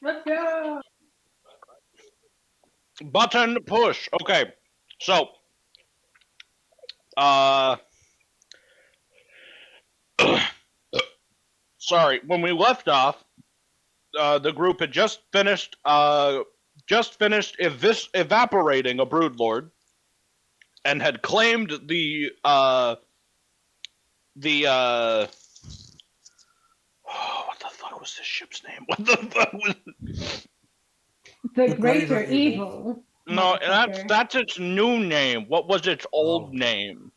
Let's go. Button push. Okay, so uh, sorry. When we left off, the group had just finished evaporating a broodlord and had claimed the what the fuck was this ship's name? What the fuck was? The The greater greater evil. evil. No, Motherfucker. that's its new name. What was its old Oh. name?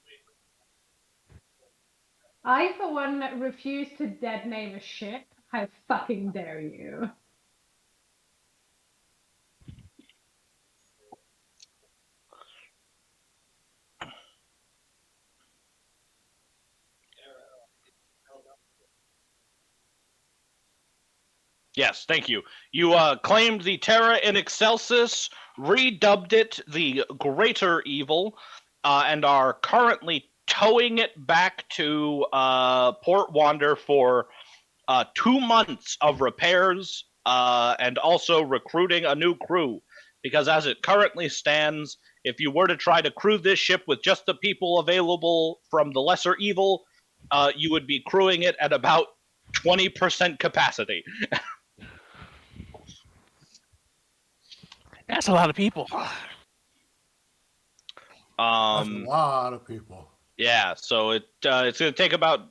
I, for one, refuse to dead name a ship. How fucking dare you? Yes, thank you. You claimed the Terra in Excelsis, redubbed it the Greater Evil, and are currently towing it back to Port Wander for 2 months of repairs and also recruiting a new crew. Because as it currently stands, if you were to try to crew this ship with just the people available from the Lesser Evil, you would be crewing it at about 20% capacity. That's a lot of people. That's a lot of people. Yeah, so it's going to take about,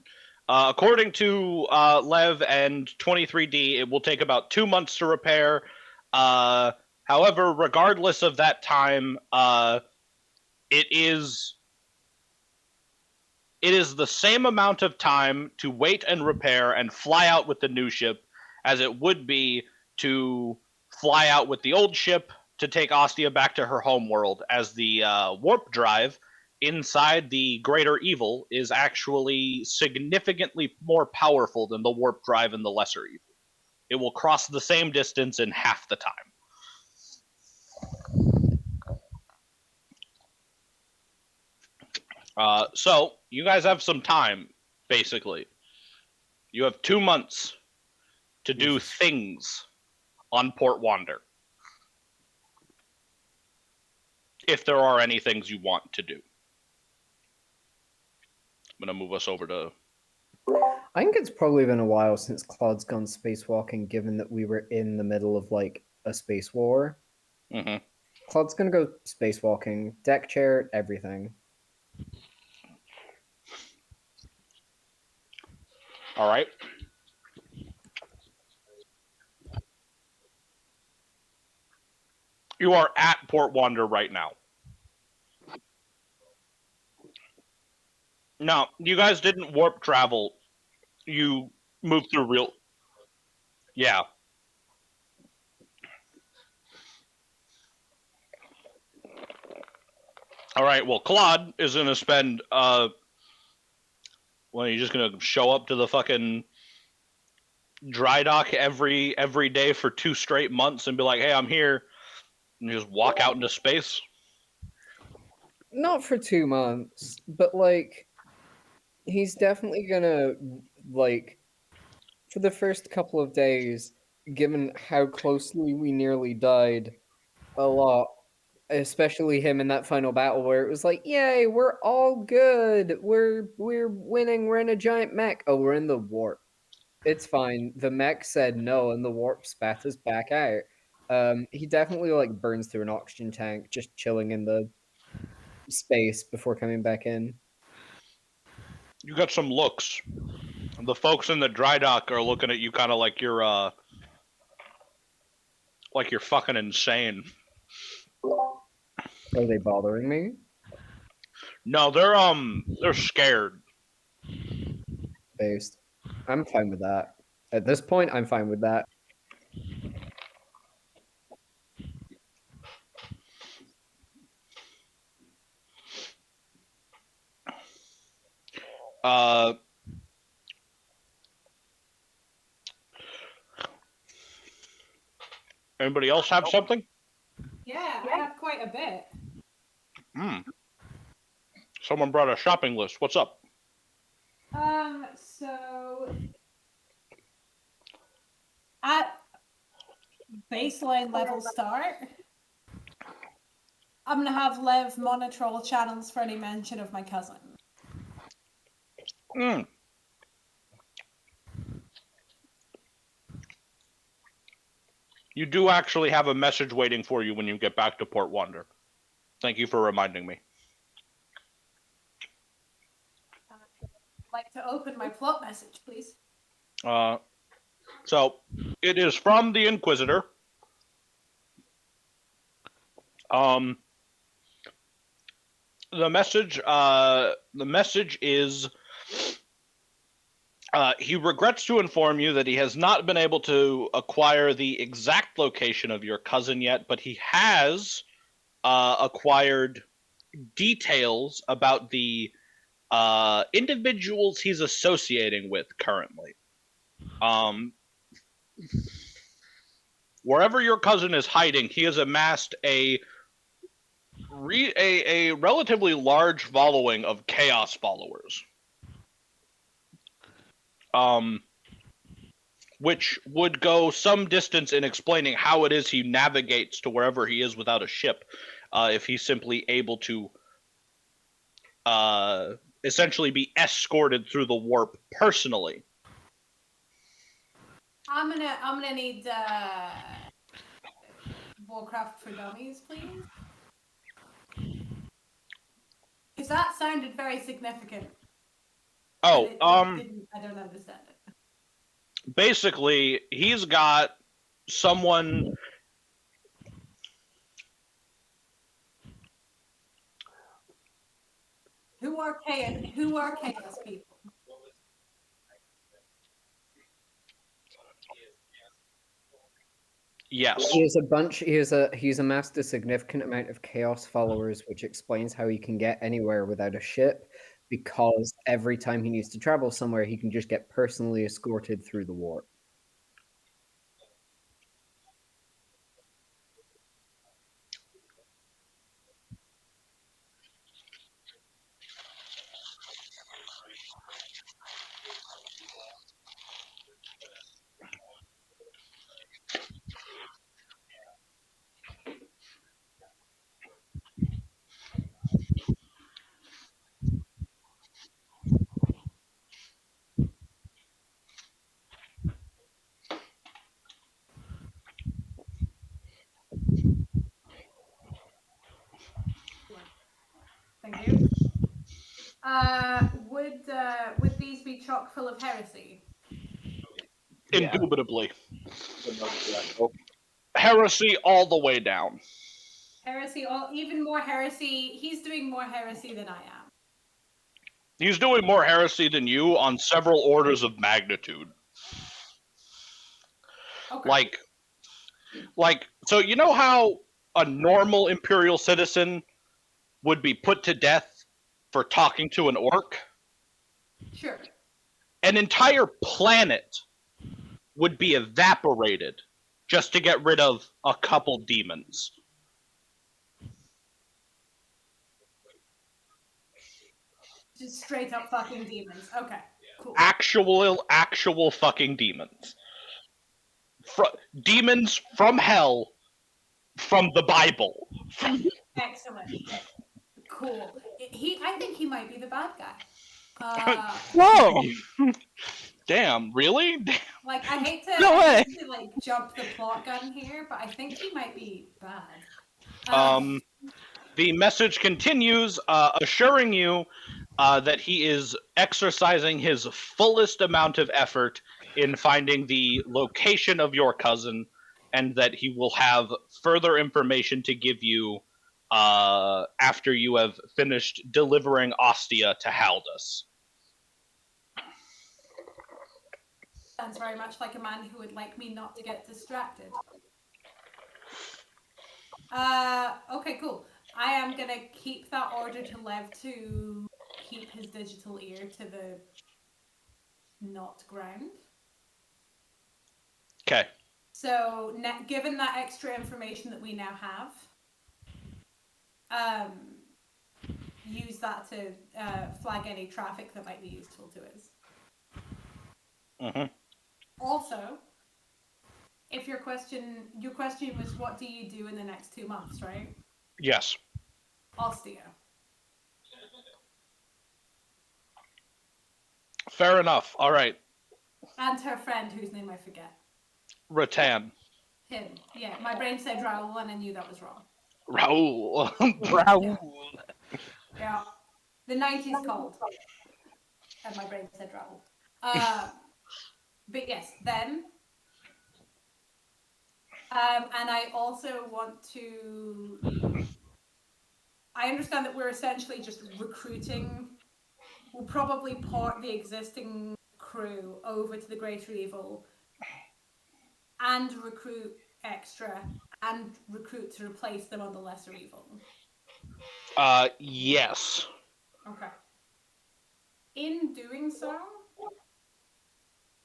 according to Lev and 23D, it will take about 2 months to repair. However, regardless of that time, it is the same amount of time to wait and repair and fly out with the new ship as it would be to fly out with the old ship to take Ostia back to her homeworld, as the warp drive inside the Greater Evil is actually significantly more powerful than the warp drive in the Lesser Evil. It will cross the same distance in half the time. So you guys have some time, basically. You have 2 months to do Jesus. things on Port Wander. If there are any things you want to do. I'm going to move us over to... I think it's probably been a while since Claude's gone spacewalking, given that we were in the middle of like a space war. Mhm. Claude's gonna go spacewalking, deck chair, everything. All right. You are at Port Wander right now. No, you guys didn't warp travel. You moved through real... Yeah. All right, well, Claude is going to spend... well, you're just going to show up to the fucking dry dock every day for 2 straight months and be like, hey, I'm here, and just walk out into space? Not for 2 months, but like he's definitely gonna like for the first couple of days, given how closely we nearly died a lot, especially him in that final battle where it was like, yay, we're all good. We're winning, we're in a giant mech. Oh, we're in the warp. It's fine. The mech said no and the warp spat us back out. He definitely like burns through an oxygen tank, just chilling in the space before coming back in. You got some looks. The folks in the dry dock are looking at you kind of like you're fucking insane. Are they bothering me? No, they're scared. Based. I'm fine with that. At this point, I'm fine with that. Uh, anybody else have something? Yeah, I have quite a bit. Someone brought a shopping list. What's up? So at baseline level start. I'm gonna have Lev monitor all channels for any mention of my cousin. Mm. You do actually have a message waiting for you when you get back to Port Wonder. Thank you for reminding me. I'd like to open my plot message, please. So it is from the Inquisitor. The message is he regrets to inform you that he has not been able to acquire the exact location of your cousin yet, but he has acquired details about the individuals he's associating with currently. Wherever your cousin is hiding, he has amassed a relatively large following of Chaos followers. Which would go some distance in explaining how it is he navigates to wherever he is without a ship, if he's simply able to essentially be escorted through the warp personally. I'm gonna need Warcraft for Dummies, please. Because that sounded very significant. Oh, I don't understand it. basically, he's got someone. Who are chaos people? Yes. He's amassed a significant amount of chaos followers, which explains how he can get anywhere without a ship, because every time he needs to travel somewhere, he can just get personally escorted through the warp. Thank you. Would these be chock full of heresy? Indubitably. Heresy all the way down. Heresy, even more heresy. He's doing more heresy than I am. He's doing more heresy than you on several orders of magnitude. Okay. Like, so you know how a normal Imperial citizen would be put to death for talking to an orc? Sure. An entire planet would be evaporated just to get rid of a couple demons. Just straight up fucking demons. Okay, cool. Actual fucking demons. Demons from hell, from the Bible. Excellent. Cool. I think he might be the bad guy. Whoa! Damn, really? Like, I hate to, No way. like jump the plot gun here, but I think he might be bad. The message continues, assuring you that he is exercising his fullest amount of effort in finding the location of your cousin, and that he will have further information to give you after you have finished delivering Ostia to Haldus. Sounds very much like a man who would like me not to get distracted. Okay, cool. I am gonna keep that order to Lev to keep his digital ear to the not ground. Okay. So, given that extra information that we now have, use that to flag any traffic that might be useful to us. Mm-hmm. Also, if your question was what do you do in the next 2 months, right? Yes. Ostia. Fair enough. All right. And her friend, whose name I forget. Rattan. Him. Yeah, my brain said Raoul and I knew that was wrong. Raoul. Raoul. Yeah. The 90s called. And my brain said Raoul. But yes, then. And I also want to. I understand that we're essentially just recruiting. We'll probably port the existing crew over to the Greater Evil and recruit extra and recruit to replace them on the Lesser Evil. Yes. Okay. In doing so,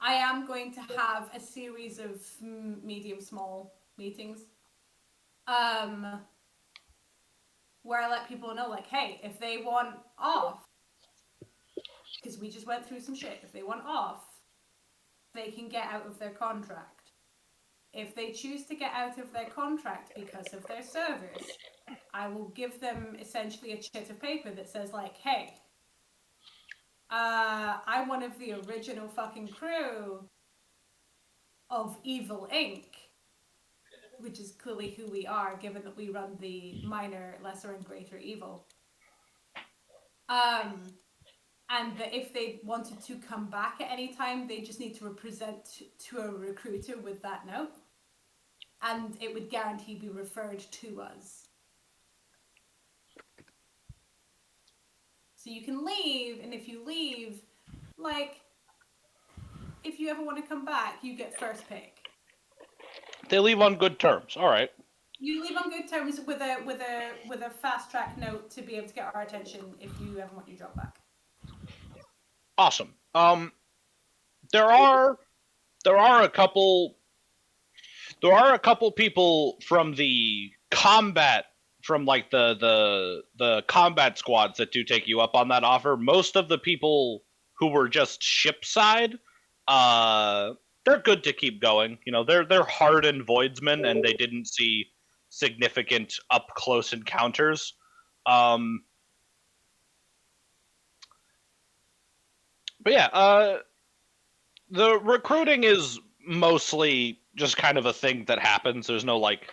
I am going to have a series of medium small meetings where I let people know, like, hey, if they want off, because we just went through some shit, if they want off, they can get out of their contract. If they choose to get out of their contract because of their service, I will give them essentially a sheet of paper that says, like, hey, I'm one of the original fucking crew of Evil Inc., which is clearly who we are, given that we run the minor, lesser, and greater evil. And that if they wanted to come back at any time, they just need to represent to a recruiter with that note. And it would guarantee be referred to us. So you can leave, and if you leave, like, if you ever want to come back, you get first pick. They leave on good terms. All right. You leave on good terms with a fast track note to be able to get our attention if you ever want your job back. Awesome. There are a couple people from the combat, from like the combat squads that do take you up on that offer. Most of the people who were just ship side, they're good to keep going. You know, they're hardened voidsmen and they didn't see significant up close encounters. But yeah, the recruiting is mostly just kind of a thing that happens. There's no like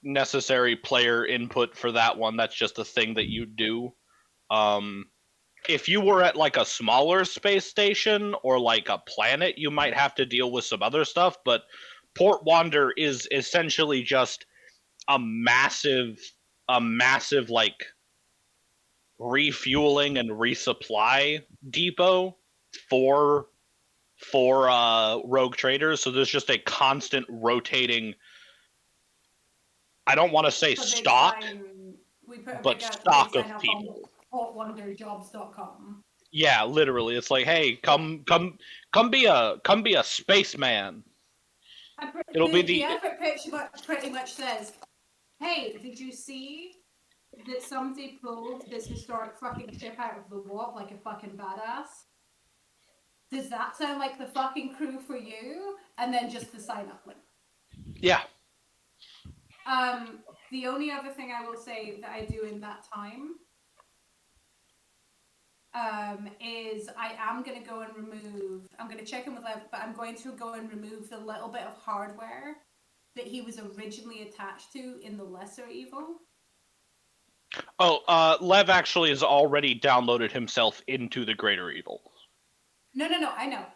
necessary player input for that one. That's just a thing that you do. If you were at like a smaller space station or like a planet, you might have to deal with some other stuff, but Port Wander is essentially just a massive like refueling and resupply depot for rogue traders. So there's just a constant rotating, I don't want to say stock, but stock of people. PortWanderJobs.com. Yeah, literally. It's like, hey, come be a spaceman. It'll be the advert pitch pretty much says, hey, did you see that somebody pulled this historic fucking ship out of the warp like a fucking badass? Does that sound like the fucking crew for you? And then just the sign up link. Yeah. The only other thing I will say that I do in that time is I am going to go and I'm going to check in with Lev, but I'm going to go and remove the little bit of hardware that he was originally attached to in the Lesser Evil. Oh, Lev actually has already downloaded himself into the Greater Evil. No, I know.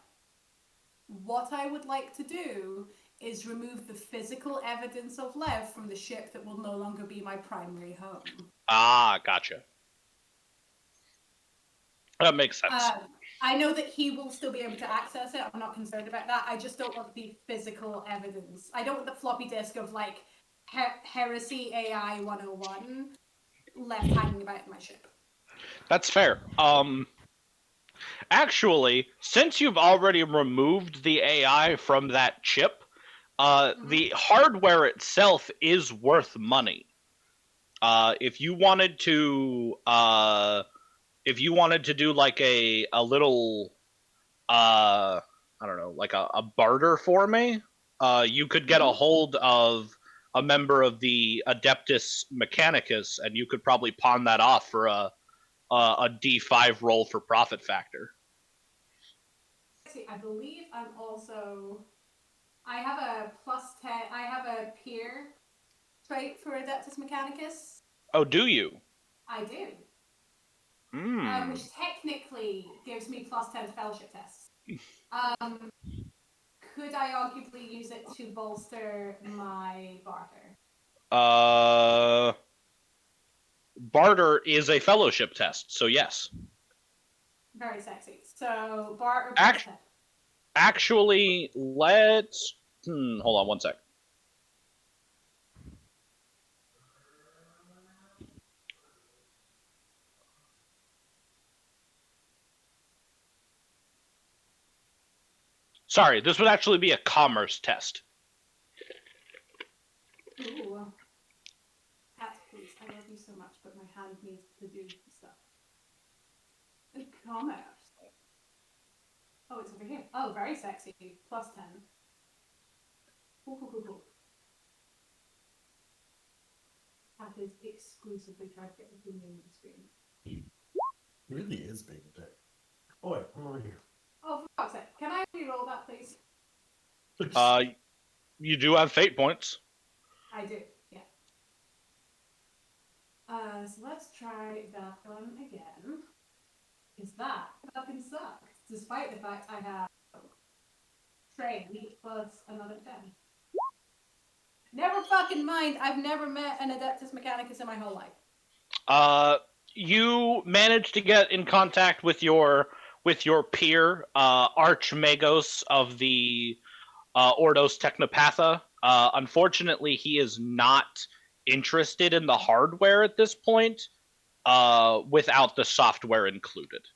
What I would like to do is remove the physical evidence of Lev from the ship that will no longer be my primary home. Ah, gotcha. That makes sense. I know that he will still be able to access it. I'm not concerned about that. I just don't want the physical evidence. I don't want the floppy disk of, like, Heresy AI 101 left hanging about in my ship. That's fair. Actually, since you've already removed the AI from that chip, the hardware itself is worth money. If you wanted to do like a little I don't know, like a barter for me, you could get a hold of a member of the Adeptus Mechanicus, and you could probably pawn that off for a D5 roll for profit factor. See, I believe I'm also. I have a +10. I have a peer trait for Adeptus Mechanicus. Oh, do you? I do. Hmm. Which technically gives me +10 to fellowship tests. Could I arguably use it to bolster my barter? Barter is a fellowship test, so yes. Very sexy. So barter. Actually, let's. Hold on one sec. Sorry, this would actually be a commerce test. Ooh. Cat, please. I love you so much, but my hand needs to do stuff. Commerce. Oh, it's over here. Oh, very sexy. +10. Cool. Cat is exclusively trying to get the thing in the screen. He really is being a dick. Oh wait, I'm over here. Oh, for fuck's sake. Can I re-roll that, please? You do have fate points. I do, yeah. So let's try that one again. Because that fucking sucks, despite the fact I have trained plus another 10. Never fucking mind, I've never met an Adeptus Mechanicus in my whole life. You managed to get in contact with your peer, Archmagos of the Ordos Technopatha. Unfortunately, he is not interested in the hardware at this point, without the software included.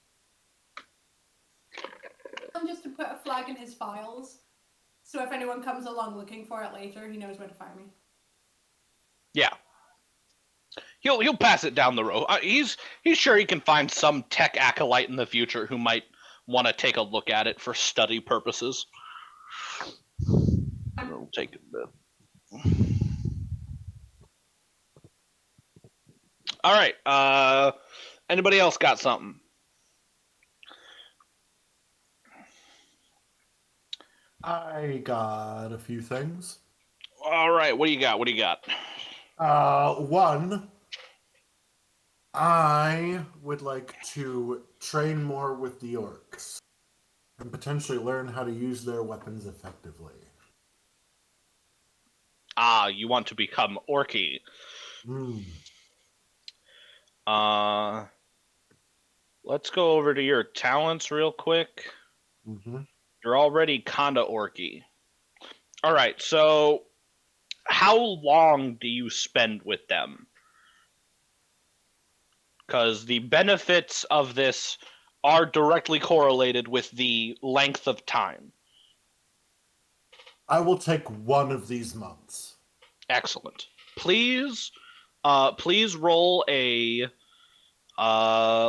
Just to put a flag in his files, so if anyone comes along looking for it later, he knows where to find me. Yeah. He'll pass it down the road. He's sure he can find some tech acolyte in the future who might want to take a look at it for study purposes. It'll take a bit. All right. Anybody else got something? I got a few things. All right. What do you got? One, I would like to train more with the orcs and potentially learn how to use their weapons effectively. You want to become orky. Let's go over to your talents real quick. Mm-hmm. You're already kinda orky. All right, so how long do you spend with them? Because the benefits of this are directly correlated with the length of time. I will take one of these months. Excellent. Please roll a.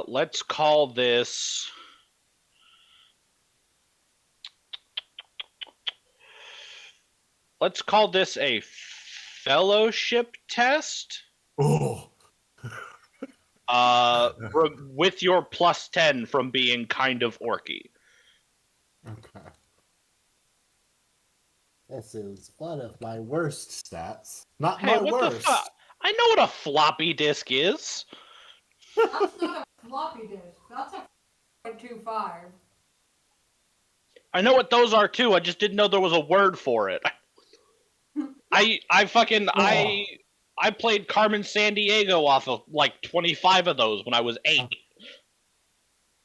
Let's call this. Let's call this a fellowship test. Oh. With your +10 from being kind of orky. Okay. This is one of my worst stats. Not Hey, my what worst. the fuck? I know what a floppy disk is. That's not a floppy disk. That's a 0.25. I know what those are too. I just didn't know there was a word for it. I played Carmen Sandiego off of like 25 of those when I was 8.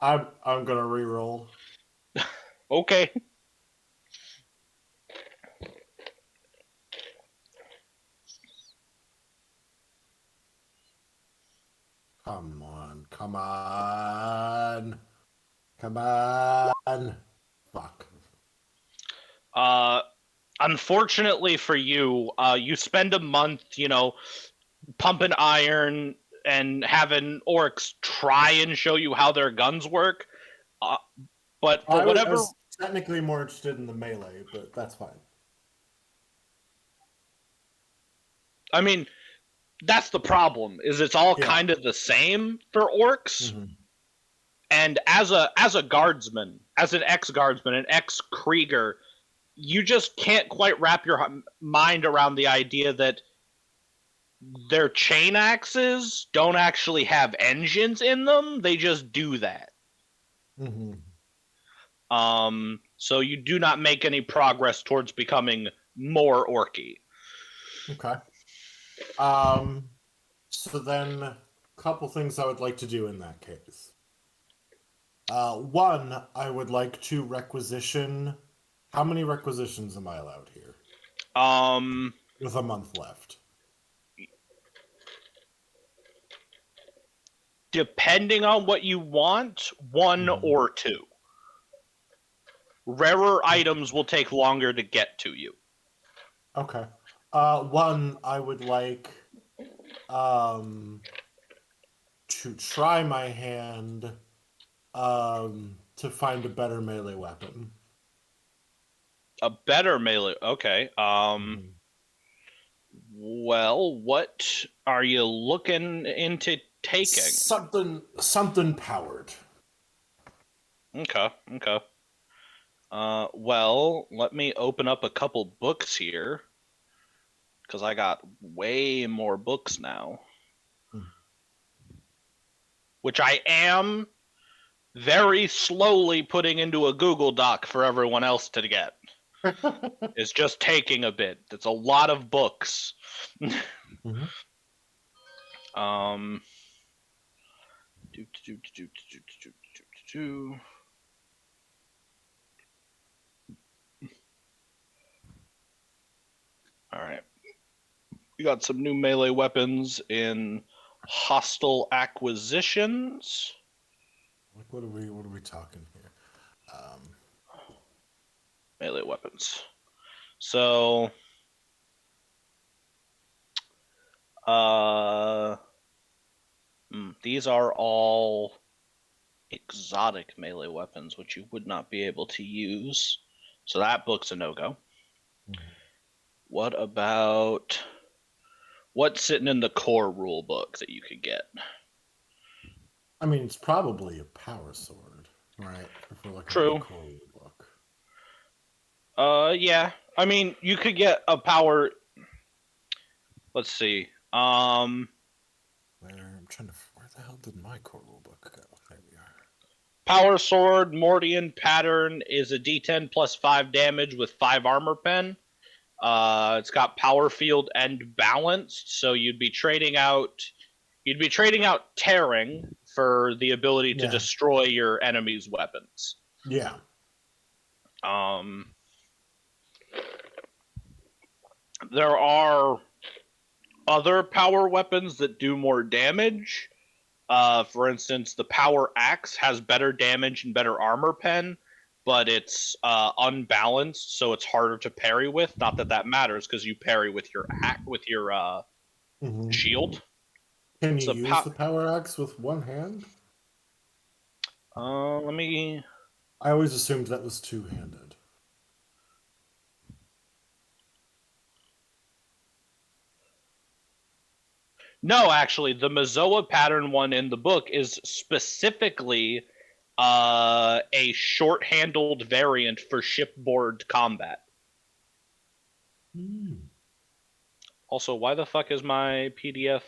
I'm gonna re-roll. Okay. Come on, come on. Come on. Fuck. Unfortunately for you, you spend a month, pumping iron and having orcs try and show you how their guns work. But for whatever... technically more interested in the melee, but that's fine. I mean, that's the problem. Is it's all Yeah. kind of the same for orcs. Mhm. And as a guardsman, as an ex-guardsman, an ex-krieger, you just can't quite wrap your mind around the idea that their chain axes don't actually have engines in them. They just do that. Mhm. So you do not make any progress towards becoming more orky. Okay. So then, a couple things I would like to do in that case. One, I would like to requisition. How many requisitions am I allowed here? With a month left. Depending on what you want, one or two. Rarer items will take longer to get to you. Okay. One, I would like to try my hand to find a better melee weapon. A better melee. Okay. Well, what are you looking into taking? Something powered. Okay. Well, let me open up a couple books here, because I got way more books now. Which I am very slowly putting into a Google Doc for everyone else to get. It's just taking a bit. It's a lot of books. All right. We got some new melee weapons in hostile acquisitions. Like, what are we talking here? Melee weapons. So, these are all exotic melee weapons, which you would not be able to use. So that book's a no-go. What about what's sitting in the core rule book that you could get? I mean, it's probably a power sword, right? If we're looking True. at the core rule book. Yeah. I mean, you could get a power. Let's see. I'm trying to. Where the hell did my core rule book go? There we are. Power sword, Mordian pattern is a D10 plus 5 damage with 5 armor pen. It's got power field and balanced, so you'd be trading out tearing for the ability to destroy your enemy's weapons. Yeah. There are other power weapons that do more damage. For instance, the power axe has better damage and better armor pen, but it's unbalanced, so it's harder to parry with. Not that that matters, because you parry with your shield. Can you use the power axe with one hand? Let me. I always assumed that was two-handed. No, actually, the Mazoa pattern one in the book is specifically a short-handled variant for shipboard combat. Also, why the fuck is my PDF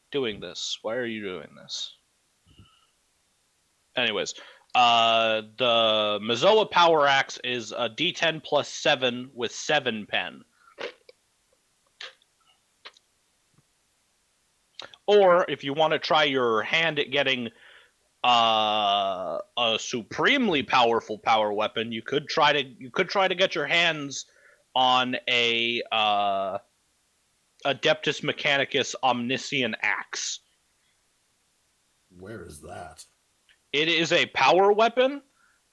doing this? Why are you doing this? Anyways, the Mazoa Power Axe is a D10 plus 7 with 7 pen. Or if you want to try your hand at getting a supremely powerful power weapon, you could try to get your hands on a Adeptus Mechanicus Omniscient Axe. Where is that? It is a power weapon.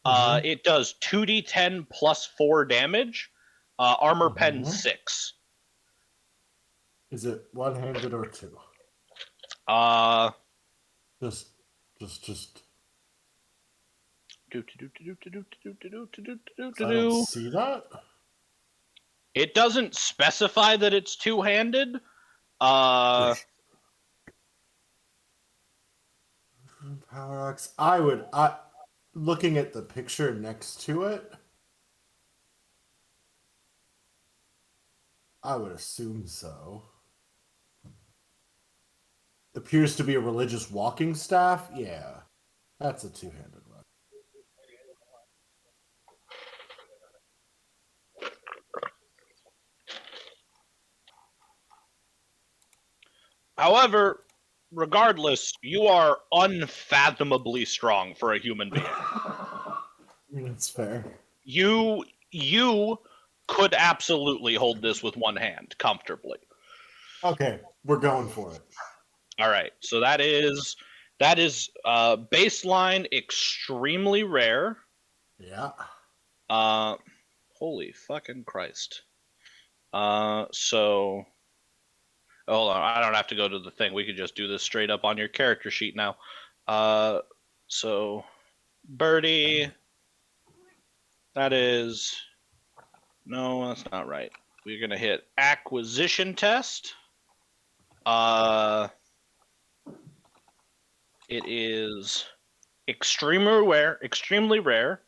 It does 2d10 plus 4 damage. Armor pen 6. Is it one-handed or two? Just I don't see that. It doesn't specify that it's two-handed. Power axe. Looking at the picture next to it, I would assume so. Appears to be a religious walking staff. Yeah, that's a two-handed weapon. However, regardless, you are unfathomably strong for a human being. That's fair. You could absolutely hold this with one hand comfortably. Okay, we're going for it. All right, so that is baseline extremely rare. Yeah. Holy fucking Christ. So hold on, I don't have to go to the thing. We could just do this straight up on your character sheet now. So Birdie, that is no, that's not right. We're gonna hit acquisition test. It is extremely rare.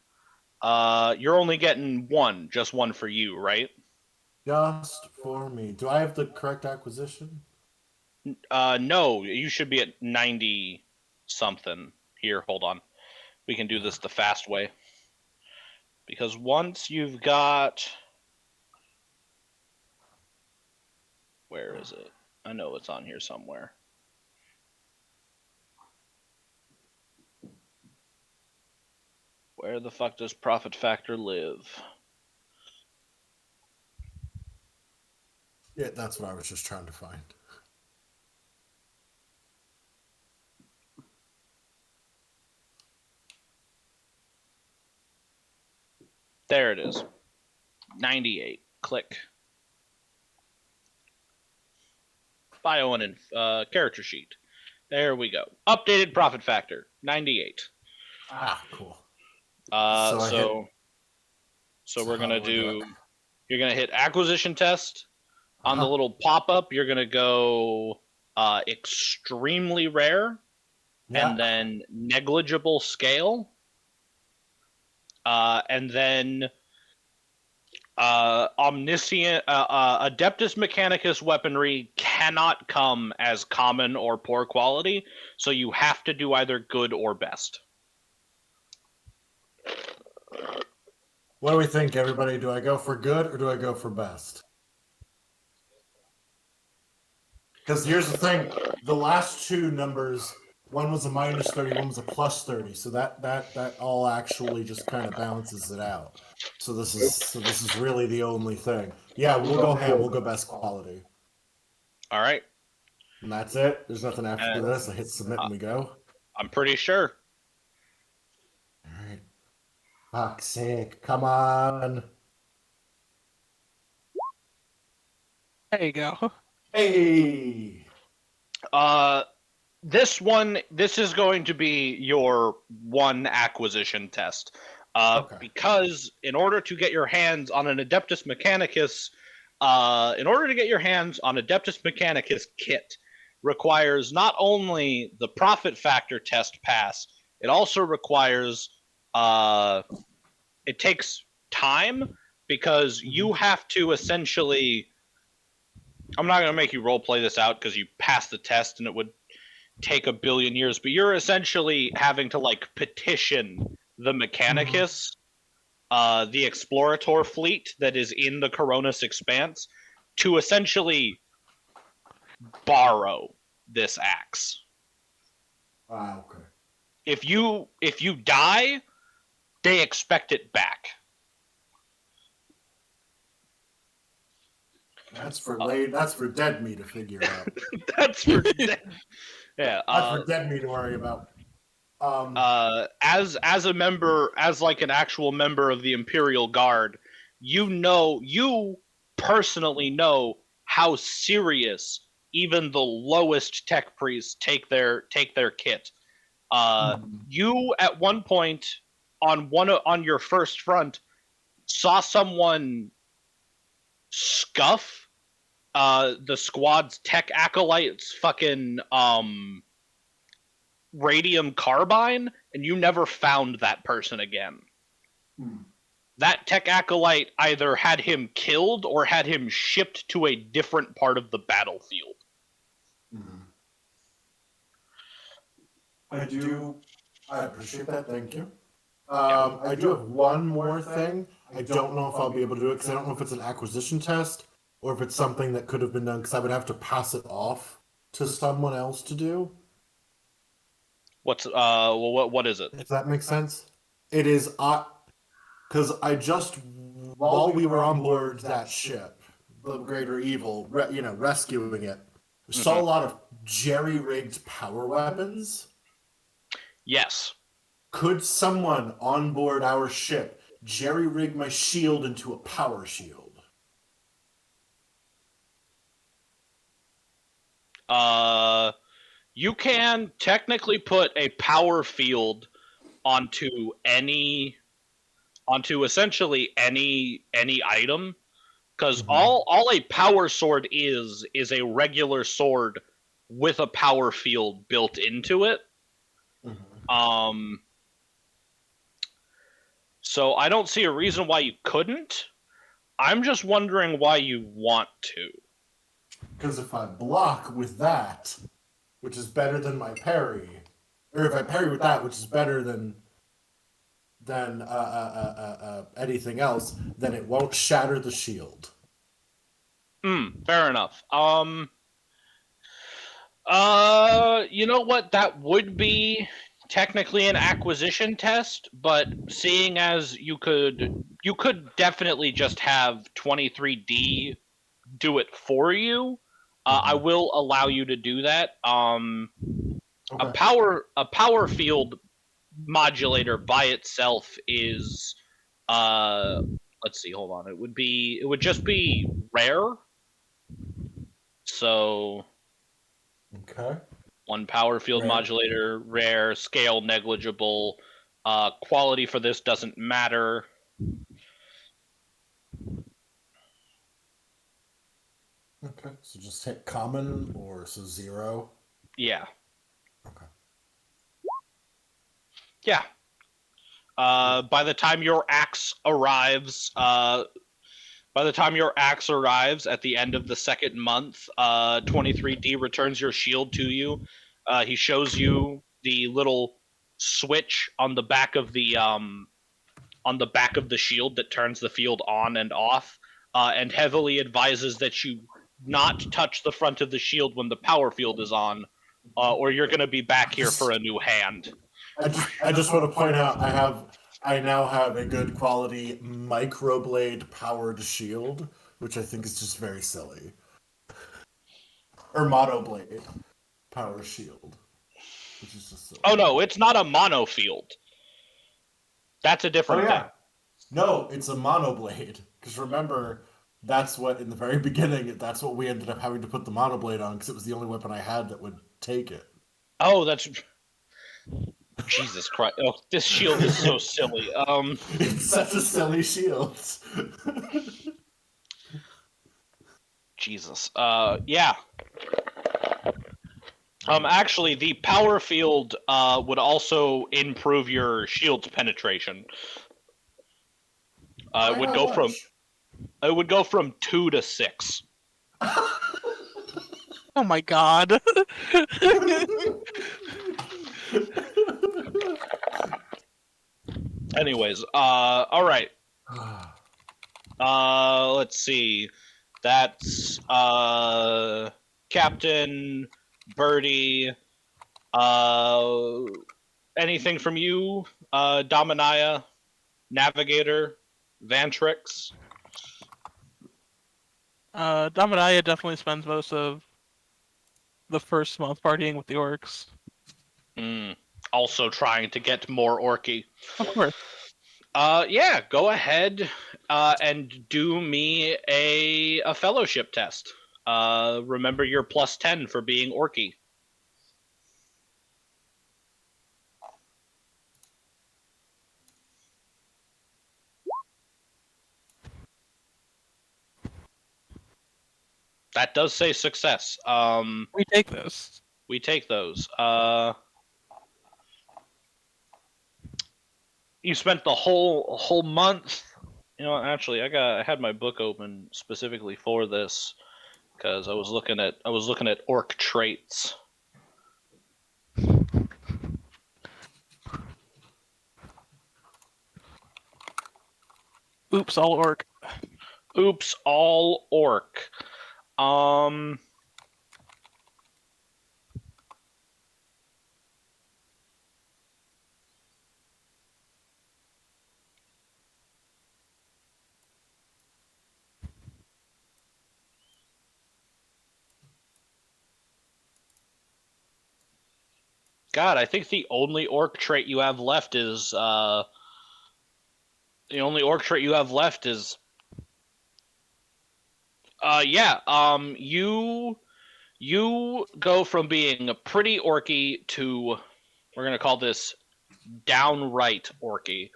You're only getting one, just one for you, right? Just for me. Do I have the correct acquisition? No, you should be at 90 something. Here, hold on. We can do this the fast way. Because once you've got... Where is it? I know it's on here somewhere. Where the fuck does profit factor live? Yeah, that's what I was just trying to find. There it is. 98. Click. Bio and character sheet. There we go. Updated profit factor. 98. Ah, cool. So we're gonna do. You're gonna hit acquisition test. On the little pop-up, you're gonna go extremely rare, and then negligible scale, and then omniscient Adeptus Mechanicus weaponry cannot come as common or poor quality, so you have to do either good or best. What do we think, everybody? Do I go for good or do I go for best? Because here's the thing: the last two numbers, one was a minus 30, one was a plus 30, so that all actually just kind of balances it out. So this is really the only thing. Yeah, we'll go ham. We'll go best quality. All right. And that's it. There's nothing after this. I hit submit and we go. I'm pretty sure. All right. Fuck's sake! Come on. There you go. Hey. This is going to be your one acquisition test. Okay. Because in order to get your hands on an Adeptus Mechanicus, kit requires not only the profit factor test pass, it also requires it takes time because you have to essentially. I'm not going to make you role play this out because you passed the test and it would take a billion years, but you're essentially having to like petition the Mechanicus, the Explorator fleet that is in the Coronis Expanse, to essentially borrow this axe. Okay. If you die, they expect it back. That's for dead me to figure out. That's for dead. Yeah. That's for dead me to worry about. As a member, as like an actual member of the Imperial Guard, you personally know how serious even the lowest tech priests take their kit. You at one point on your first front, saw someone scuff the squad's tech acolyte's fucking radium carbine, and you never found that person again. That tech acolyte either had him killed or had him shipped to a different part of the battlefield. I appreciate that. Thank you. I do have one more thing. I don't know if I'll be able to do it because I don't know if it's an acquisition test or if it's something that could have been done because I would have to pass it off to someone else to do. What's what is it? If that makes sense. It is because I just while we were on board that ship, the Greater Evil, rescuing it, saw a lot of jerry-rigged power weapons. Yes. Could someone on board our ship jerry-rig my shield into a power shield? You can technically put a power field onto essentially any item, because all a power sword is a regular sword with a power field built into it. So I don't see a reason why you couldn't. I'm just wondering why you want to. Because if I block with that, which is better than my parry, or if I parry with that, which is better than anything else, then it won't shatter the shield. Fair enough. You know what? That would be technically an acquisition test, but seeing as you could definitely just have 23D do it for you, I will allow you to do that. A power field modulator by itself is let's see, hold on. It would just be rare. So Okay. one power field Rare. modulator, rare, scale negligible. Quality for this doesn't matter. Okay. So just hit common or so 0. Yeah. Okay. Yeah. By the time your axe arrives, at the end of the second month, 23D returns your shield to you. He shows you the little switch on the back of the shield that turns the field on and off, and heavily advises that you not touch the front of the shield when the power field is on, or you're going to be back here for a new hand. I just want to point out I now have a good quality microblade powered shield, which I think is just very silly. Or monoblade power shield, which is just silly. Oh no, it's not a mono field. That's a different thing. No, it's a monoblade. Because remember, that's what in the very beginning. That's what we ended up having to put the monoblade on because it was the only weapon I had that would take it. Oh, that's Jesus Christ! Oh, this shield is so silly. It's such a silly shield. Jesus. Yeah. Actually, the power field would also improve your shield's penetration. It would go from 2 to 6. Oh my god. Anyways, all right. Let's see. That's Captain Birdie. Anything from you, Dominia, Navigator, Vantrix? Dominia definitely spends most of the first month partying with the orcs. Also trying to get more orky. Of course. Yeah, go ahead and do me a fellowship test. Remember your +10 for being orky. That does say success. We take this. We take those. You spent the whole month. You know, actually, I had my book open specifically for this because I was looking at orc traits. Oops, all orc. Oops, all orc. God, I think the only orc trait you have left is you go from being a pretty orky to, we're gonna call this downright orky.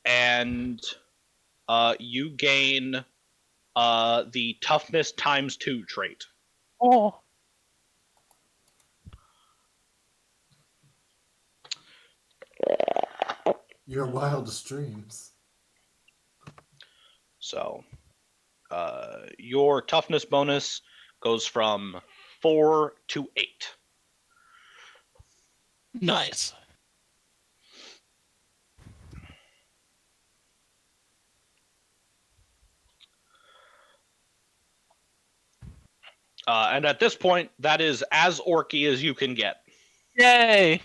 And you gain the toughness ×2 trait. Oh. Your wildest dreams. So, your toughness bonus goes from 4 to 8. Nice. And at this point, that is as orky as you can get. Yay!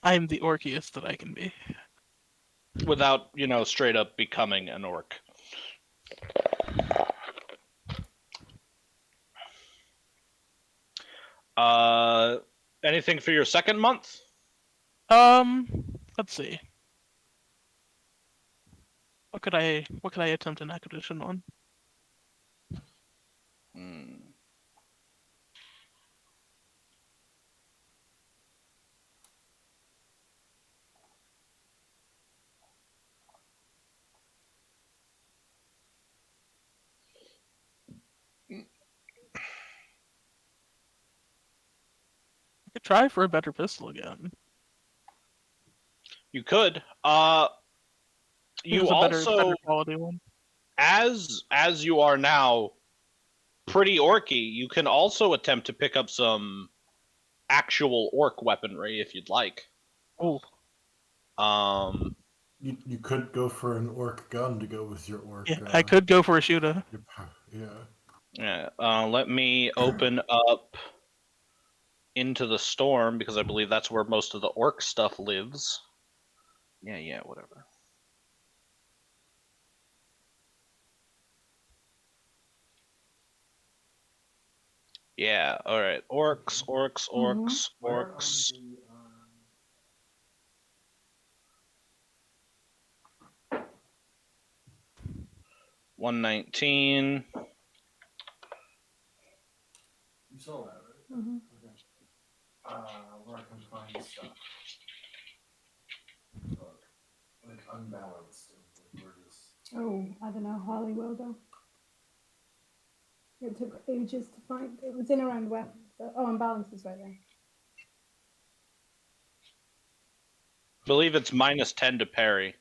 I'm the orkiest that I can be. Without, straight up becoming an orc. Anything for your second month? Let's see. What could I attempt an acquisition on? I could try for a better pistol again. You could. You Here's a better also, quality one. as you are now pretty orky, you can also attempt to pick up some actual orc weaponry if you'd like. Oh. You could go for an orc gun to go with your orc. Yeah, I could go for a shooter. Yeah. Yeah. Let me open up Into the Storm because I believe that's where most of the orc stuff lives. Yeah, whatever. Yeah, alright. Orcs. Where on the, 119. You saw that, right? Mm-hmm. Okay. Where I can find stuff. Like unbalanced. Like where this. Oh, I don't know. Harley will go. It took ages to find. It was in around weapons. Oh, unbalanced is right there. I believe it's -10 to parry.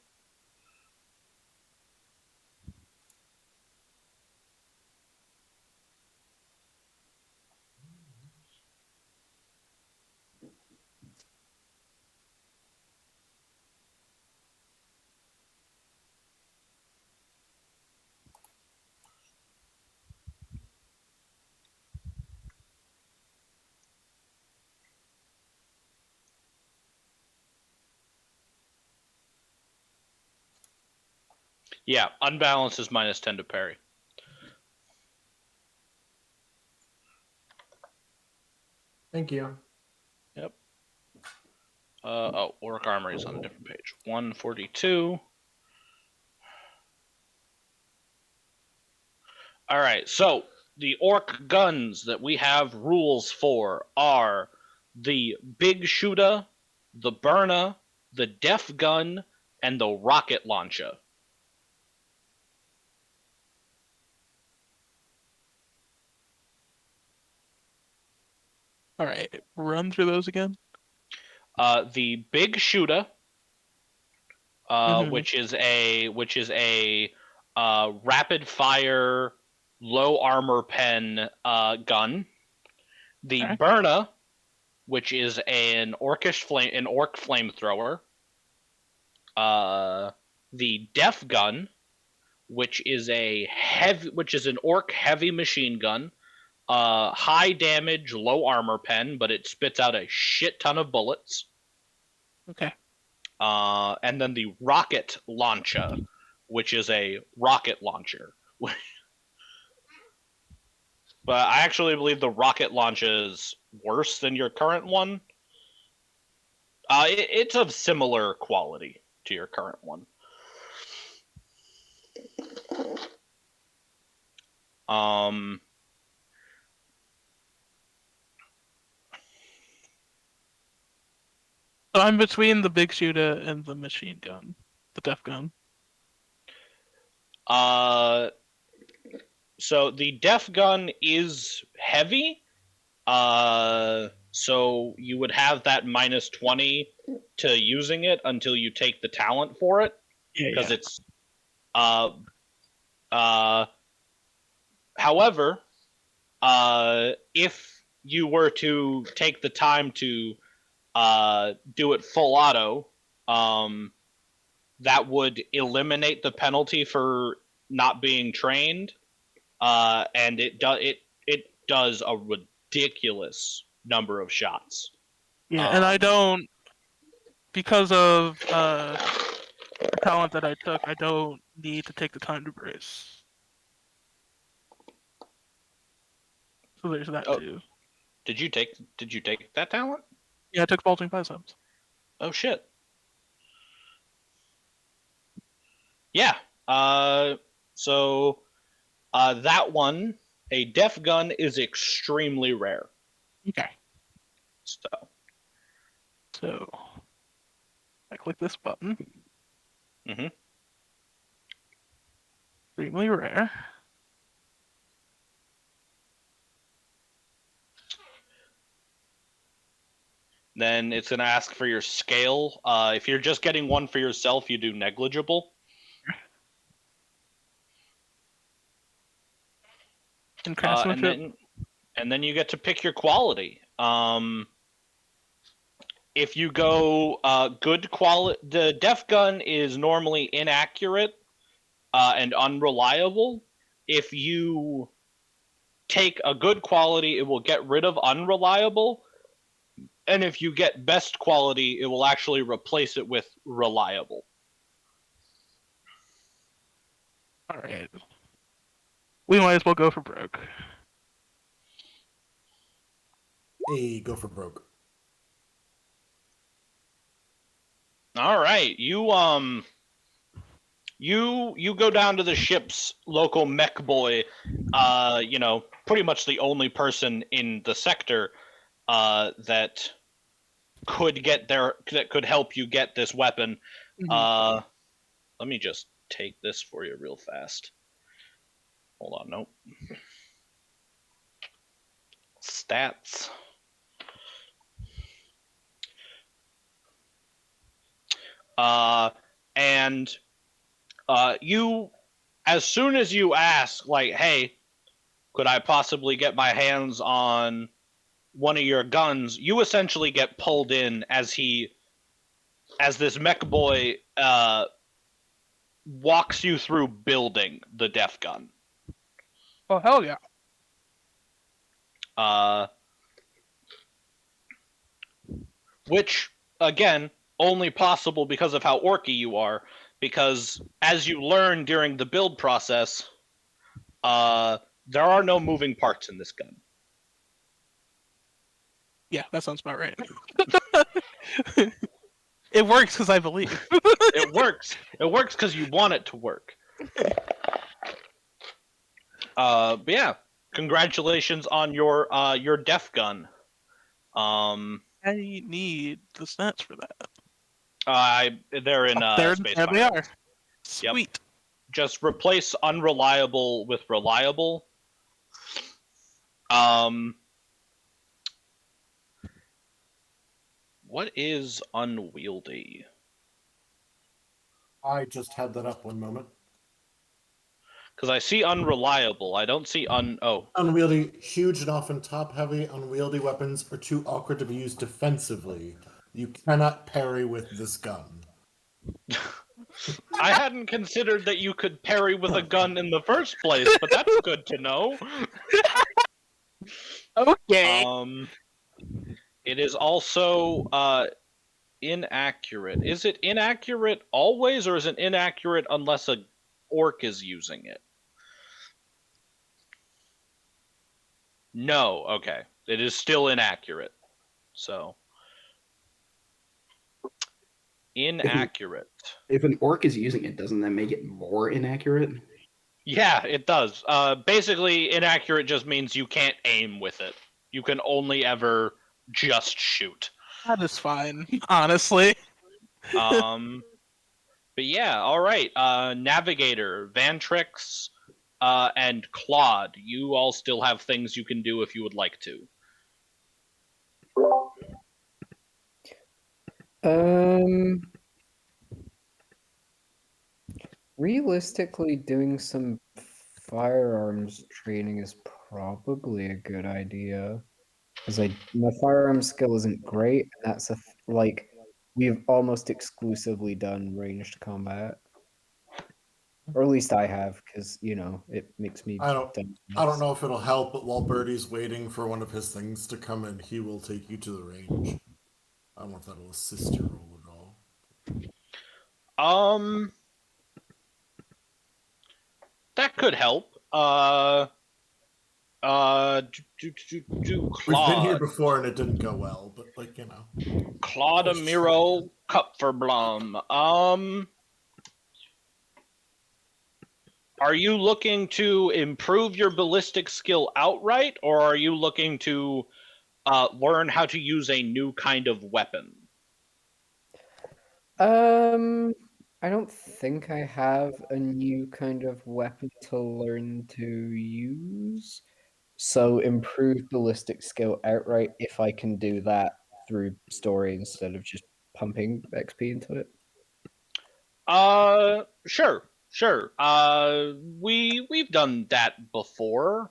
Yeah, unbalanced is -10 to parry. Thank you. Yep. Orc Armory is on a different page. 142. Alright, so the orc guns that we have rules for are the Big Shooter, the Burner, the Def Gun, and the rocket launcher. All right, run through those again. The big shooter, Mhm. which is a rapid fire, low armor pen gun. The Okay. burner, which is an orc flamethrower. The death gun, which is an orc heavy machine gun. High damage, low armor pen, but it spits out a shit ton of bullets. Okay. And then the rocket launcher, which is a rocket launcher. But I actually believe the rocket launcher is worse than your current one. It's of similar quality to your current one. So I'm between the big shooter and the machine gun, the death gun. So the death gun is heavy. So you would have that -20 to using it until you take the talent for it, Yeah, because it's however, if you were to take the time to do it full auto, that would eliminate the penalty for not being trained, and it does a ridiculous number of shots. Yeah, and I don't, because of the talent that I took, I don't need to take the time to brace. So there's that Oh. too. Did you take that talent? Yeah, I took bulging biceps. Oh shit. Yeah. So that one, a death gun, is extremely rare. Okay. So I click this button. Mhm. Extremely rare. then it's gonna ask for your scale. If you're just getting one for yourself, you do negligible. And And craftsmanship. then you get to pick your quality. If you go good quality, the death gun is normally inaccurate and unreliable. If you take a good quality, it will get rid of unreliable. And if you get best quality, it will actually replace it with reliable. All right. We might as well go for broke. Hey, go for broke. All right, you go down to the ship's local mech boy, pretty much the only person in the sector that could help you get this weapon. Mhm. Let me just take this for you real fast. Hold on, nope. Stats. And you, as soon as you ask, like, hey, could I possibly get my hands on one of your guns, you essentially get pulled in as this mech boy walks you through building the death gun. Oh, hell yeah. Which, again, only possible because of how orky you are, because as you learn during the build process, there are no moving parts in this gun. Yeah, that sounds about right. It works because I believe. It works. It works because you want it to work. But yeah, congratulations on your death gun. I need the stats for that. They're in there Space they Pirates. are. Sweet. Just replace unreliable with reliable. What is unwieldy? I just had that up one moment. Because I see unreliable. I don't see Unwieldy, huge and often top-heavy, unwieldy weapons are too awkward to be used defensively. You cannot parry with this gun. I hadn't considered that you could parry with a gun in the first place, but that's good to know. Okay. It is also inaccurate. Is it inaccurate always, or is it inaccurate unless a orc is using it? No, okay. It is still inaccurate. So inaccurate. If an orc is using it, doesn't that make it more inaccurate? Yeah, it does. Basically, inaccurate just means you can't aim with it. You can only ever just shoot. That is fine, honestly. But yeah, all right. Navigator, Vantrix, and Claude, you all still have things you can do if you would like to. Realistically, doing some firearms training is probably a good idea. Because my firearm skill isn't great, and that's like we've almost exclusively done ranged combat, or at least I have, because it makes me. I don't know if it'll help, but while Birdie's waiting for one of his things to come in, he will take you to the range. I don't know if that'll assist your roll at all. That could help. Claude. We've been here before and it didn't go well, but Claude Amiro Kupferblom. Are you looking to improve your ballistic skill outright, or are you looking to learn how to use a new kind of weapon? I don't think I have a new kind of weapon to learn to use. So improve ballistic skill outright if I can do that through story instead of just pumping XP into it. Sure. We've done that before.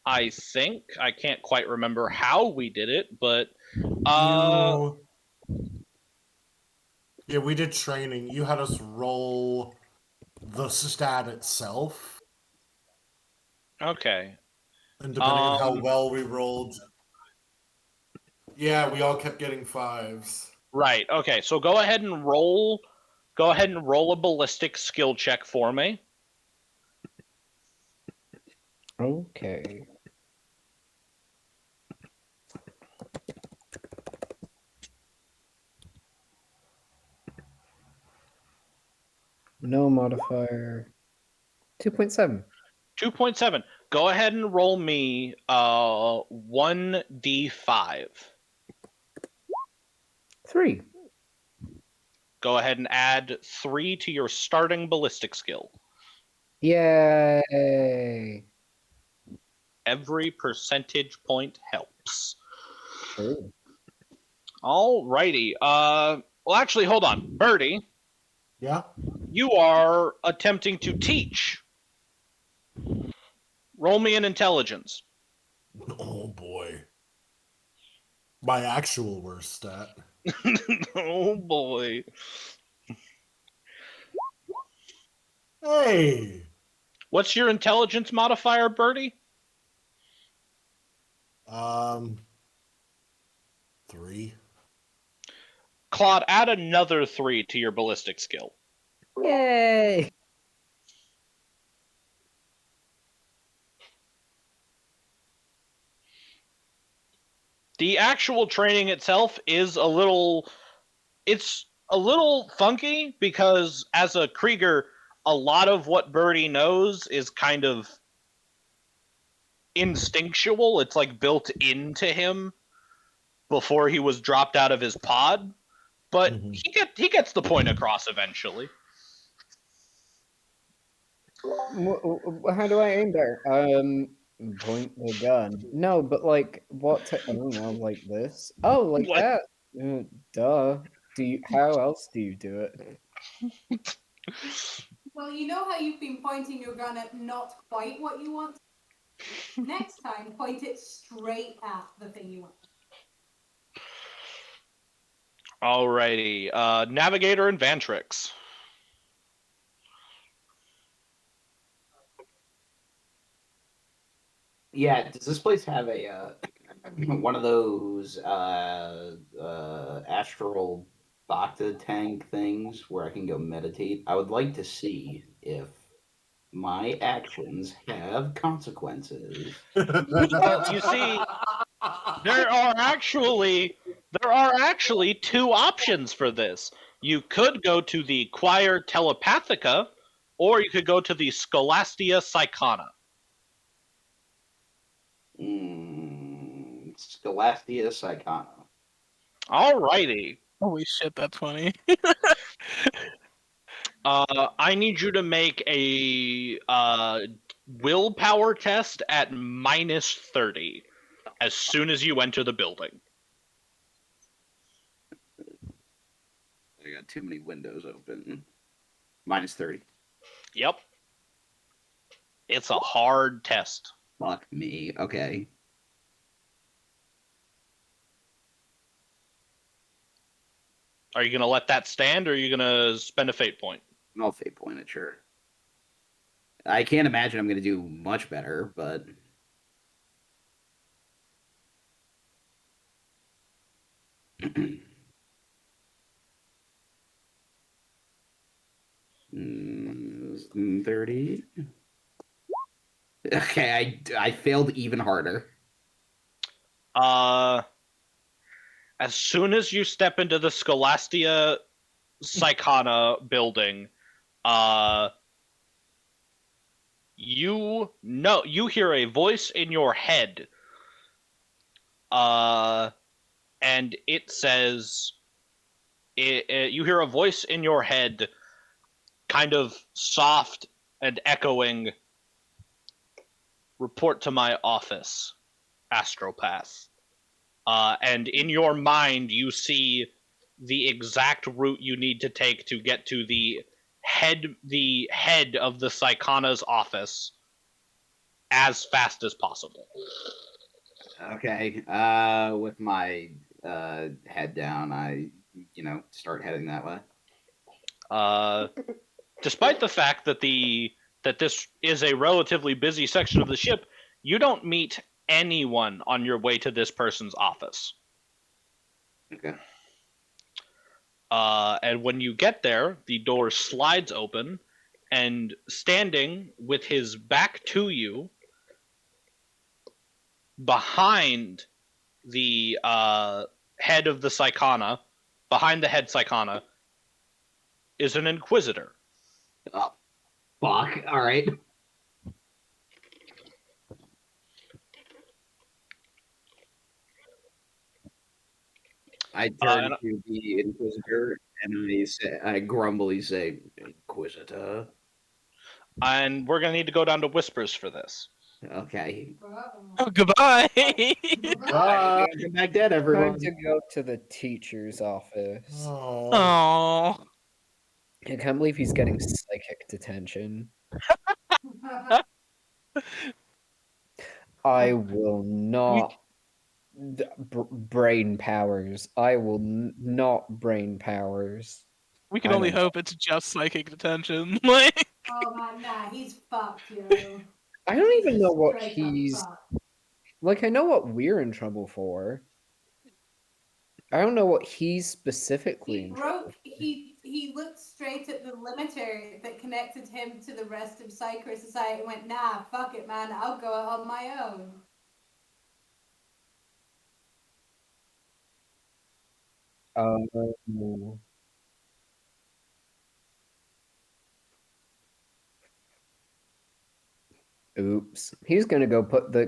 I think I can't quite remember how we did it, but yeah, we did training. You had us roll the stat itself. Okay. And depending on how well we rolled, yeah, we all kept getting 5s. Right. Okay. So go ahead and roll a ballistic skill check for me. Okay. No modifier. 2.7. 2.7. Go ahead and roll me 1d5. 3. Go ahead and add 3 to your starting ballistic skill. Yay! Every percentage point helps. True. Alrighty. Well, actually, hold on. Birdie, Yeah? you are attempting to teach. Roll me an intelligence. Oh boy. My actual worst stat. Oh boy. Hey! What's your intelligence modifier, Birdie? 3. Claude, add another 3 to your ballistic skill. Yay! The actual training itself is a little funky because as a Krieger, a lot of what Birdie knows is kind of instinctual. It's like built into him before he was dropped out of his pod. but Mhm. he gets the point across eventually. How do I aim better? Point the gun. No, but like what? I don't know, like this. Oh, like What? that. Duh. Do you? How else do you do it? Well, you know how you've been pointing your gun at not quite what you want? Next time, point it straight at the thing you want. Alrighty, Navigator and Vantrix. Yeah, does this place have a one of those astral bhakta tank things where I can go meditate? I would like to see if my actions have consequences. Well, you see, there are actually two options for this. You could go to the Choir Telepathica, or you could go to the Scholastia Psychana. Scholastia Psychana. Alrighty. Holy shit, that's funny. I need you to make a willpower test at -30 as soon as you enter the building. I got too many windows open. -30. Yep. It's a hard test. Fuck me. Okay. Are you going to let that stand, or are you going to spend a fate point? I'll fate point it, sure. I can't imagine I'm going to do much better, but... Mm, 30. Okay, I failed even harder. As soon as you step into the Scholastia Psychana building, you hear a voice in your head, and it says, you hear a voice in your head, kind of soft and echoing, "Report to my office, Astropath." And in your mind, you see the exact route you need to take to get to the head of the Psychana's office as fast as possible. Okay. With my head down, I start heading that way. Despite the fact that this is a relatively busy section of the ship, you don't meet anyone on your way to this person's office. Okay. And when you get there, the door slides open, and standing with his back to you, behind the head of the Psychana, behind the head Psychana, is an Inquisitor. Oh, fuck. All right. I turn to the Inquisitor and I grumbly say, "Inquisitor." And we're gonna need to go down to whispers for this. Okay. Oh, goodbye. Ah. Come back dead, everyone. Time to go to the teacher's office. Oh. Oh. I can't believe he's getting psychic detention. I will not. Brain powers. I will not brain powers. We can I only don't- hope it's just psychic detention. Like, Oh man, nah, he's fucked, yo. I don't even know what Straight up he's fucked. like. I know what we're in trouble for. I don't know what he's specifically He in trouble. broke. He looked straight at the limiter that connected him to the rest of Psycho Society and went, "Nah, fuck it, man. I'll go it on my own." Oops. He's gonna go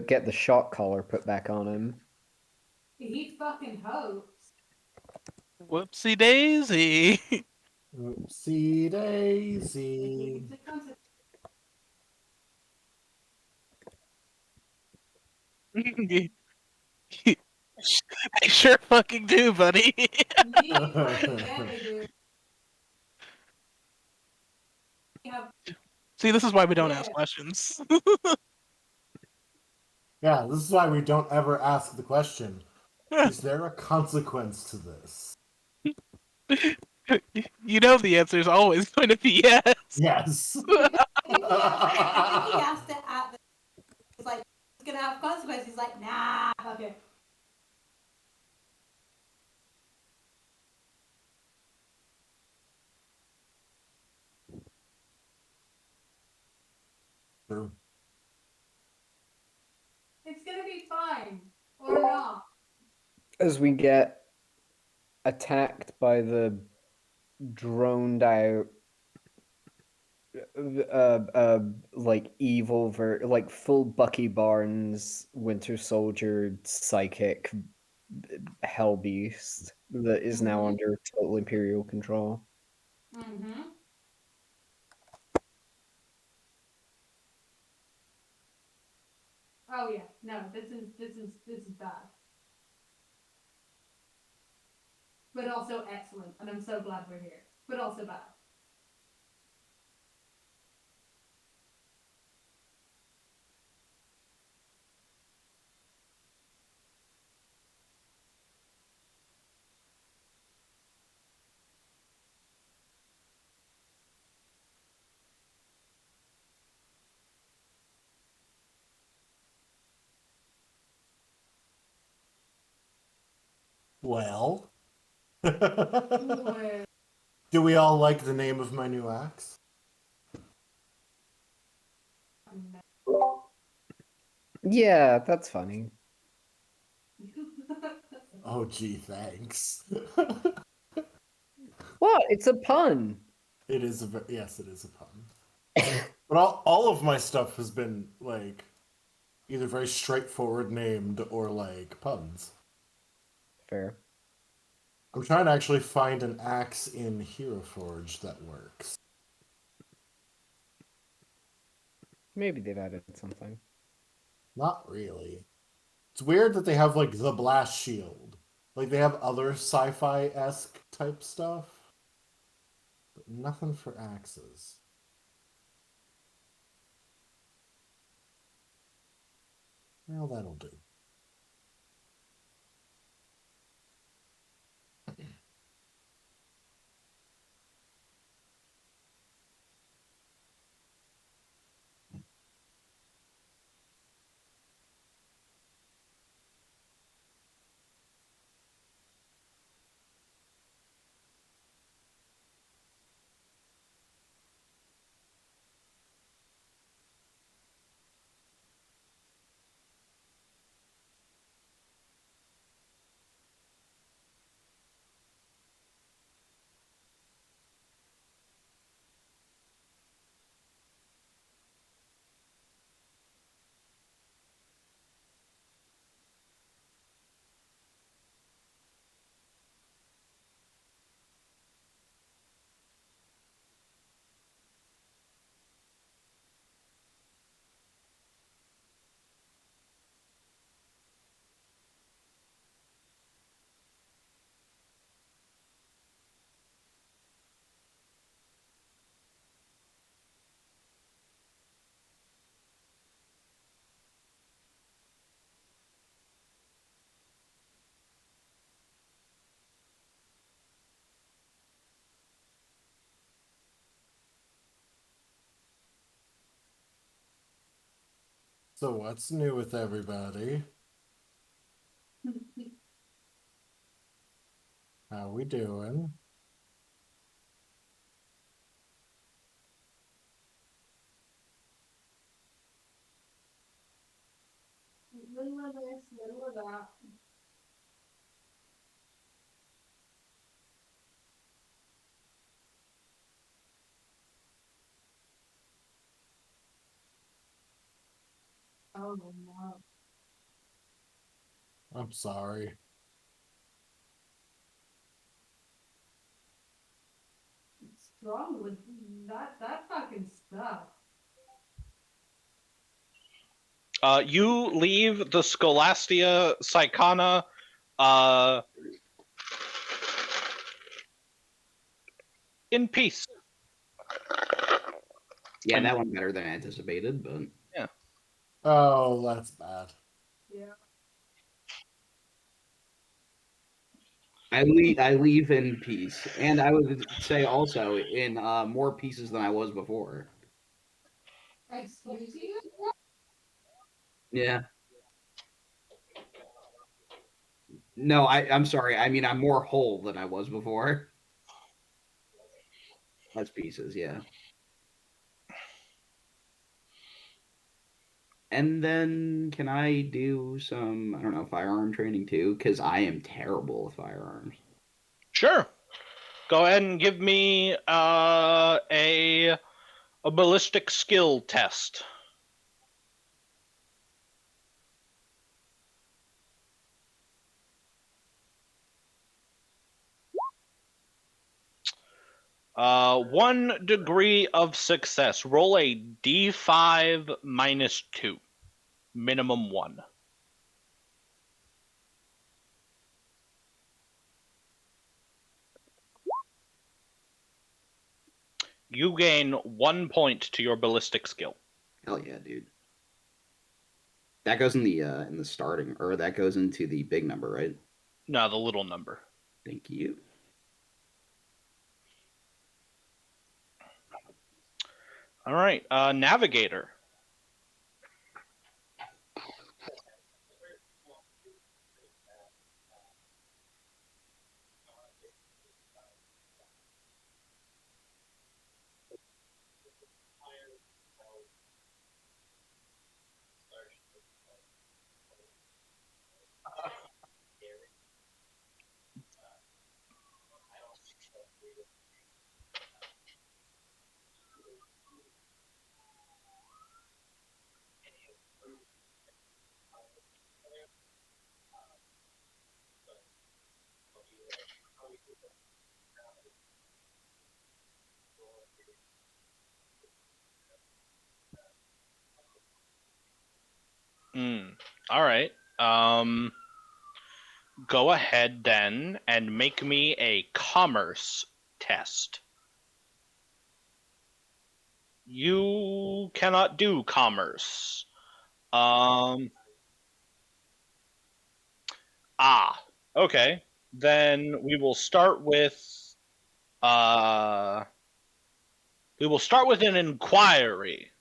get the shock collar put back on him. He fucking hopes. Whoopsie daisy. Oopsie daisy. I sure fucking do, buddy. Yeah, they do. We have See, this is why we don't ask Yeah. questions. Yeah, this is why we don't ever ask the question. Is there a consequence to this? You know the answer is always going to be yes. Yes. I think he asked it at the. It's like it's gonna have consequences. He's like, nah, okay. True. It's gonna be fine or not. As we get attacked by the droned out like like full Bucky Barnes Winter Soldier psychic hell beast that is now Mhm. under total Imperial control. Mm-hmm. Oh yeah, no, this is bad, but also excellent, and I'm so glad we're here. But also bad. Well. Do we all like the name of my new axe? Yeah, that's funny. Oh, gee, thanks. What? It's a pun. It is yes, it is a pun. But all of my stuff has been like either very straightforward named or like puns. Fair. I'm trying to actually find an axe in Hero Forge that works. Maybe they've added something. Not really. It's weird that they have like the blast shield. Like they have other sci-fi-esque type stuff, but nothing for axes. Well, that'll do. So what's new with everybody? How we doing? Little of this, little of that. Oh no. I'm sorry. wrong with that? That fucking sucks. You leave the Scholastia Psychana in peace. Yeah, And- that went better than anticipated, but Oh, that's bad. Yeah. I leave in peace, and I would say also in more pieces than I was before. Excuse you? Yeah. No, I'm sorry. I mean, I'm more whole than I was before. That's pieces, yeah. And then can I do some, I don't know, firearm training too? Because I am terrible with firearms. Sure. Go ahead and give me a ballistic skill test. One degree of success. Roll a d5 minus 2. Minimum 1. You gain 1 point to your ballistic skill. Hell yeah, dude. That goes in the starting, or that goes into the big number, right? No, the little number. Thank you. All right, Navigator. All right. Go ahead then and make me a commerce test. You cannot do commerce. Okay. Then we will start with an inquiry.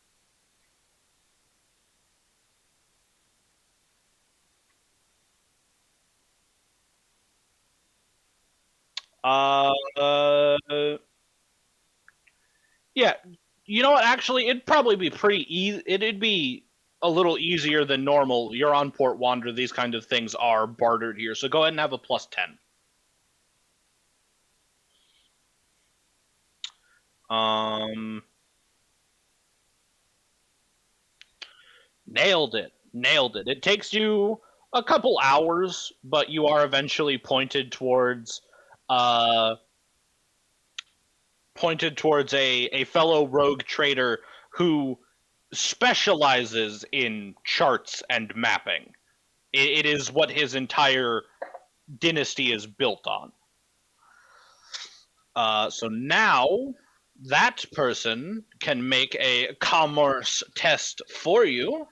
Yeah, you know what? Actually, it'd probably be pretty easy. It'd be a little easier than normal. You're on Port Wander. These kind of things are bartered here. So go ahead and have a plus 10. Nailed it. Nailed it. It takes you a couple hours, but you are eventually pointed towards a fellow rogue trader who specializes in charts and mapping. It is what his entire dynasty is built on. So now that person can make a commerce test for you.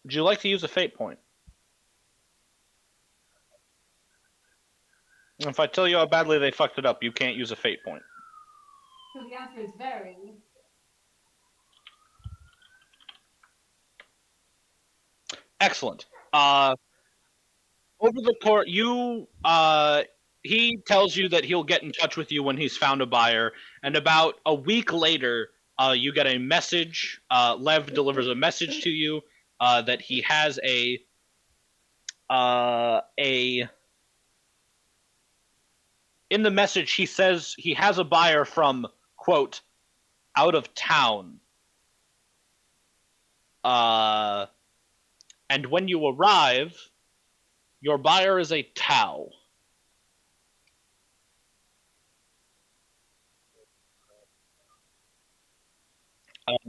Would you like to use a fate point? If I tell you how badly they fucked it up, you can't use a fate point. So the answer is very. Excellent. Over the course, he tells you that he'll get in touch with you when he's found a buyer, and about a week later, you get a message. Lev delivers a message to you that he has a in the message, he says he has a buyer from, quote, out of town. And when you arrive, your buyer is a Tau.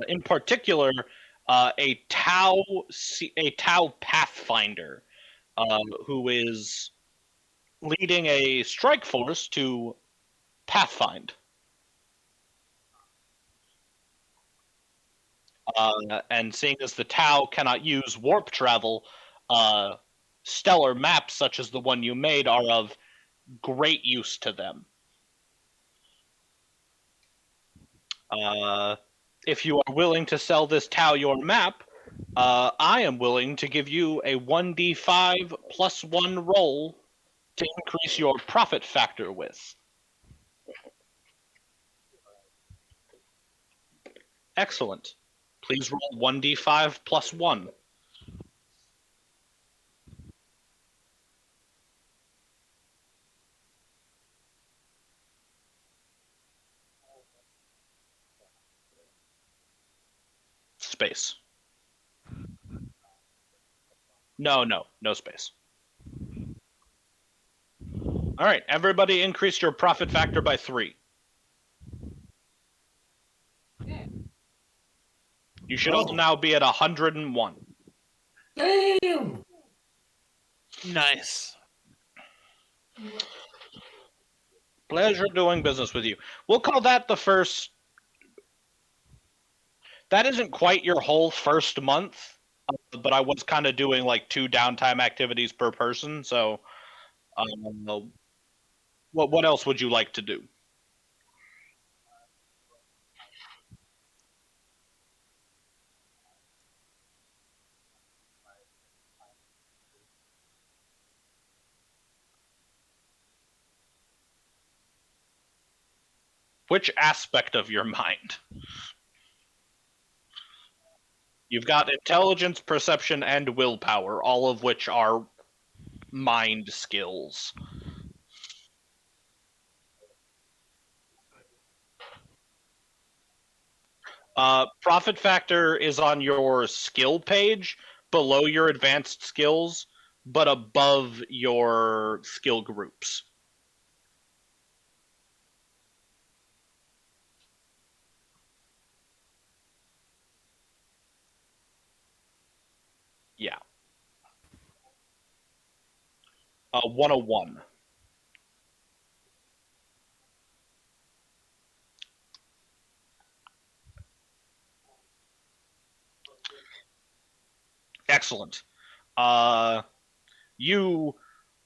In particular, a Tau Pathfinder, who is leading a strike force to Pathfind. And seeing as the Tau cannot use warp travel, stellar maps such as the one you made are of great use to them. If you are willing to sell this Tau your map, I am willing to give you a 1d5 plus 1 roll to increase your profit factor with. Excellent. Please roll 1d5 plus 1. Space. No space. All right, everybody increase your profit factor by 3. You should all now be at 101. Damn! Nice. Pleasure doing business with you. We'll call that the first. That isn't quite your whole first month, but I was kind of doing like 2 downtime activities per person. So, what else would you like to do? Which aspect of your mind? You've got intelligence, perception, and willpower, all of which are mind skills. Profit factor is on your skill page, below your advanced skills, but above your skill groups. Yeah. 101. Excellent. You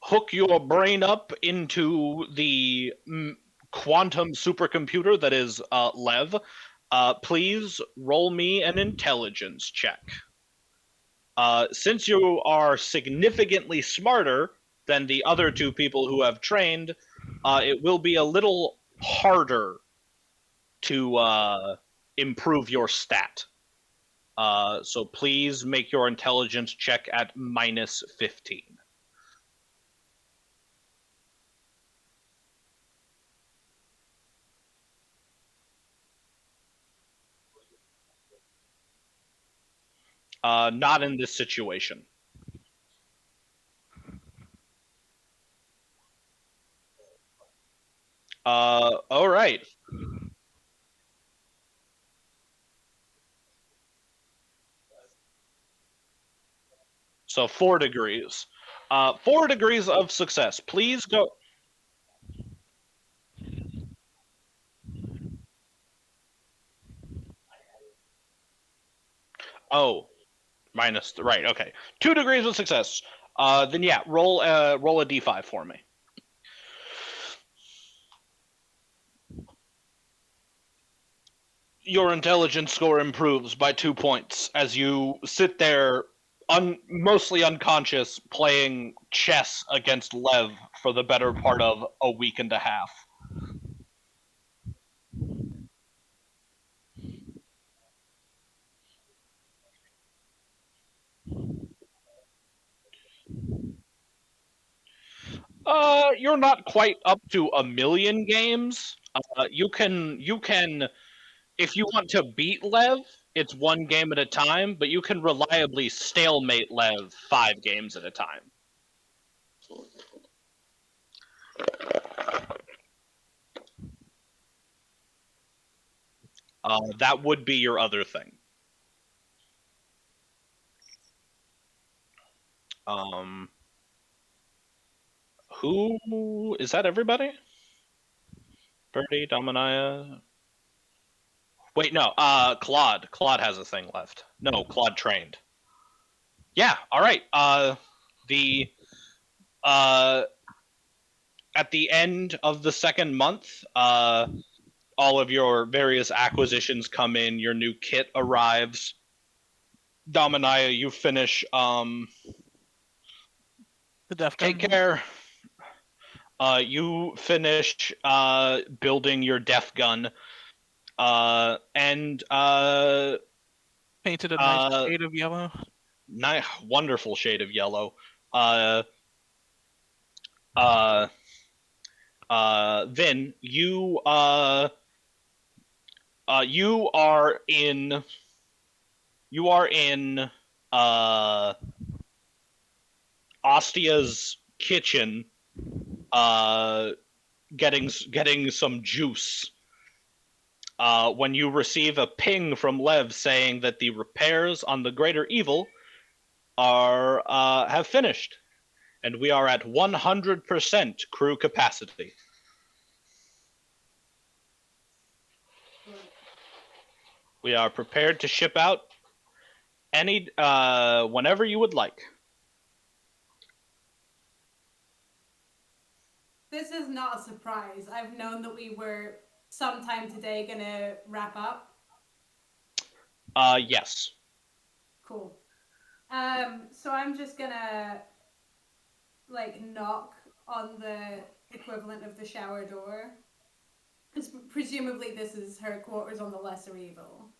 hook your brain up into the quantum supercomputer that is Lev. Please roll me an intelligence check. Since you are significantly smarter than the other 2 people who have trained, it will be a little harder to improve your stat. So please make your intelligence check at minus 15. Not in this situation. All right. So 4 degrees. 4 degrees of success. Please go. Oh, minus, right, okay. 2 degrees of success. Then yeah, roll a d5 for me. Your intelligence score improves by 2 points as you sit there mostly unconscious playing chess against Lev for the better part of a week and a half. You're not quite up to 1,000,000 games. You can, if you want to beat Lev, it's one game at a time, but you can reliably stalemate Lev 5 games at a time. That would be your other thing. Who is that? Everybody? Birdie, Dominia. Wait, no. Claude. Claude has a thing left. No, Claude trained. Yeah. All right. The at the end of the second month, all of your various acquisitions come in. Your new kit arrives. Dominia, you finish. The death Take gun. care. You finish building your death gun, and Painted a nice shade of yellow. wonderful shade of yellow. Then you are in Ostia's kitchen, getting some juice. When you receive a ping from Lev saying that the repairs on the Greater Evil have finished, and we are at 100% crew capacity. We are prepared to ship out whenever you would like. This is not a surprise. I've known that we were sometime today gonna wrap up. Yes. Cool. So I'm just gonna knock on the equivalent of the shower door, because presumably this is her quarters on the Lesser Evil.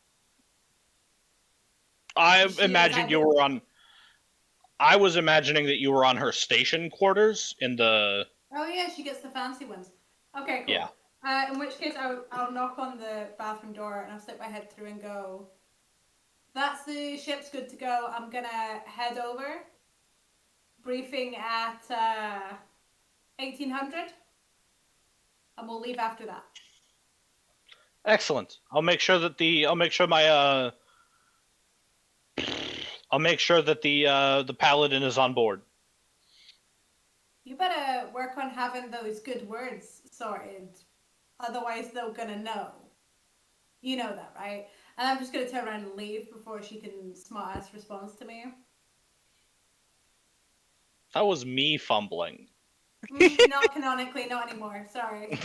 I She imagined you were on. I was imagining that you were on her station quarters in the. Oh yeah, she gets the fancy ones. Okay, cool. Yeah. In which case, I'll knock on the bathroom door and I'll stick my head through and go, "That's the ship's good to go. I'm gonna head over. Briefing at 1800, and we'll leave after that." Excellent. I'll make sure that the paladin is on board. You better work on having those good words sorted, otherwise they're gonna know. You know that, right? And I'm just gonna turn around and leave before she can smart-ass response to me. That was me fumbling. Not canonically, not anymore. Sorry.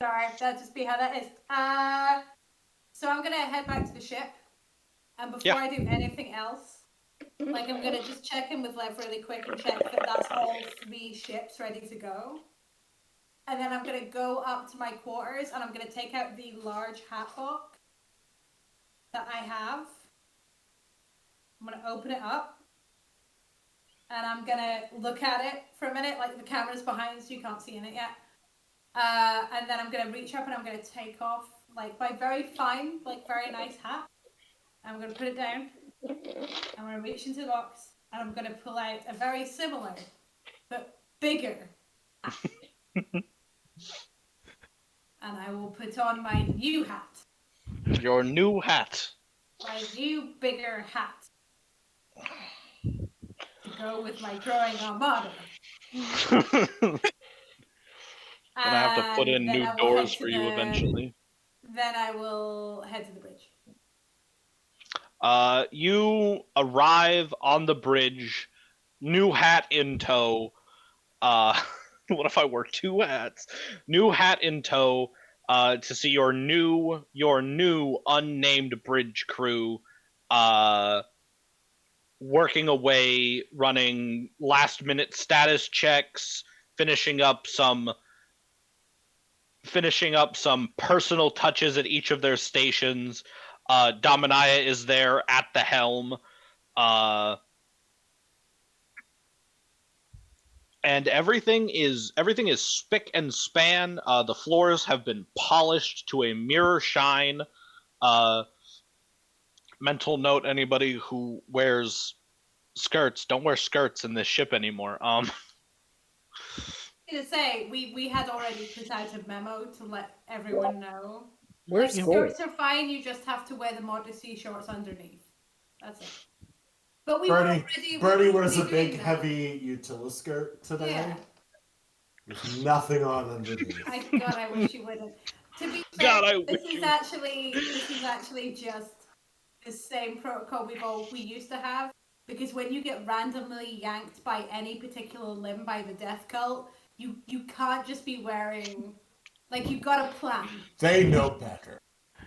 Sorry, that'd just be how that is. So I'm gonna head back to the ship, and before I do anything else, I'm gonna just check in with Lev really quick and check that that's all 3 ships ready to go. And then I'm gonna go up to my quarters and I'm gonna take out the large hat box that I have. I'm gonna open it up, and I'm gonna look at it for a minute. The camera's behind, so you can't see in it yet. And then I'm gonna reach up and I'm gonna take off my very fine, very nice hat. I'm gonna put it down. I'm gonna reach into the box and I'm gonna pull out a very similar but bigger hat. And I will put on my new hat. Your new hat. My new bigger hat. To go with my growing armada. Gonna have to put in new doors for you eventually. Then I will head to the bridge. You arrive on the bridge, new hat in tow. What if I wore 2 hats? New hat in tow, to see your new unnamed bridge crew, working away, running last minute status checks, finishing up some personal touches at each of their stations. Dominia is there at the helm. And everything is spick and span. The floors have been polished to a mirror shine. Mental note: anybody who wears skirts, don't wear skirts in this ship anymore. To say, we had already put out a memo to let everyone know. Where's Like, Score? skirts are fine. You just have to wear the modesty shorts underneath. That's it. But we Bernie wears a big, doing that. heavy utiliskirt today. Yeah. With nothing on underneath. God, I wish you wouldn't. To be fair, God, I this wish is actually just the same protocol we used to have. Because when you get randomly yanked by any particular limb by the death cult, you can't just be wearing, like, you got a plan. They know better.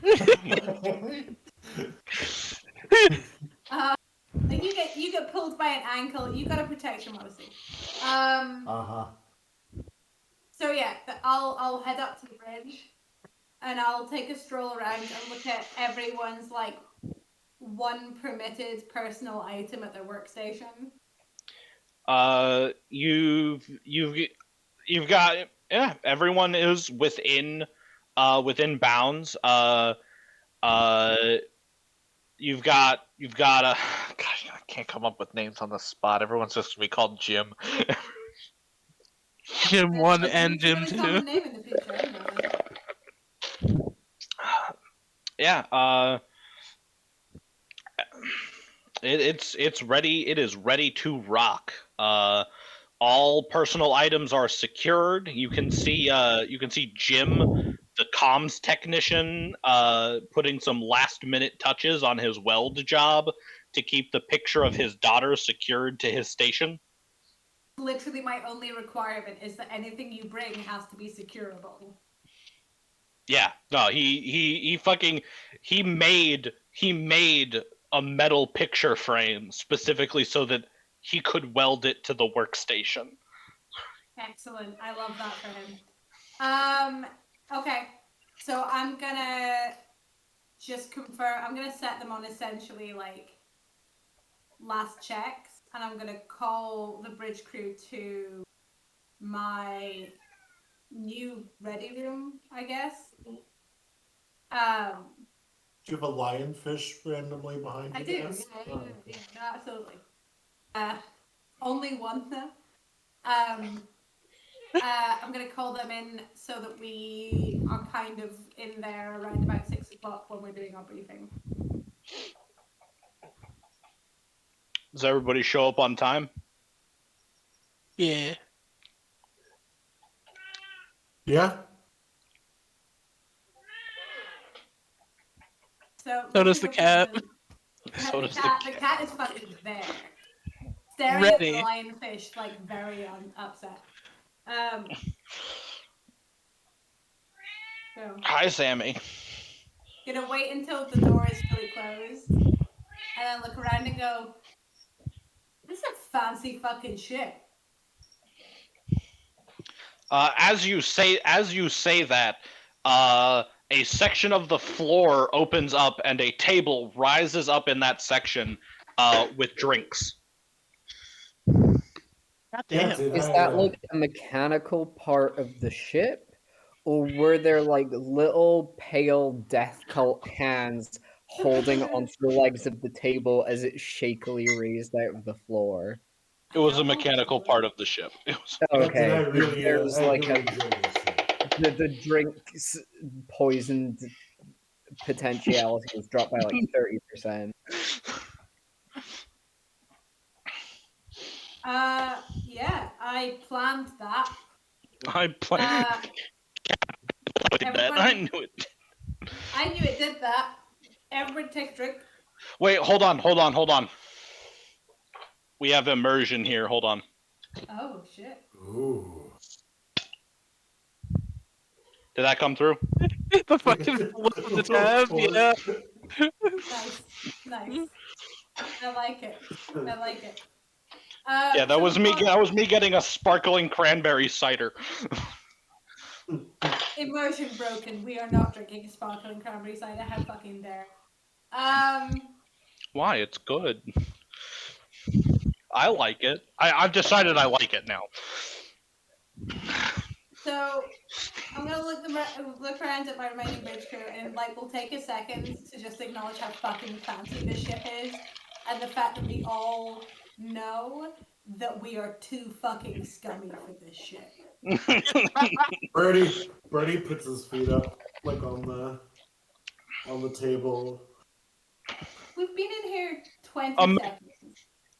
Like, you get pulled by an ankle, you gotta protect your modesty. Uh-huh. So yeah, I'll head up to the bridge, and I'll take a stroll around and look at everyone's like one permitted personal item at their workstation. You've got, yeah, everyone is within bounds. You've got gosh, I can't come up with names on the spot. Everyone's just gonna be called Jim. Gym 1 If and you Gym wanna tell 2. the name in the future, I don't know. Yeah, it's ready. It is ready to rock. All personal items are secured. You can see Jim, the comms technician, putting some last minute touches on his weld job to keep the picture of his daughter secured to his station. Literally, my only requirement is that anything you bring has to be securable. Yeah, no, he made a metal picture frame specifically so that he could weld it to the workstation. Excellent. I love that for him. Okay. So I'm gonna just confirm. I'm gonna set them on essentially like last checks, and I'm gonna call the bridge crew to my new ready room, I guess. Do you have a lionfish randomly behind you? I do. guys? Yeah, absolutely. Only one though. I'm gonna call them in so that we are kind of in there around about 6 o'clock when we're doing our briefing. Does everybody show up on time? Yeah. Yeah. So does the cat. So does the The cat is fucking there, staring Ready. at the lionfish, like very upset. So Hi, Sammy. gonna wait until the door is fully closed, and then look around and go, "This is a fancy fucking shit." As you say that, a section of the floor opens up and a table rises up in that section with drinks. God Yeah, damn. dude, Is I, that like a mechanical part of the ship? Or were there like little pale death cult hands holding onto the legs of the table as it shakily raised out of the floor? It was a mechanical part of the ship. It was, Okay, I really, there's I like really enjoy this shit. the drink's poisoned potentiality was dropped by like 30%. Yeah, I planned that. I planned that. I knew it. I knew it did that. Everybody take a drink. Wait, hold on. We have immersion here. Hold on. Oh shit. Ooh. Did that come through? The fucking flip of the tab, yeah. Nice. I like it. Yeah, that so was me. That was me getting a sparkling cranberry cider. Immersion broken. We are not drinking sparkling cranberry cider. How fucking dare. Why? It's good. I like it. I've decided I like it now. So I'm gonna look around at my remaining bridge crew, and like we'll take a second to just acknowledge how fucking fancy this ship is, and the fact that we all know that we are too fucking scummy for this ship. Birdie puts his feet up like on the table. We've been in here 20 Um, seconds.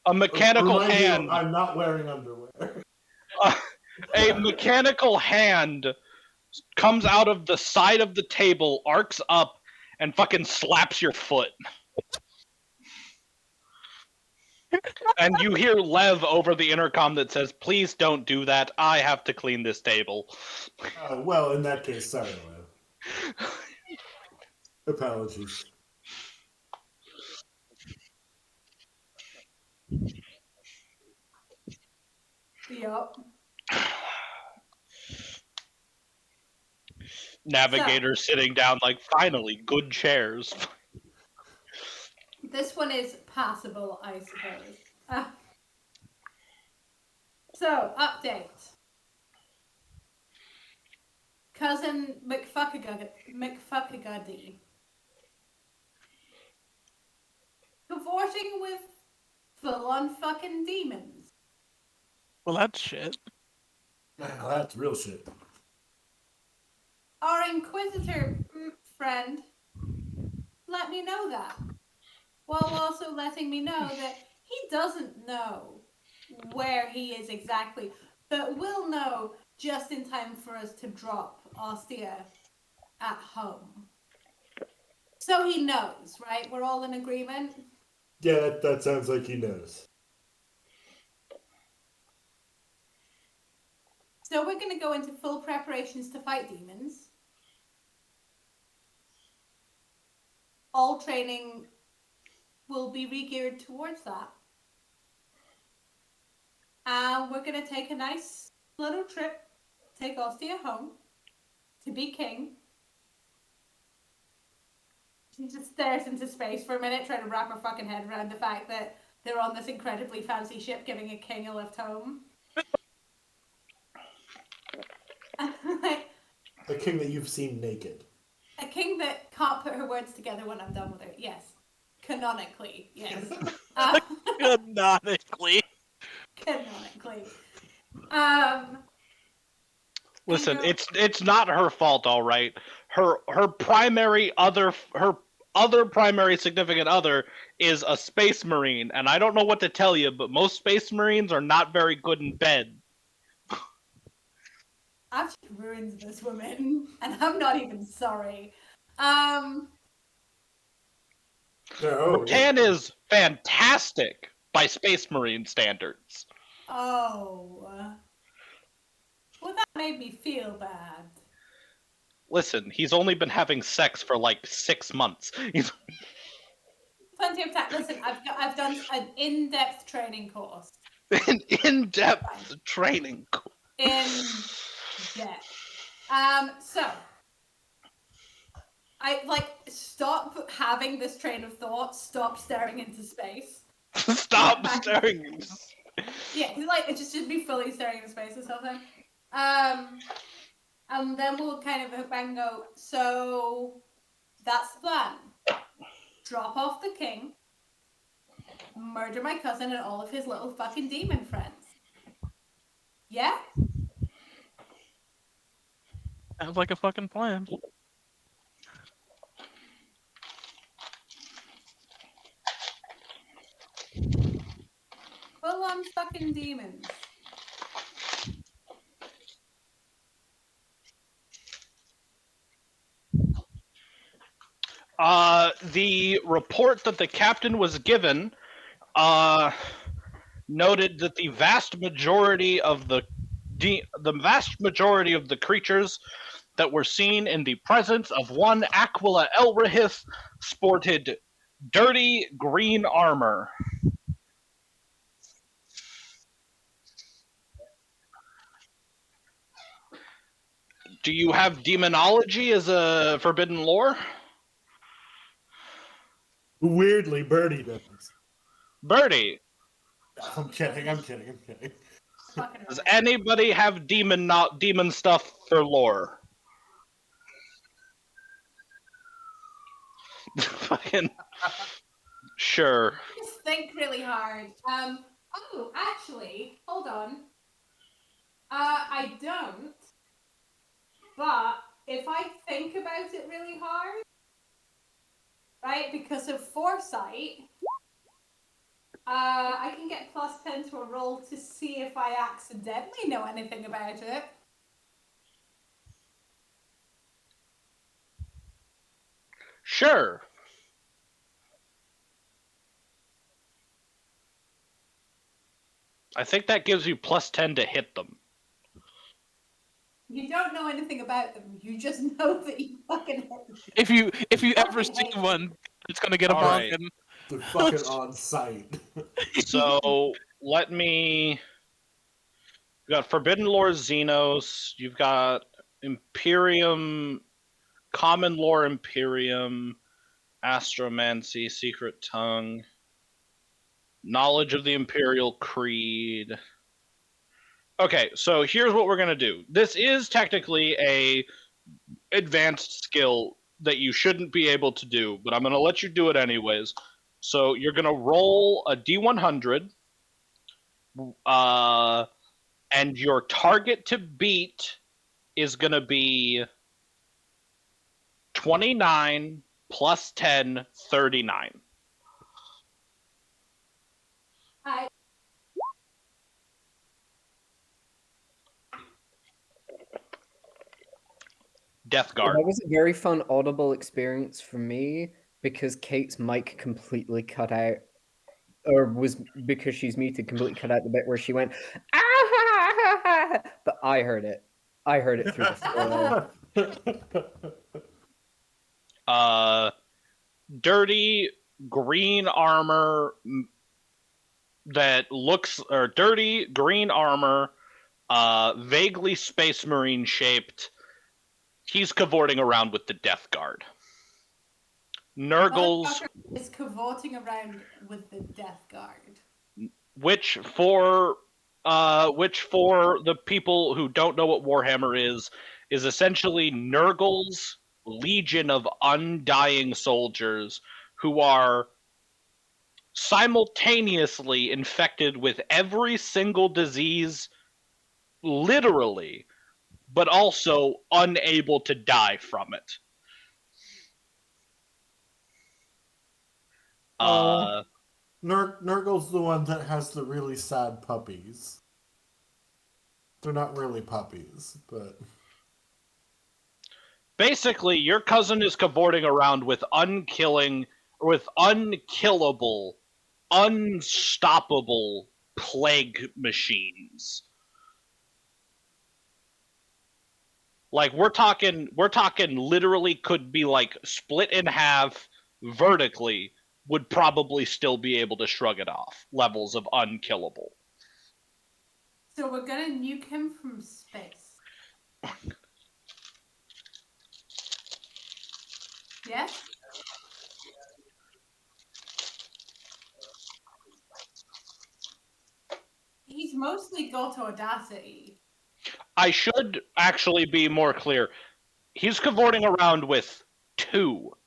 A mechanical Remind you, hand. I'm not wearing underwear. A mechanical hand comes out of the side of the table, arcs up, and fucking slaps your foot. And you hear Lev over the intercom that says, "Please don't do that. I have to clean this table." Well, in that case, sorry, Lev. Apologies. Yup. Navigator sitting down like, finally, good chairs. This one is passable, I suppose. So, update. Cousin McFuckaguddy. Cavorting with full-on fucking demons. Well, that's shit. That's real shit. Our Inquisitor friend let me know that, while also letting me know that he doesn't know where he is exactly, but will know just in time for us to drop Ostia at home. So he knows, right? We're all in agreement? Yeah, that sounds like he knows. So we're going to go into full preparations to fight demons. All training will be re-geared towards that. And we're going to take a nice little trip, take Ostia home, to be king. She just stares into space for a minute, trying to wrap her fucking head around the fact that they're on this incredibly fancy ship giving a king a lift home. The king that you've seen naked. A king that can't put her words together when I'm done with her. Yes. Canonically, yes. Canonically. Canonically. Listen, you know- it's not her fault, all right. Her other primary significant other is a space marine, and I don't know what to tell you, but most space marines are not very good in bed. I've just ruined this woman, and I'm not even sorry. Tan is fantastic by space marine standards. Oh. Well, that made me feel bad. Listen, he's only been having sex for like 6 months. Plenty of time. Listen, I've done an in-depth training course. An in-depth training course. In-depth. So I stop having this train of thought. Stop staring into space. Stop staring. Yeah, it just should be fully staring into space this whole time. And then we'll kind of hook back and go, so that's the plan. Drop off the king, murder my cousin and all of his little fucking demon friends. Yeah? Sounds like a fucking plan. Full on fucking demons. The report that the captain was given noted that the vast majority of the creatures that were seen in the presence of one Aquila Elrahith sported dirty green armor. Do you have demonology as a forbidden lore? Weirdly, Birdie does. Birdie, I'm kidding. Fucking Does right. anybody have demon stuff for lore? Fucking sure. Just think really hard. Oh, actually, hold on. I don't. But if I think about it really hard, right, because of foresight, I can get +10 to a roll to see if I accidentally know anything about it. Sure. I think that gives you +10 to hit them. You don't know anything about them. You just know that you fucking hit them. If you ever Fucking see hate one, it's gonna get a All bonk. right. And They're fucking on site. So let me. You got Forbidden Lore Xenos. You've got Imperium, Common Lore Imperium, Astromancy, Secret Tongue, Knowledge of the Imperial Creed. Okay, so here's what we're gonna do. This is technically a advanced skill that you shouldn't be able to do, but I'm gonna let you do it anyways. So you're gonna roll a D100, and your target to beat is gonna be 29 plus 10, 39. I Death Guard. That was a very fun audible experience for me because Kate's mic completely cut out, or was because she's muted, completely cut out the bit where she went, ah! But I heard it. I heard it through the floor. Dirty green armor that looks, or dirty green armor, vaguely Space Marine shaped. He's cavorting around with the Death Guard. Nurgles, motherfucker is cavorting around with the Death Guard. which for the people who don't know what Warhammer is essentially Nurgle's legion of undying soldiers who are simultaneously infected with every single disease, literally, but also unable to die from it. Nurgle's the one that has the really sad puppies. They're not really puppies, but basically, your cousin is cavorting around with unkillable, unstoppable plague machines. Like we're talking literally could be like split in half vertically, would probably still be able to shrug it off. Levels of unkillable. So we're gonna nuke him from space. Yes? He's mostly got audacity. I should actually be more clear. He's cavorting around with 2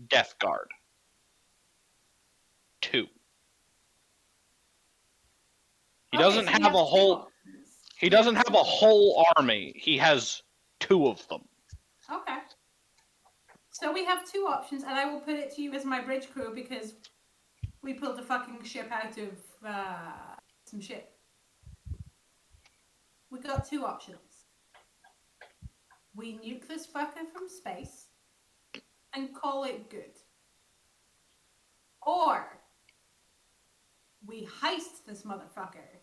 Death Guard. 2. He doesn't Okay, so have a two whole. options. He doesn't have a whole army. He has 2 of them. Okay. So we have 2 options, and I will put it to you as my bridge crew because we pulled the fucking ship out of some shit. We got 2 options. We nuke this fucker from space and call it good. Or we heist this motherfucker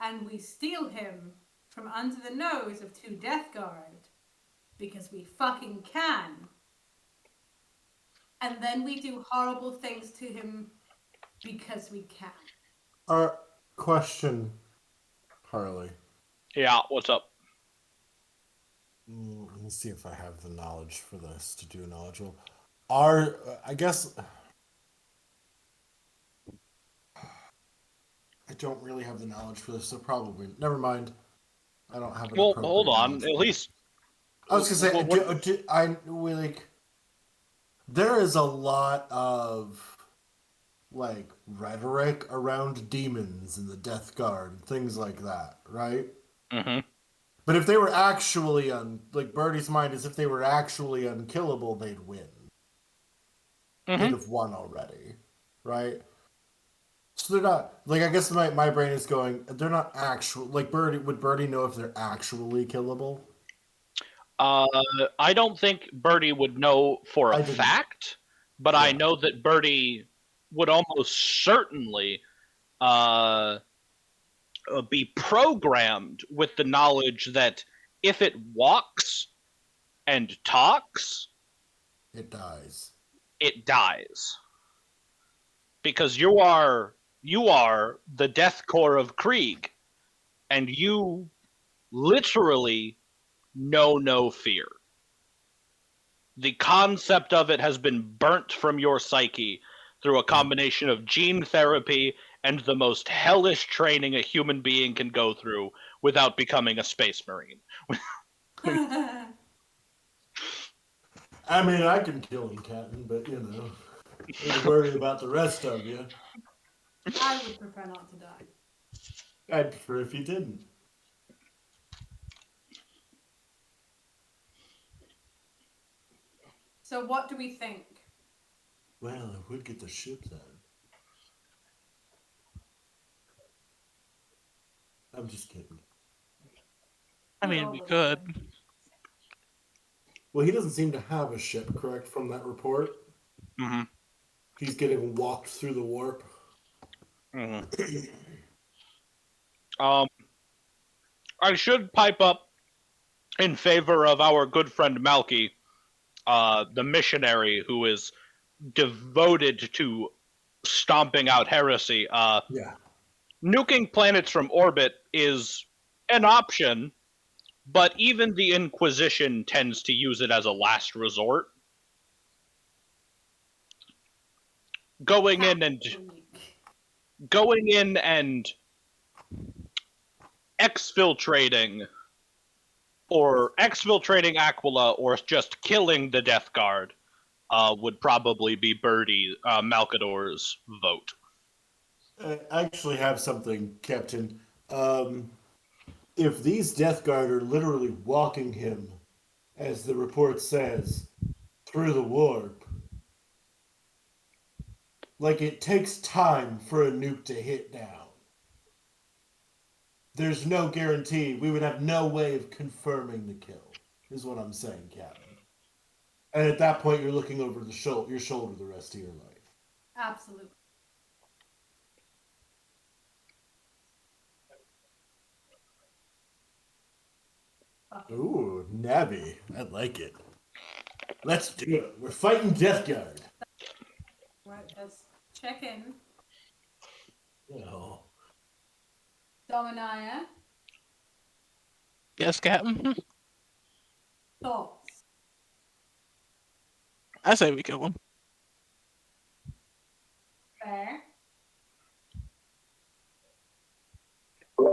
and we steal him from under the nose of 2 Death Guard because we fucking can. And then we do horrible things to him because we can. our question, Harley. Yeah, what's up? Let me see if I have the knowledge for this to do a knowledge roll. I guess don't really have the knowledge for this, so probably never mind. I don't have. Well, hold on. At least I was gonna say, Well, there is a lot of like rhetoric around demons and the Death Guard and things like that, right? hmm But if they were actually like Birdie's mind is if they were actually unkillable, they'd win. They'd have won already, right? So they're not like I guess my brain is going. They're not actual like Birdie. Would Birdie know if they're actually killable? I don't think Birdie would know for I a didn't. fact, but I Yeah. know that Birdie would almost certainly be programmed with the knowledge that if it walks and talks, It dies. it dies. Because you are the death core of Krieg, and you literally know no fear. The concept of it has been burnt from your psyche through a combination of gene therapy and the most hellish training a human being can go through without becoming a space marine. I mean, I can kill him, Captain, but you know, don't worry about the rest of you. I would prefer not to die. I'd prefer if you didn't. So what do we think? Well, I would get the ship then. I'm just kidding. I mean, we could. Well, he doesn't seem to have a ship, correct, from that report? Mm-hmm. He's getting walked through the warp. Mm-hmm. I should pipe up in favor of our good friend Malky, the missionary who is devoted to stomping out heresy. Yeah. Nuking planets from orbit is an option, but even the Inquisition tends to use it as a last resort. Going in and exfiltrating Aquila or just killing the Death Guard would probably be Birdie Malkador's vote. I actually have something, Captain. If these Death Guard are literally walking him, as the report says, through the warp, like it takes time for a nuke to hit down. There's no guarantee. We would have no way of confirming the kill, is what I'm saying, Captain. And at that point, you're looking over your shoulder the rest of your life. Absolutely. Ooh, Navi. I like it. Let's do it. We're fighting Death Guard. Right, let's check in. Oh. Dominia, Yes, Captain. thoughts? I say we kill him. Fair.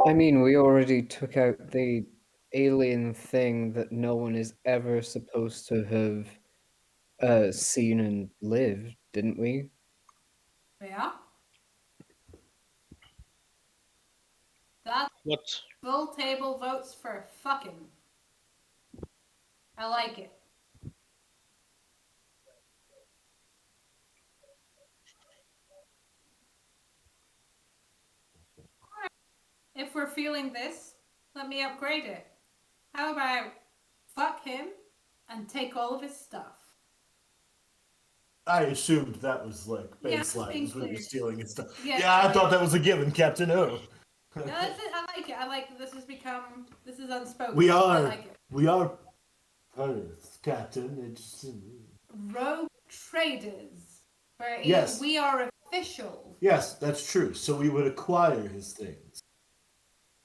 I mean, we already took out the alien thing that no one is ever supposed to have seen and lived, didn't we? Yeah. That's What's full table votes for fucking. I like it. If we're feeling this, let me upgrade it. How about fuck him and take all of his stuff? I assumed that was like Yeah, baseline, being we were clear. stealing and stuff. Yeah. Yeah, I thought that was a given, Captain O. No, that's it. I like it. I like this has become this is unspoken. We I are. like it. We are Earth, Captain. It's Rogue traders. Where Yes. we are official. yes, that's true. So we would acquire his things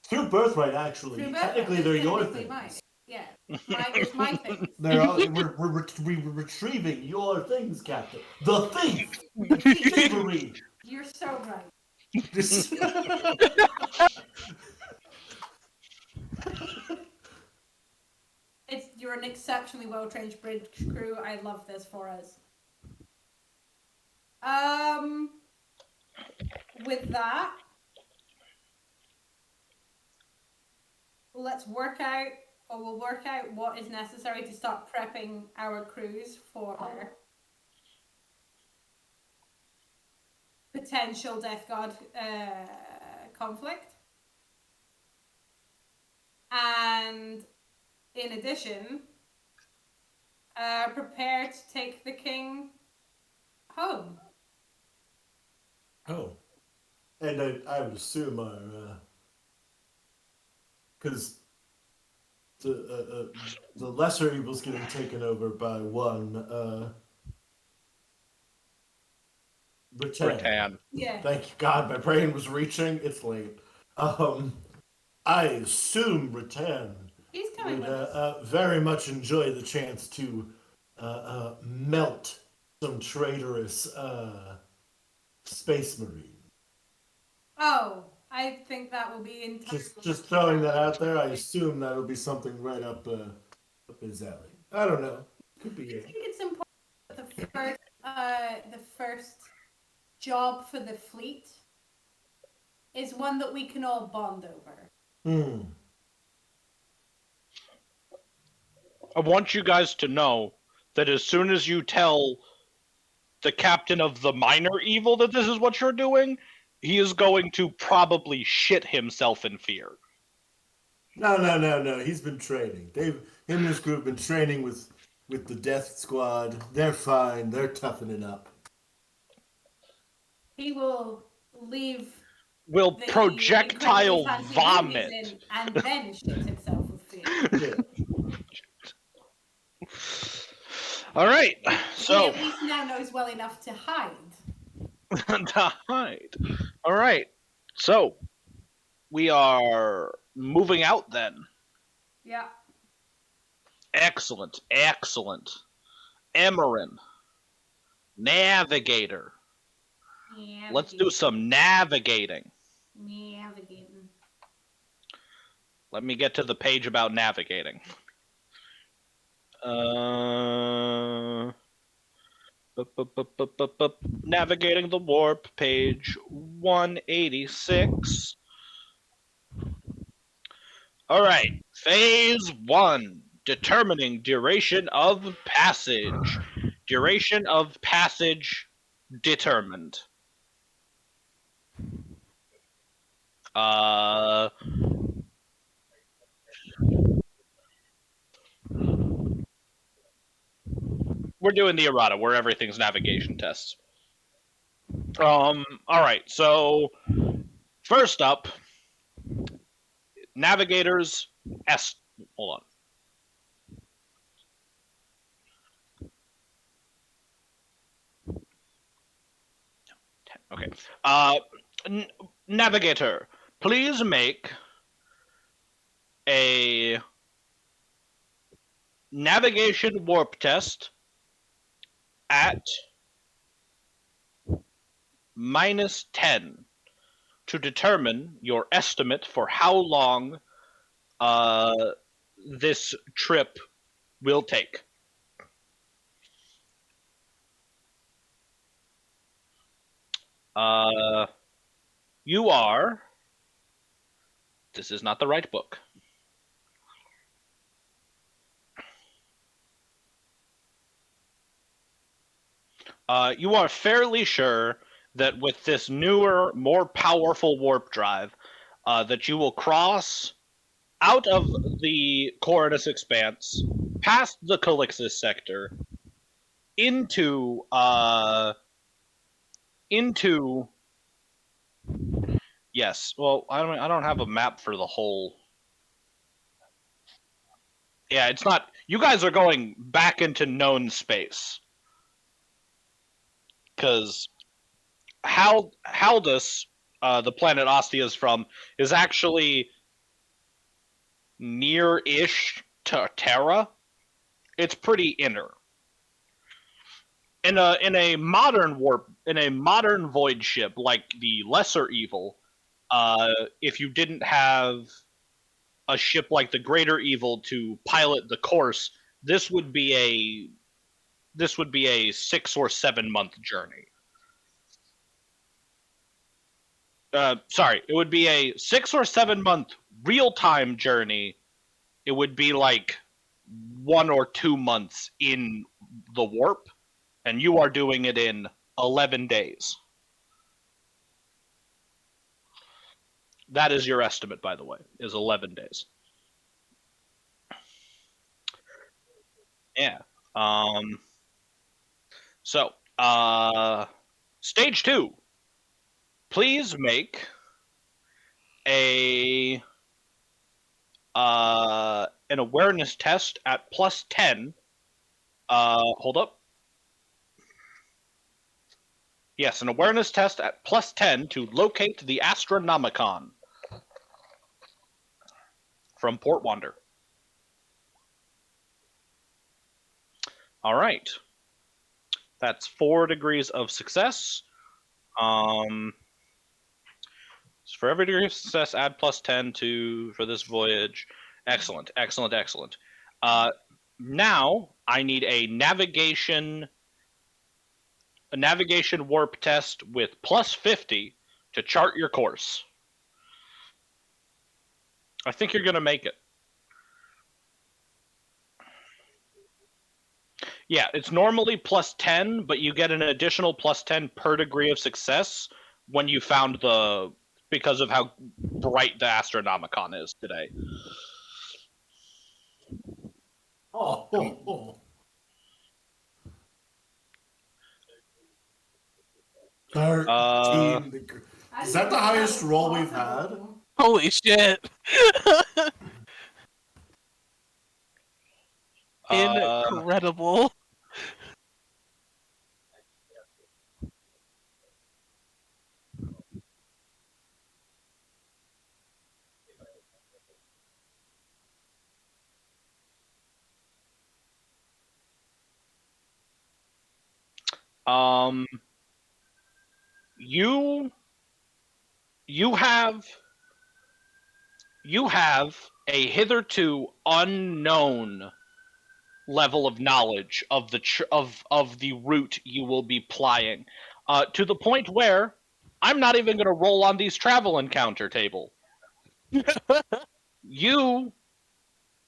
through birthright. Actually, Through technically birthright, they're it's your technically things. mine. Yeah. It's my things. They're all, we're retrieving your things, Captain. The thief, the thievery. You're so right. You're an exceptionally well-trained bridge crew. I love this for us. With that, we'll work out what is necessary to start prepping our crews for potential Death Guard conflict. And in addition, prepare to take the king home. Oh, and I would assume our because the lesser evil's getting taken over by one Britannia. Britannia. Yeah. Thank you God, my brain was reaching. It's late. I assume Britannia He's coming would with us. very much enjoy the chance to melt some traitorous space marine. Oh, I think that will be entirely. Just throwing that out there. I assume that'll be something right up his alley. I don't know. Could be I it. think it's important that the first job for the fleet is one that we can all bond over. I want you guys to know that as soon as you tell the captain of the minor evil that this is what you're doing, he is going to probably shit himself in fear. No. He's been training. Him and his group been training with the Death Squad. They're fine. They're toughening up. He will leave. Will the projectile incredibly fancy room vomit. he's in and then shit himself with fear. Yeah. All right, He so at least now knows well enough to hide. to hide. All right, so we are moving out then. Yeah. Excellent. Emerin, navigator. Let's do some navigating. Navigating. Let me get to the page about navigating. Navigating the warp, page 186. All right, phase 1, determining duration of passage. Duration of passage determined. We're doing the errata, where everything's navigation tests. All right, so first up, navigators hold on. Okay. Navigator, please make a navigation warp test at -10 to determine your estimate for how long this trip will take. You are. This is not the right book. You are fairly sure that with this newer, more powerful warp drive, that you will cross out of the Coronus Expanse, past the Calixis sector, into yes. Well, I don't have a map for the whole. Yeah, it's not. You guys are going back into known space. Because Haldus, the planet Ostia is from, is actually near-ish to Terra. It's pretty inner. in a modern warp, in a modern void ship like the Lesser Evil, if you didn't have a ship like the Greater Evil to pilot the course, this would be a 6 or 7 month journey. Sorry, it would be a 6 or 7 month real time journey. It would be like 1 or 2 months in the warp, and you are doing it in 11 days. That is your estimate, by the way, is 11 days. Yeah. So, stage 2. Please make an awareness test at +10. Hold up. Yes, an awareness test at +10 to locate the Astronomicon from Port Wander. All right. That's 4 degrees of success. So for every degree of success, add +10 for this voyage. Excellent, excellent, excellent. Now I need a navigation warp test with +50 to chart your course. I think you're gonna make it. Yeah, it's normally +10, but you get an additional +10 per degree of success when you found because of how bright the Astronomicon is today. Oh. 13 degrees. Is that the highest roll we've had? Holy shit! Incredible. You have a hitherto unknown level of knowledge of the route you will be plying, to the point where I'm not even going to roll on these travel encounter table. You,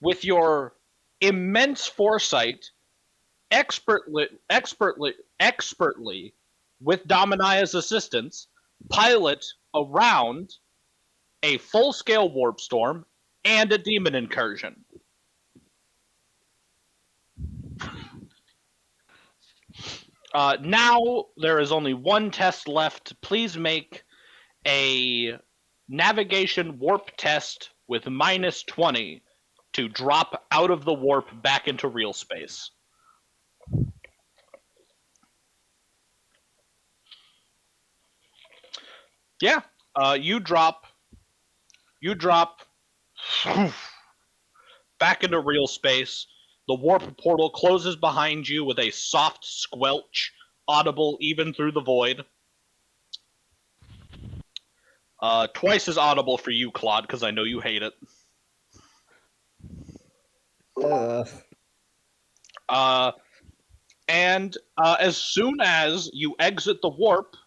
with your immense foresight, expertly, with Dominaya's assistance, pilot around a full-scale warp storm and a demon incursion. Now there is only one test left. Please make a navigation warp test with -20 to drop out of the warp back into real space. Yeah, you drop back into real space. The warp portal closes behind you with a soft squelch, audible even through the void. Twice as audible for you, Claude, because I know you hate it. And as soon as you exit the warp,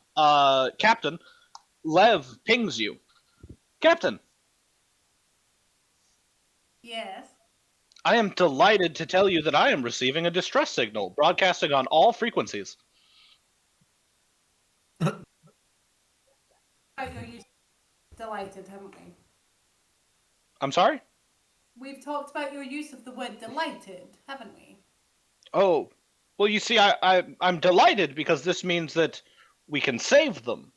Captain, Lev pings you. Captain. Yes. I am delighted to tell you that I am receiving a distress signal, broadcasting on all frequencies. You're delighted, haven't we? I'm sorry? We've talked about your use of the word delighted, haven't we? Oh, well, you see, I'm delighted because this means that we can save them,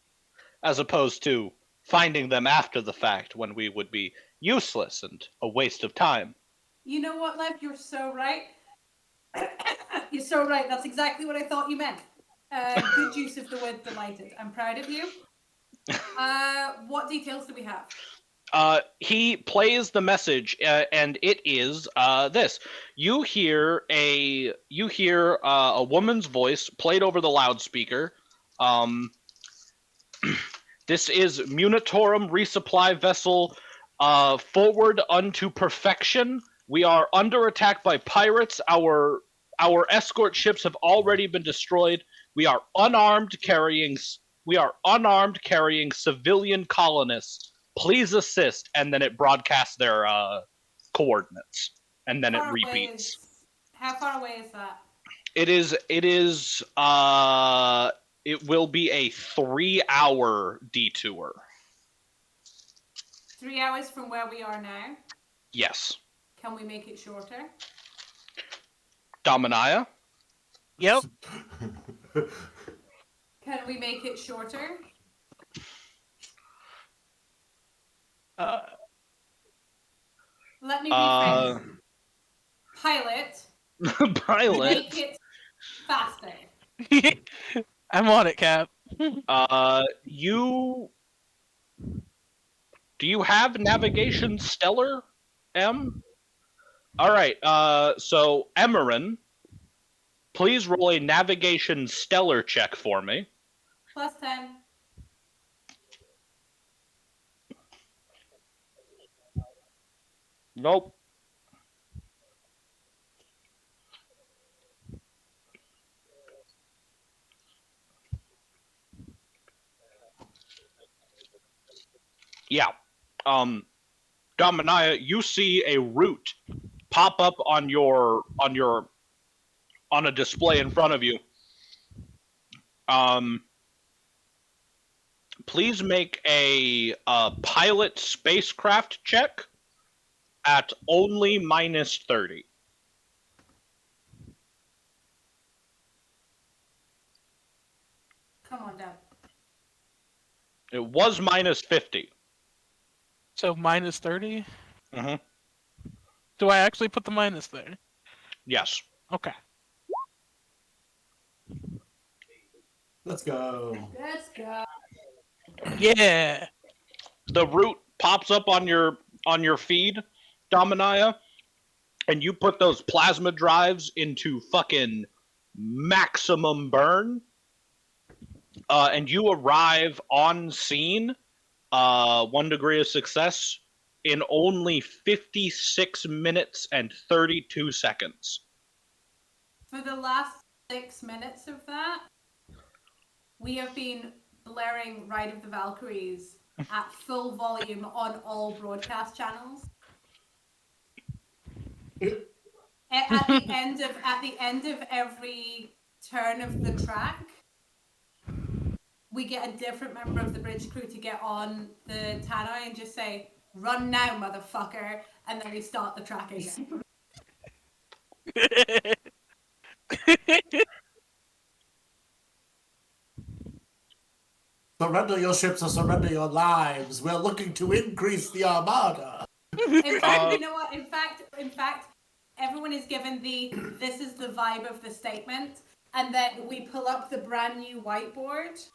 as opposed to finding them after the fact when we would be useless and a waste of time. You know what, Lev? You're so right. You're so right. That's exactly what I thought you meant. Good use of the word delighted. I'm proud of you. What details do we have? He plays the message, and it is this. You hear a woman's voice played over the loudspeaker. This is Munitorum resupply vessel, forward unto perfection. We are under attack by pirates. Our escort ships have already been destroyed. We are unarmed, carrying civilian colonists. Please assist, and then it broadcasts their coordinates, and then it How far away repeats. How far away is that? It will be a 3-hour detour. 3 hours from where we are now. Yes. Can we make it shorter? Dominia? Yep. Can we make it shorter? Let me rephrase. Pilot, Pilot. make it faster. I'm on it, Cap. Do you have navigation stellar, M? All right. So Emerin, please roll a navigation stellar check for me. +10. Nope. Yeah. Dominia, you see a route pop up on a display in front of you. Please make a pilot spacecraft check at only -30. Come on, Dad. It was -50. So -30. Mm-hmm. Do I actually put the minus there? Yes. Okay. Let's go. Let's go. Yeah. The route pops up on your feed, Dominia, and you put those plasma drives into fucking maximum burn, and you arrive on scene, 1 degree of success, in only 56 minutes and 32 seconds. For the last 6 minutes of that, we have been blaring Ride of the Valkyries at full volume on all broadcast channels. At the end of every turn of the track, we get a different member of the bridge crew to get on the tannoy and just say, "Run now, motherfucker," and then we start the track again. Surrender your ships or surrender your lives. We're looking to increase the armada. In fact, you know what? In fact, everyone is given this is the vibe of the statement, and then we pull up the brand new whiteboard,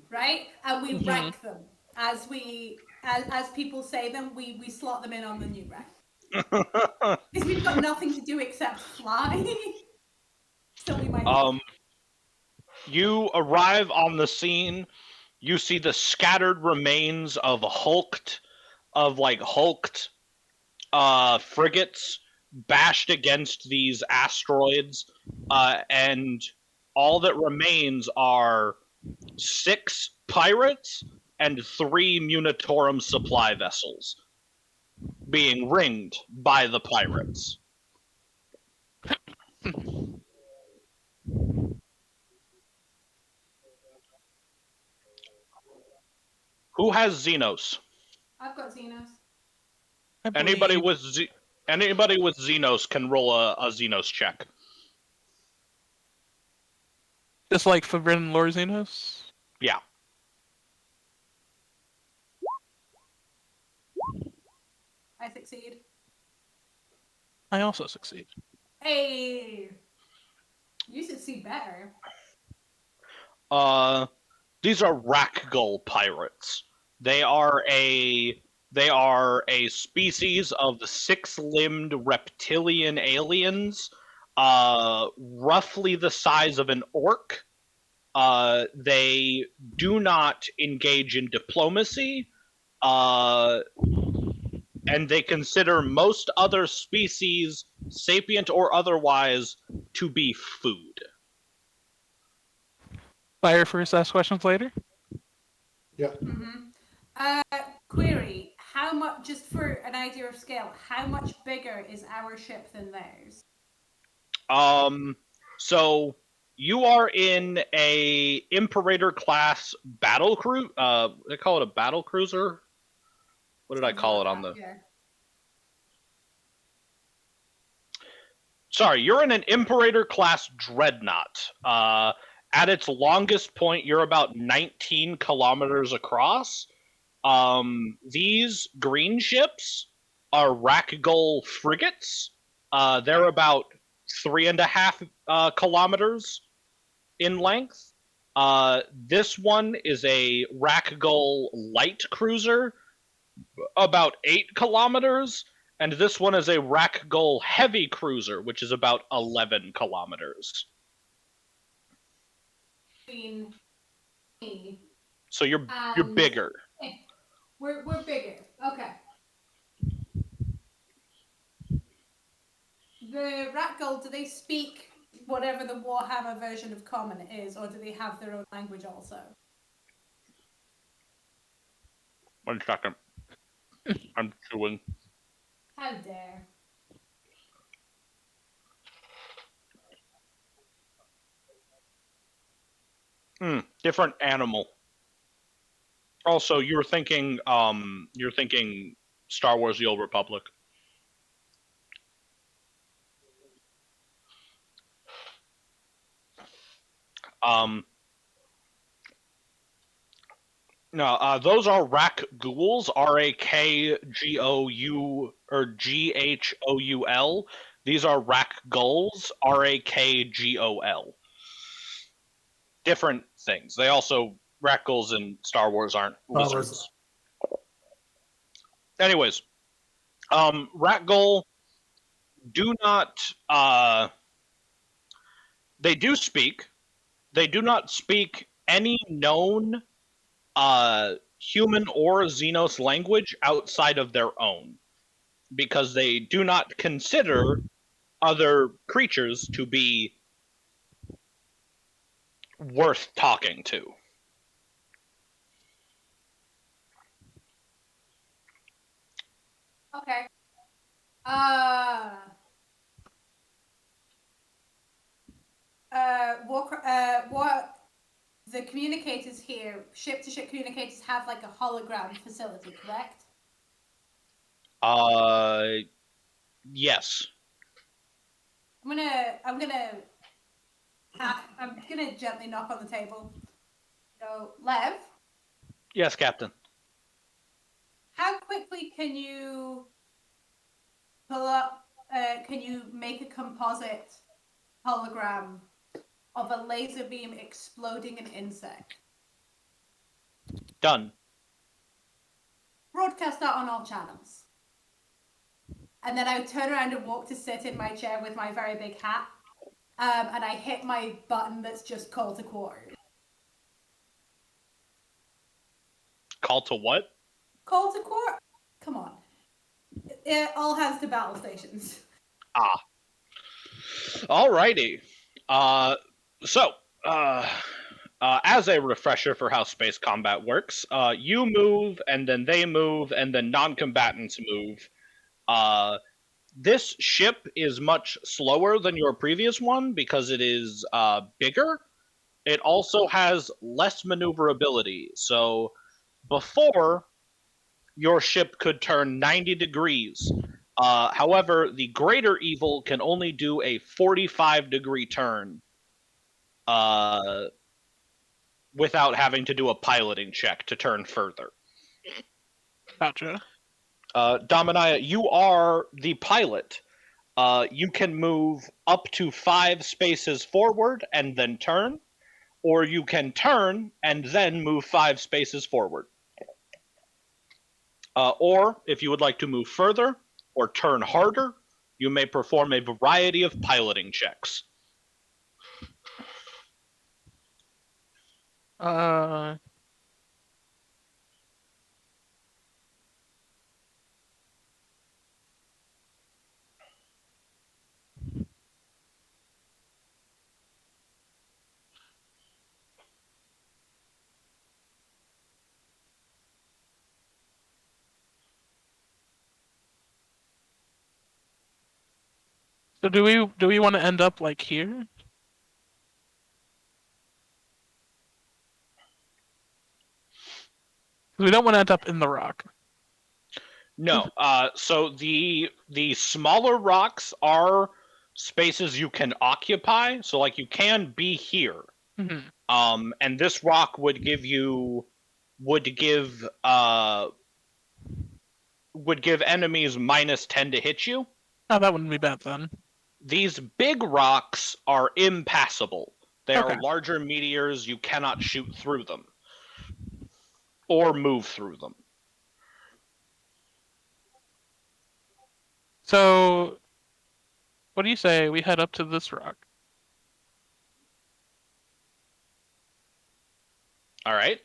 right? And we rank them as people say them. We slot them in on the new rank because we've got nothing to do except fly. So we might. You arrive on the scene. You see the scattered remains of hulked frigates bashed against these asteroids, and all that remains are 6 pirates and 3 Munitorum supply vessels being ringed by the pirates. Who has Xenos? I've got Xenos. Anybody with Xenos can roll a Xenos check. Just like Forbidden Lore Xenos? Yeah. I succeed. I also succeed. Hey, you succeed better. These are Rakgul pirates. They are a They are a species of the six-limbed reptilian aliens, roughly the size of an orc. They do not engage in diplomacy, and they consider most other species, sapient or otherwise, to be food. Fire first, ask questions later. Query: how much? Just for an idea of scale, how much bigger is our ship than theirs? So you are in a Imperator class battle cruiser. They call it a battle cruiser. What did I call it on the? Yeah. Sorry, you're in an Imperator class dreadnought. At its longest point, you're about 19 kilometers across. These green ships are Rakghoul frigates. They're about 3.5 kilometers in length. This one is a Rakghoul light cruiser, about 8 kilometers, and this one is a Rakghoul heavy cruiser, which is about 11 kilometers. Between me So you're and bigger. We're bigger. Okay. The Rakghoul, do they speak whatever the Warhammer version of Common is, or do they have their own language also? 1 second. I'm chewing. How dare. Different animal. Also, you're thinking Star Wars: The Old Republic. No, those are Rakghouls, Rakgou or Ghoul. These are Rakghouls, Rakgol. Different things. They also Rakghouls in Star Wars aren't lizards. Anyways, Rakghoul do not. They do speak. They do not speak any known human or Xenos language outside of their own, because they do not consider other creatures to be worth talking to. Okay. What the communicators here, ship-to-ship communicators, have like a hologram facility, correct? Yes. I'm gonna gently knock on the table. Go, Lev. Yes, Captain. How quickly can you pull up? Can you make a composite hologram of a laser beam exploding an insect? Done. Broadcast that on all channels. And then I would turn around and walk to sit in my chair with my very big hat. And I hit my button that's just call to quarters. Call to what? Call to quarters? Come on. All hands to battle stations. Alrighty. As a refresher for how space combat works, you move, and then they move, and then non-combatants move. This ship is much slower than your previous one because it is bigger. It also has less maneuverability. So before, your ship could turn 90 degrees. However, the greater evil can only do a 45-degree turn without having to do a piloting check to turn further. Gotcha. Dominia, you are the pilot. You can move up to 5 spaces forward and then turn, or you can turn and then move 5 spaces forward. Or if you would like to move further or turn harder, you may perform a variety of piloting checks. Uh, so do we want to end up like here? We don't want to end up in the rock. No. So the smaller rocks are spaces you can occupy. So like you can be here. Hmm. And this rock would give enemies -10 to hit you. Oh, that wouldn't be bad then. These big rocks are impassable. They Okay. are larger meteors. You cannot shoot through them or move through them. So, what do you say we head up to this rock? All right.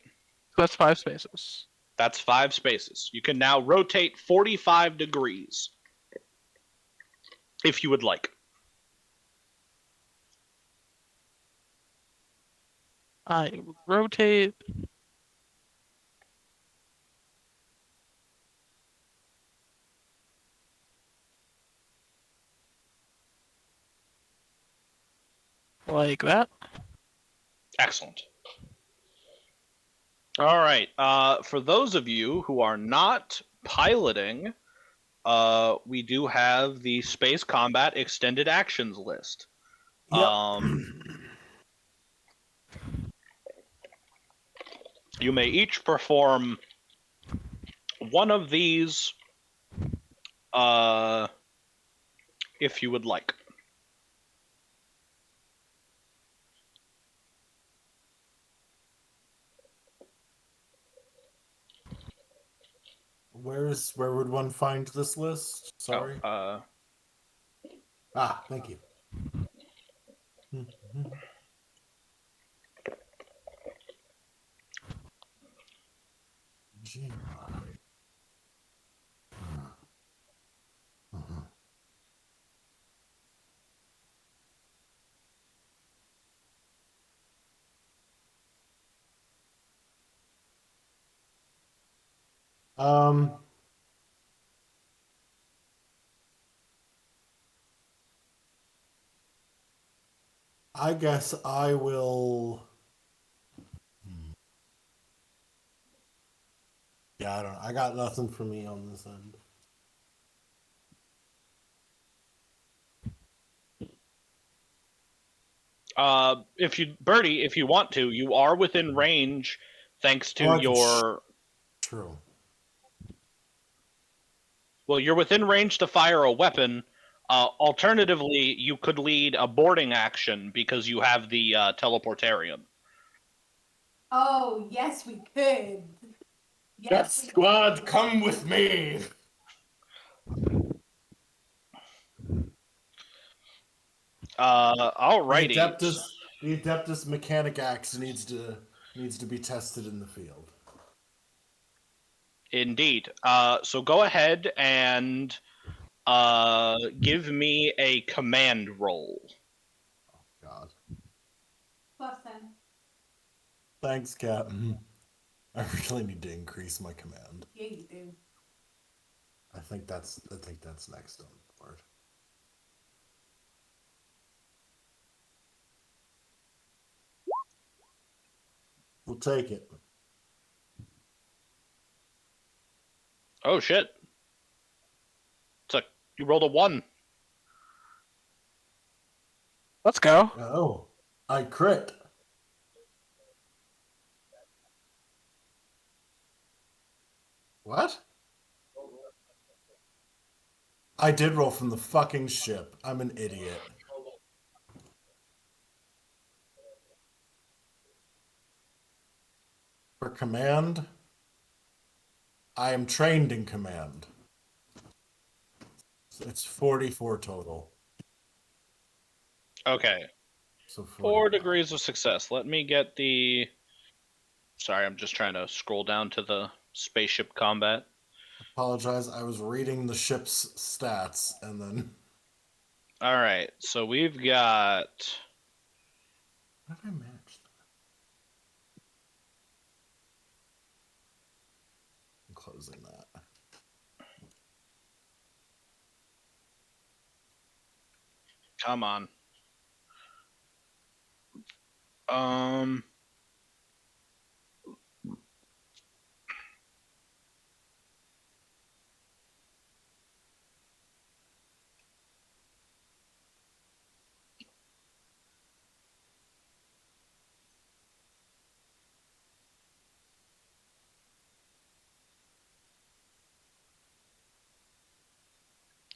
So that's 5 spaces. That's 5 spaces. You can now rotate 45 degrees if you would like. I rotate. Like that. Excellent. All right. For those of you who are not piloting, we do have the Space Combat Extended Actions list. Yep. You may each perform one of these if you would like. Where would one find this list? Sorry. Thank you. I guess I will. Yeah, I don't know. I got nothing for me on this end. Birdie, if you want to, you are within range thanks to Well, I could your. True. Well, you're within range to fire a weapon. Alternatively, you could lead a boarding action because you have the teleportarium. Oh, yes, we could. Yes, Death we Squad, come with me. Alrighty. The Adeptus Mechanic Axe needs to be tested in the field. Indeed. So go ahead and give me a command roll. Oh God. +10. Thanks, Captain. I really need to increase my command. Yeah, you do. I think that's next on the board. We'll take it. Oh shit. You rolled a 1. Let's go. Oh, I crit. What? I did roll from the fucking ship. I'm an idiot. For command, I am trained in command. So it's 44 total. Okay. So 4 45. degrees of success. Let me get the. Sorry, I'm just trying to scroll down to the spaceship combat. Apologize, I was reading the ship's stats and then. All right, so we've got. How did I match that? I'm closing that. Come on. Um.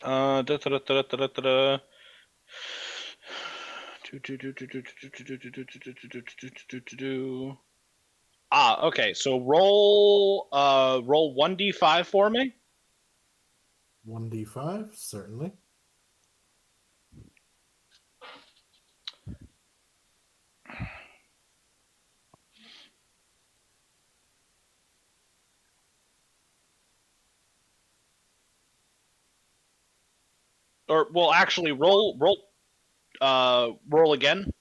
Da, da, da, da, da, da, da. Okay. So roll 1d5 for me. 1d5, certainly. Or well, actually, roll again.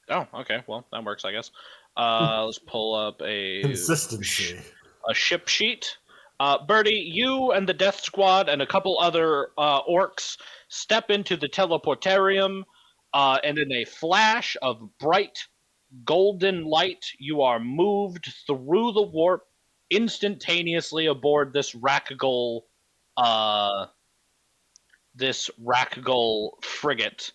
Oh, okay. Well, that works, I guess. Let's pull up Consistency. a ship sheet. Birdie, you and the Death Squad and a couple other orcs step into the teleportarium, and in a flash of bright golden light, you are moved through the warp instantaneously aboard this Rakghoul frigate.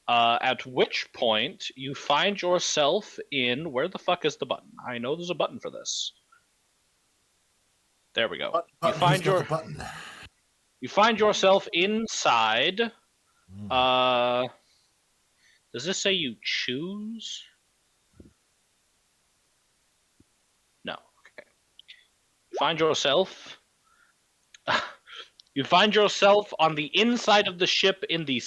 At which point you find yourself in where the fuck is the button? I know there's a button for this. There we go. Button, who's got the button? You find yourself inside. Does this say you choose? No. Okay. Find yourself. You find yourself on the inside of the ship in the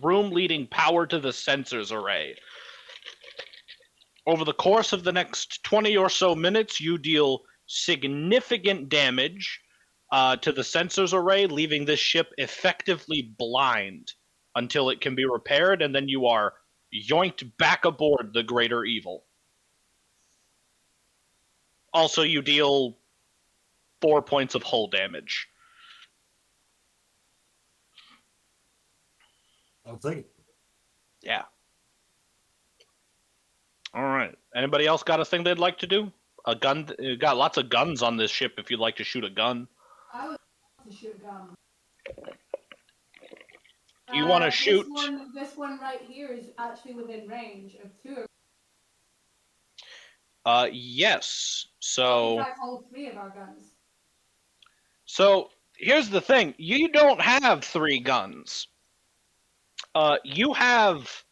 room leading power to the sensors array. Over the course of the next 20 or so minutes, you deal significant damage to the sensors array, leaving this ship effectively blind until it can be repaired, and then you are yoinked back aboard the Greater Evil. Also, you deal 4 points of hull damage. I'll take it. Yeah. All right. Anybody else got a thing they'd like to do? A gun? You got lots of guns on this ship if you'd like to shoot a gun. I would love to shoot a gun. You wanna shoot- This one right here is actually within range of 2. Yes. In So fact, all 3 of our guns. here's the thing. You don't have 3 guns. You have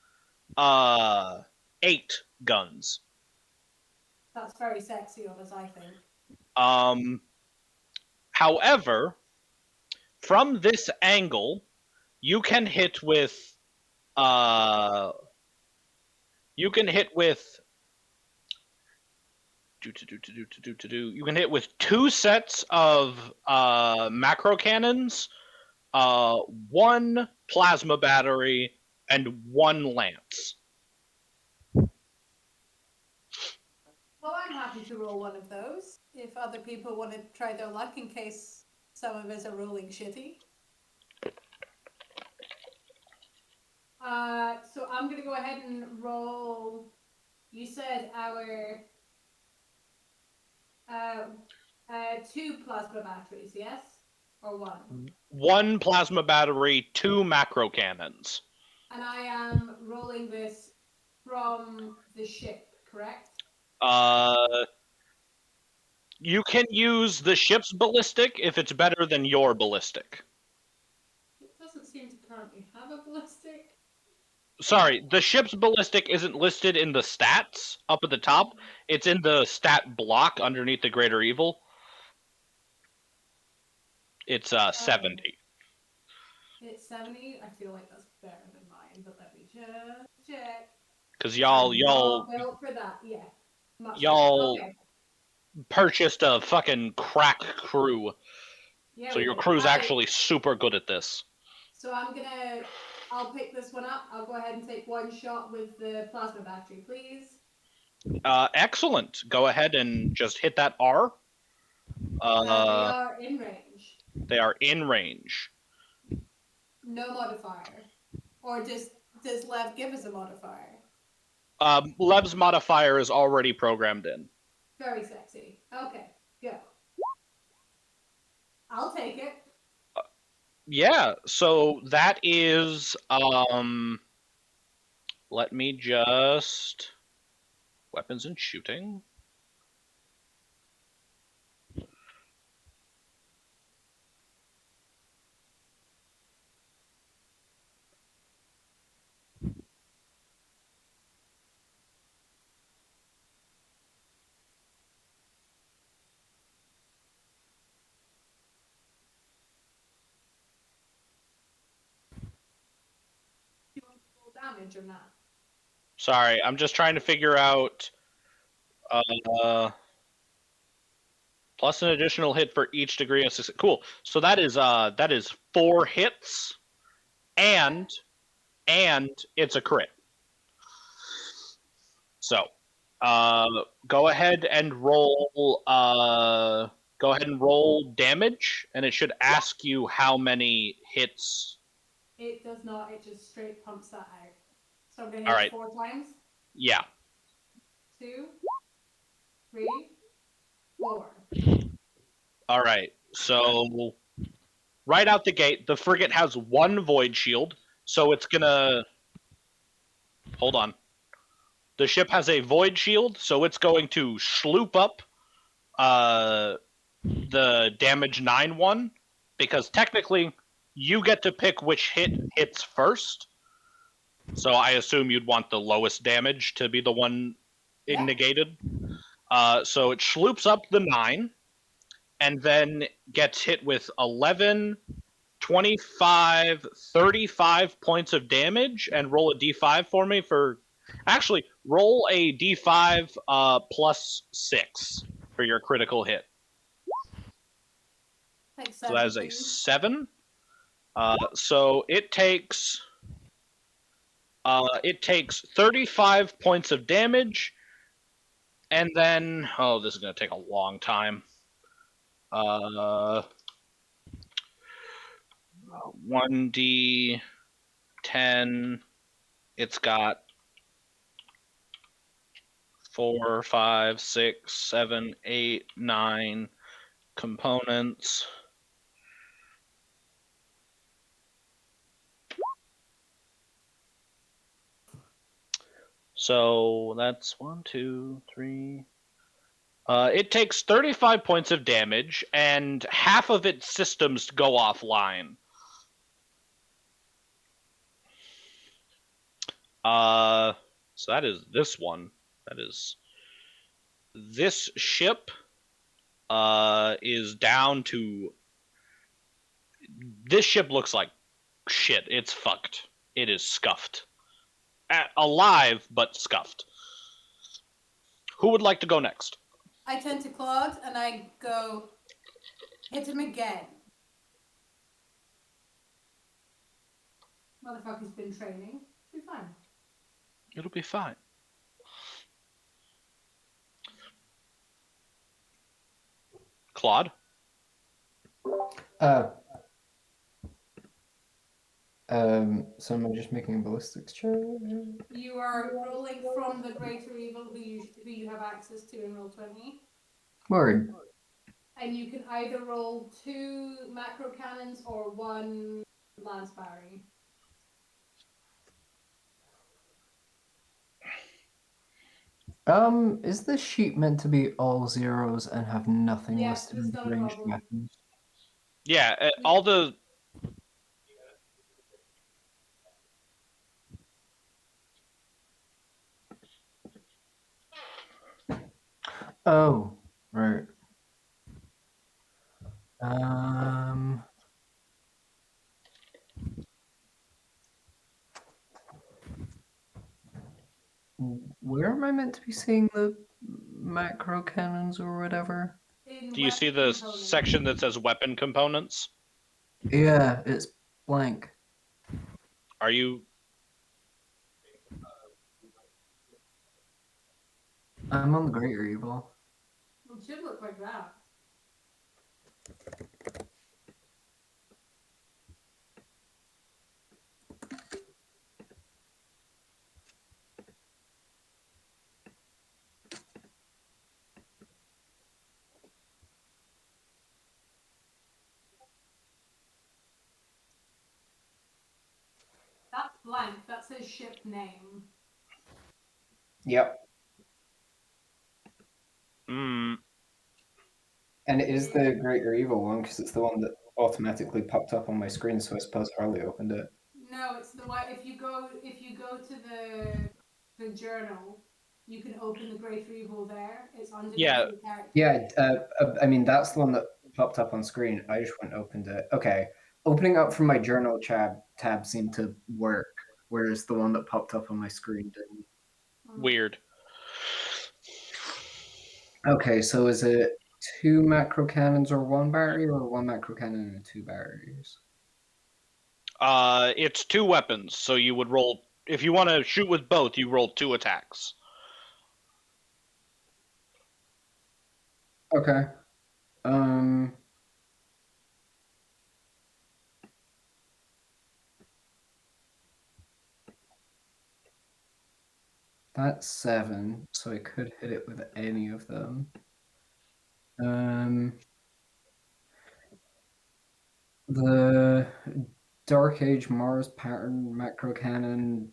8 guns. That's very sexy of us, I think. However, from this angle, you can hit with you can hit with 2 sets of macro cannons, 1 plasma battery, and 1 lance. Well, I'm happy to roll one of those if other people want to try their luck in case some of us are rolling shitty. So I'm gonna go ahead and roll. You said our 2 plasma batteries, yes, or 1? 1 plasma battery, 2 macro cannons. And I am rolling this from the ship, correct? You can use the ship's ballistic if it's better than your ballistic. It doesn't seem to currently have a ballistic. sorry, the ship's ballistic isn't listed in the stats up at the top. It's in the stat block underneath the greater evil. It's 70. It's 70. I feel like that's better than mine, but let me just check. Because y'all Not built for that. Yeah. Much y'all better. Okay. purchased a fucking crack crew. Yeah, So we your did. crew's Alright, actually super good at this. So I'll pick this one up. I'll go ahead and take one shot with the plasma battery, please. Excellent. Go ahead and just hit that R. They are in range. They are in range. No modifier. Or does Lev give us a modifier? Leb's modifier is already programmed in. Very sexy. Okay, go. I'll take it. Yeah, so that is let me just weapons and shooting. Do you want full damage or not? Sorry, I'm just trying to figure out plus an additional hit for each degree of success. Cool. So that is 4 hits and it's a crit. So, go ahead and roll damage, and it should ask you how many hits. It does not. It just straight pumps that out. So I'm gonna hit Alright. 4 times. Yeah. 2, 3, 4. All right. So right out the gate, the frigate has 1 void shield, so it's gonna hold on. The ship has a void shield, so it's going to sloop up the damage 9 one, because technically you get to pick which hits first. So I assume you'd want the lowest damage to be the one Yeah. negated. So it sloops up the 9 and then gets hit with 11, 25, 35 points of damage, and roll a d5 for me for... Actually, roll a d5 plus 6 for your critical hit. Like So that is a 7. 7. So it takes 35 points of damage, and then... Oh, this is going to take a long time. 1d10. It's got 4, 5, 6, 7, 8, 9 components. So that's 1, 2, 3. It takes 35 points of damage, and half of its systems go offline. So that is this one. That is this ship. Is down to. This ship looks like shit. It's fucked. It is scuffed. Alive, but scuffed. Who would like to go next? I turn to Claude and I go, hit him again. Motherfucker's been training. Should be fine. It'll be fine. Claude? So am I just making a ballistics check? You are rolling from the greater evil who you have access to in roll 20. Word. And you can either roll 2 macro cannons or 1 lance battery. Is this sheet meant to be all zeros and have nothing Yeah, listed it's as not a ranged problem. weapons? Yeah, all the... Oh, right. Um. Where am I meant to be seeing the macro cannons or whatever? In Do you see weapon the components. section that says weapon components? Yeah, it's blank. Are you? I'm on the Greater Evil. It should look like that. That's blank. That says ship name. Yep. Hmm. And it is the Greater Evil one because it's the one that automatically popped up on my screen, so I suppose Harley opened it. No, it's the one. If you go to the journal, you can open the Greater Evil there. It's under Yeah. different characters. Yeah, I mean, that's the one that popped up on screen. I just went and opened it. Okay. Opening up from my journal tab seemed to work, whereas the one that popped up on my screen didn't. Weird. Okay, so is it 2 macro cannons or 1 battery, or 1 macro cannon and 2 batteries? It's 2 weapons, so you would roll. If you want to shoot with both, you roll 2 attacks. Okay. That's 7, so I could hit it with any of them. The Dark Age Mars pattern macro cannon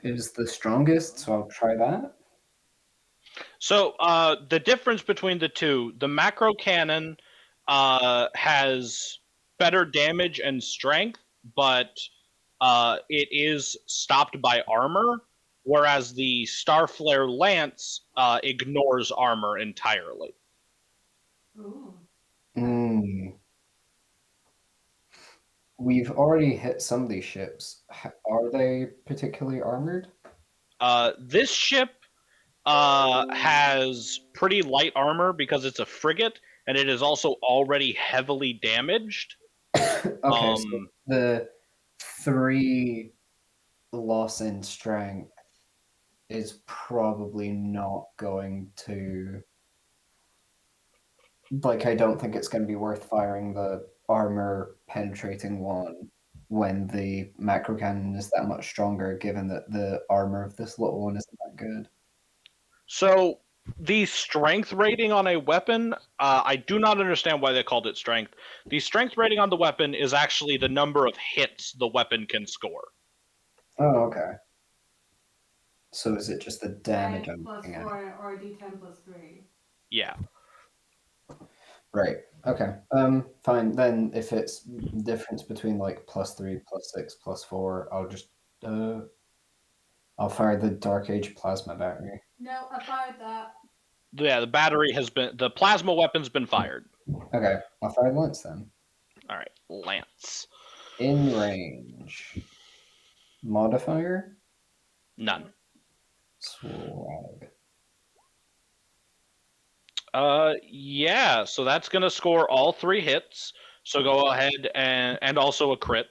is the strongest, so I'll try that. So the difference between the two, the macro cannon has better damage and strength, but it is stopped by armor, whereas the Starflare Lance ignores armor entirely. Ooh. We've already hit some of these ships. Are they particularly armored? This ship has pretty light armor because it's a frigate, and it is also already heavily damaged. Okay, so the 3 loss in strength is probably not going to... Like, I don't think it's going to be worth firing the armor penetrating one when the macro cannon is that much stronger, given that the armor of this little one isn't that good. So the strength rating on a weapon, I do not understand why they called it strength. The strength rating on the weapon is actually the number of hits the weapon can score. Oh, okay. So is it just the damage 10 I'm plus looking at? 4 or D10 plus 3. Yeah. Right. Okay. Fine. Then if it's difference between like +3, +6, +4, I'll just I'll fire the Dark Age plasma battery. No, I fired that. Yeah, the plasma weapon's been fired. Okay, I'll fire the lance then. All right, Lance. In range. Modifier? None. Swag. Yeah, so that's gonna score all 3 hits. So go ahead and also a crit.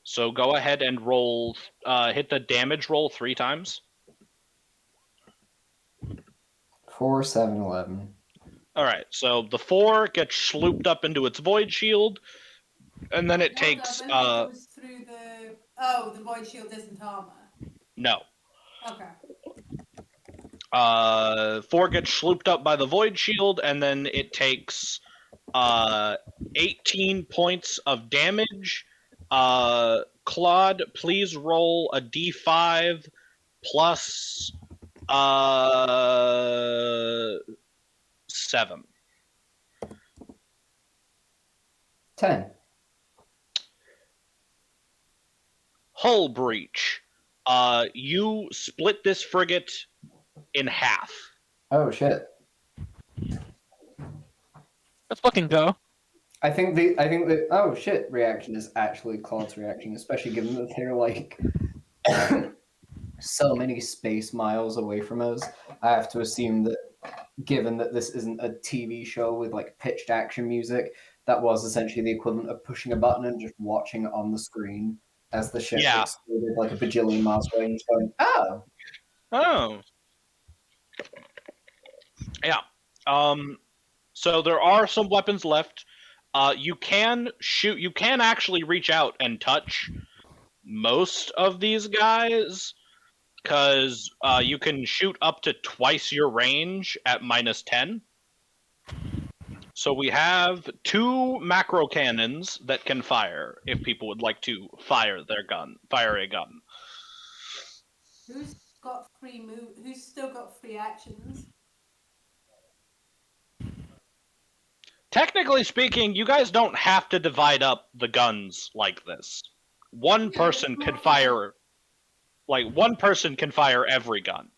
So go ahead and roll, hit the damage roll 3 times. 4, 7, 11. All right, so the 4 gets slooped up into its void shield, and then it takes It goes through the... Oh, the void shield isn't armor. no. Okay. 4 gets slooped up by the void shield, and then it takes 18 points of damage. Claude, please roll a d5 plus 7. 10. Hull breach. You split this frigate in half. Oh shit. Let's fucking go. I think the oh shit reaction is actually Claude's reaction, especially given that they're like so many space miles away from us. I have to assume that, given that this isn't a TV show with like pitched action music, that was essentially the equivalent of pushing a button and just watching it on the screen as the ship Yeah. exploded like a bajillion miles away and just going, oh. Oh. Yeah. So there are some weapons left. You can shoot. You can actually reach out and touch most of these guys, because you can shoot up to twice your range at -10. So we have 2 macro cannons that can fire if people would like to fire a gun. Who's got free move? Who's still got free actions? Technically speaking, you guys don't have to divide up the guns like this. One Yeah, person it's can not- fire, one person can fire every gun.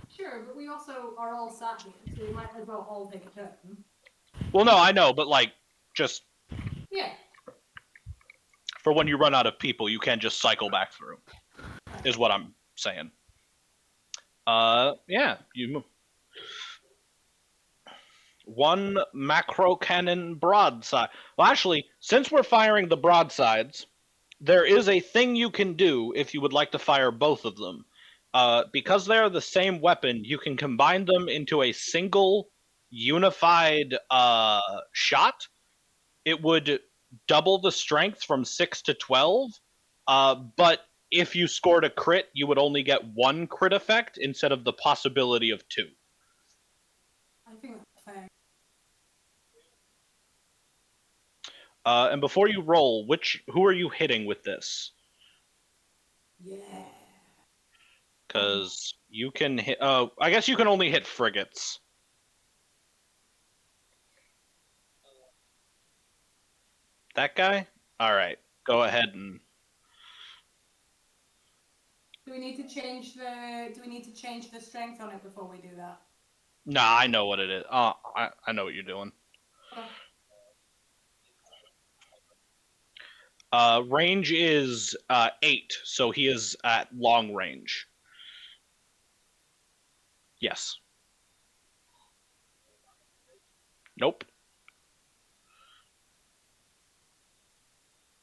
Sure, but we also are all sat here, so we might as well all take a turn. Well, no, I know, but just Yeah. for when you run out of people, you can just cycle back through, is what I'm saying. Yeah, you move. 1 macro cannon broadside. Well, actually, since we're firing the broadsides, there is a thing you can do if you would like to fire both of them. Because they're the same weapon, you can combine them into a single unified shot. It would double the strength from 6 to 12, but if you scored a crit, you would only get 1 crit effect instead of the possibility of 2. I think that's fair. And before you roll, who are you hitting with this? Yeah. Because you can hit. I guess you can only hit frigates. That guy? All right. Go ahead and. Do we need to change the strength on it before we do that? Nah, I know what it is. I know what you're doing. Range is 8, so he is at long range. Yes. Nope.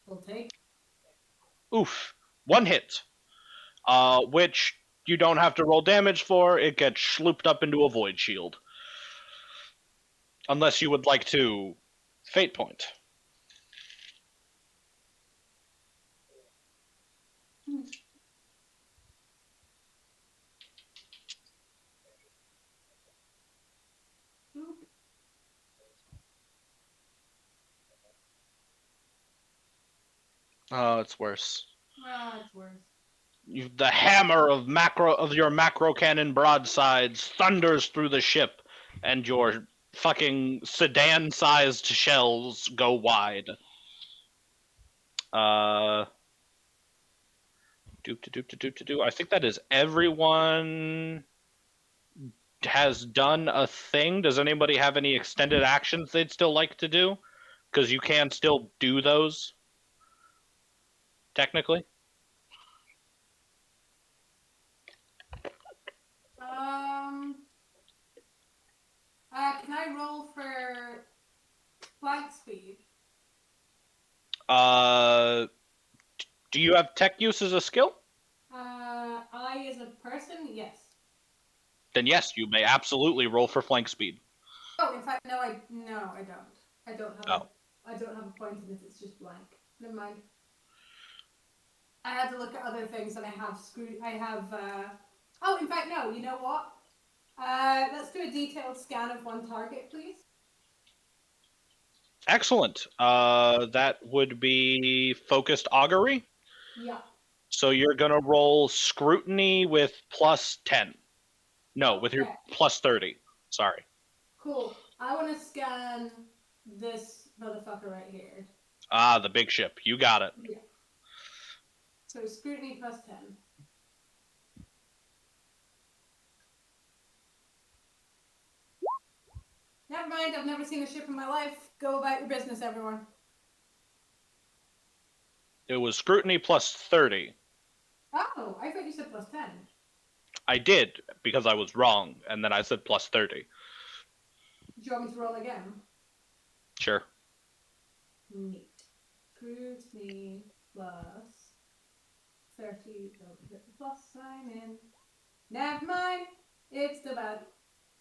We'll take. Oof. 1 hit. Which you don't have to roll damage for. It gets slooped up into a void shield. Unless you would like to fate point. Oh, it's worse. Ah, it's worse. The hammer of your macro cannon broadsides thunders through the ship, and your fucking sedan-sized shells go wide. I think that is everyone has done a thing. Does anybody have any extended actions they'd still like to do? Because you can still do those, technically. Can I roll for flight speed? Do you have tech use as a skill? I as a person, yes. Then yes, you may absolutely roll for flank speed. Oh, in fact, no, I don't. I don't have. Oh. I don't have a point in it. It's just blank. Never mind. I had to look at other things, and I have screwed. I have. Oh, in fact, no. You know what? Let's do a detailed scan of one target, please. Excellent. That would be focused augury. Yeah. So you're gonna roll scrutiny with +10. No, with your Okay. +30. Sorry. Cool. I want to scan this motherfucker right here. Ah, the big ship. You got it. Yeah. So scrutiny +10. Never mind. mind. I've never seen a ship in my life. Go about your business, everyone. It was scrutiny plus 30. Oh, I thought you said plus 10. I did, because I was wrong, and then I said plus 30. Do you want me to roll again? Sure. Neat. Scrutiny plus 30. Don't put the plus sign in. Never mind. It's still bad.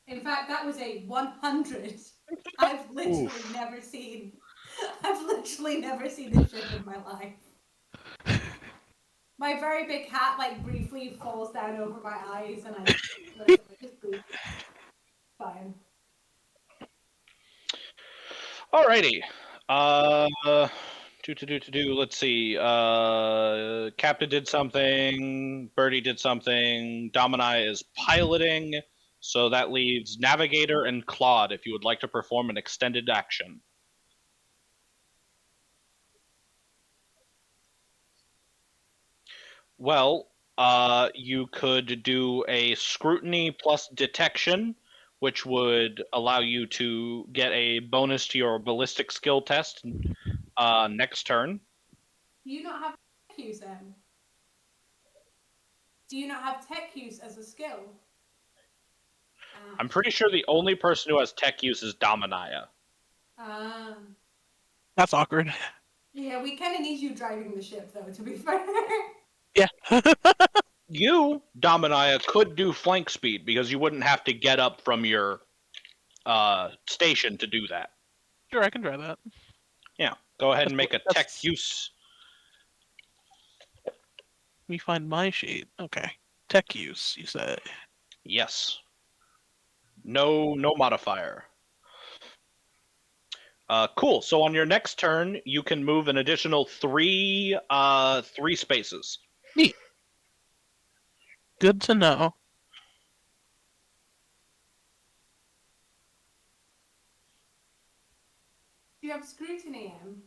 In fact, that was a 100. I've literally never seen. I've literally never seen a ship in my life. My very big hat, like, briefly falls down over my eyes, and I just breathe. Fine. Alrighty. Let's see. Captain did something. Birdie did something. Dominai is piloting. So that leaves Navigator and Claude if you would like to perform an extended action. Well, you could do a scrutiny plus detection, which would allow you to get a bonus to your ballistic skill test next turn. Do you not have tech use then? Do you not have tech use as a skill? I'm pretty sure the only person who has tech use is Dominia. That's awkward. Yeah, we kind of need you driving the ship, though, to be fair. Yeah. You, Dominia, could do flank speed because you wouldn't have to get up from your station to do that. Sure, I can try that. Yeah, go ahead and make a tech That's- use. Let me find my sheet. Okay. Tech use, you say. Yes. No modifier. Cool. So on your next turn, you can move an additional three spaces. Neat. Good to know. Do you have scrutiny in?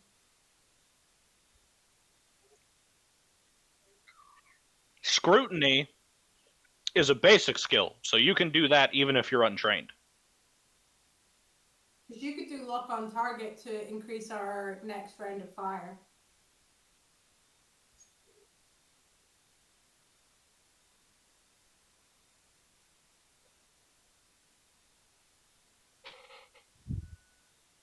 Scrutiny is a basic skill, so you can do that even if you're untrained. Because you could do lock on target to increase our next round of fire.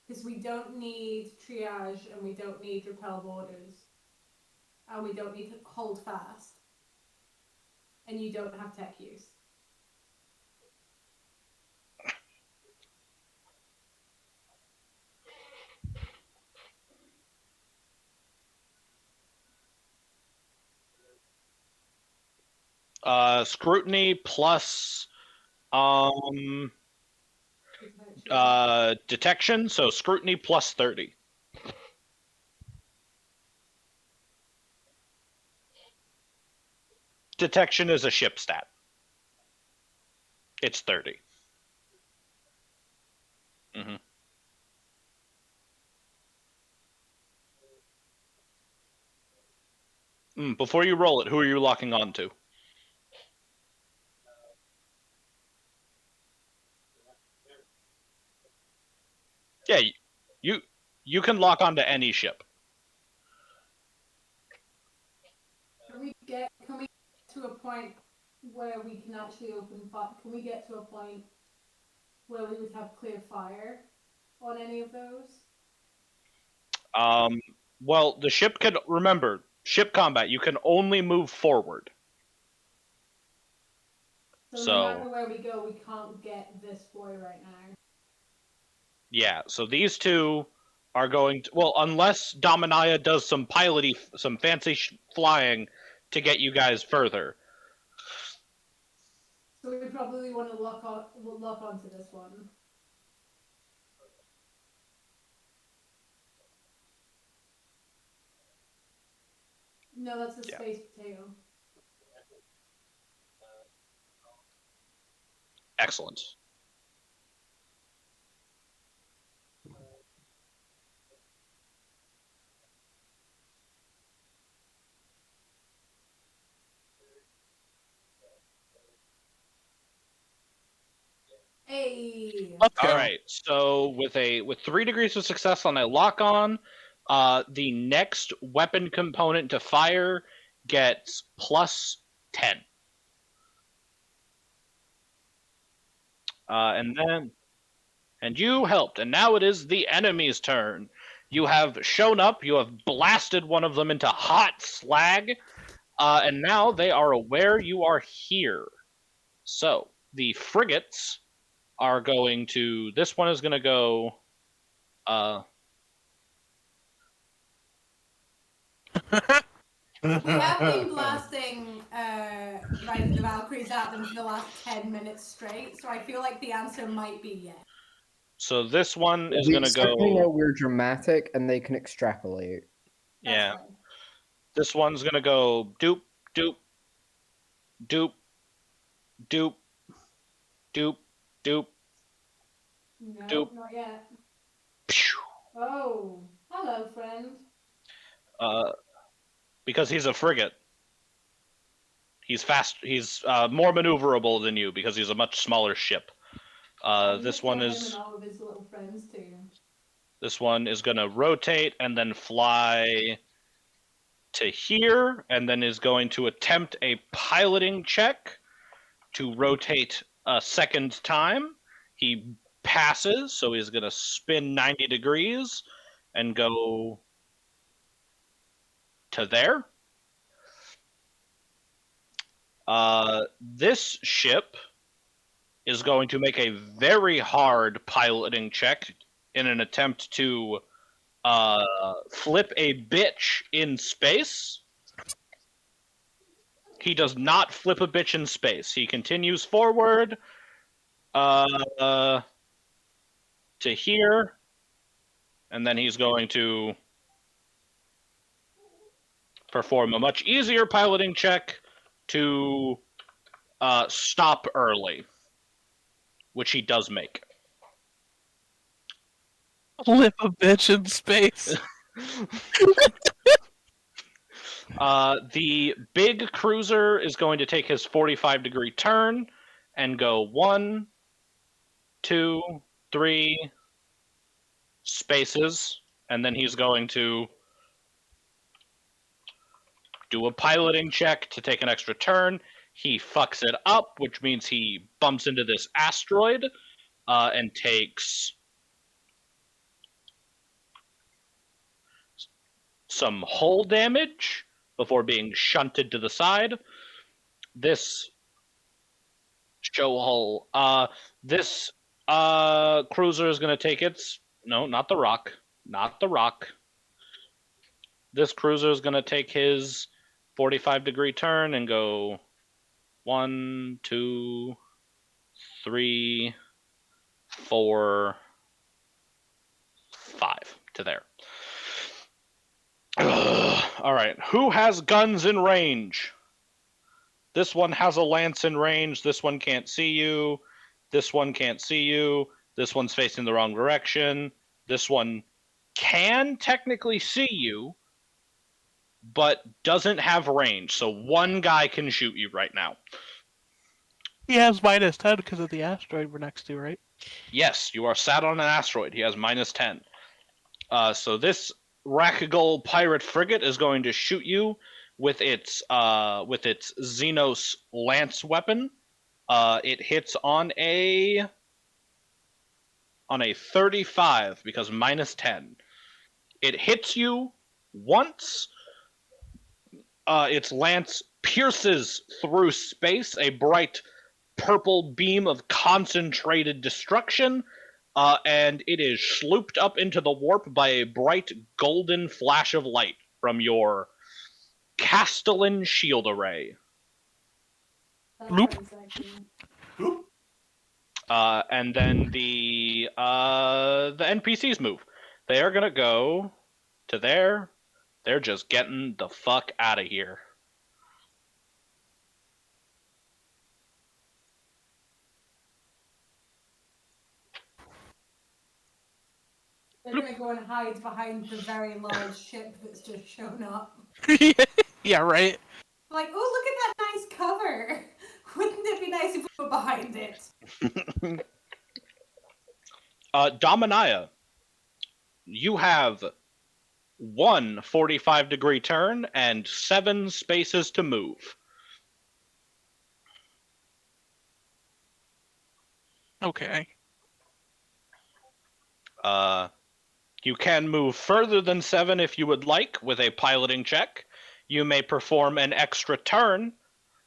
Because we don't need triage, and we don't need repel borders, and we don't need to hold fast, and you don't have tech use. Scrutiny plus detection, so scrutiny plus 30. Detection is a ship stat. It's 30. Before you roll it, who are you locking on to? Yeah, you can lock onto any ship. Can we get to a point where we can actually open fire? Can we get to a point where we would have clear fire on any of those? Well, the ship can, remember, ship combat, you can only move forward. So no matter where we go, we can't get this boy right now. Yeah, so these two are going to, well, unless Dominia does some some fancy flying to get you guys further. So we probably want to lock onto this one. No, that's a space potato. Excellent. Hey. Let's go. All right. So with 3 degrees of success on a lock on, the next weapon component to fire gets plus 10. And you helped, and now it is the enemy's turn. You have shown up, you have blasted one of them into hot slag, and now they are aware you are here. So, the frigates are going to. This one is going to go. We have been blasting Rise of the Valkyries at them for the last 10 minutes straight, so I feel like the answer might be yes. So this one is We going to certainly know go. we're dramatic, and they can extrapolate. That's Yeah. fine. This one's going to go doop, doop, doop, doop, doop, doop, No, Doop. not yet. pew. Oh, hello, friend. Because he's a frigate. He's fast. He's more maneuverable than you because he's a much smaller ship. This one Him is. and all of his little friends too. This one is going to rotate and then fly to here, and then is going to attempt a piloting check to rotate a second time. He passes, so he's going to spin 90 degrees and go to there. This ship is going to make a very hard piloting check in an attempt to flip a bitch in space. He does not flip a bitch in space. He continues forward to here, and then he's going to perform a much easier piloting check to stop early, which he does make. Flip a bitch in space. The big cruiser is going to take his 45-degree turn and go 1, 2, 3 spaces, and then he's going to do a piloting check to take an extra turn. He fucks it up, which means he bumps into this asteroid and takes some hull damage before being shunted to the side. This show hull. This cruiser is going to take its. No, not the Rock. Not the Rock. This cruiser is going to take his 45-degree turn and go 1, 2, 3, 4, 5 to there. All right. Who has guns in range? This one has a lance in range. This one can't see you. This one can't see you. This one's facing the wrong direction. This one can technically see you, but doesn't have range. So one guy can shoot you right now. He has -10 because of the asteroid we're next to, right? Yes, you are sat on an asteroid. He has -10. So this Rakghoul pirate frigate is going to shoot you with its Xenos lance weapon. It hits on a 35 because -10. It hits you once. Its lance pierces through space, a bright purple beam of concentrated destruction, and it is slooped up into the warp by a bright golden flash of light from your Castellan shield array. That's Bloop. very sexy. Oop. And then the NPCs move. They are gonna go to there. They're just getting the fuck out of here. They're gonna go and hide behind the very large ship that's just shown up. Yeah, right. Like, oh, look at that nice cover. Wouldn't it be nice if we were behind it? Dominia, you have one 45-degree turn and 7 spaces to move. Okay. You can move further than 7 if you would like with a piloting check. You may perform an extra turn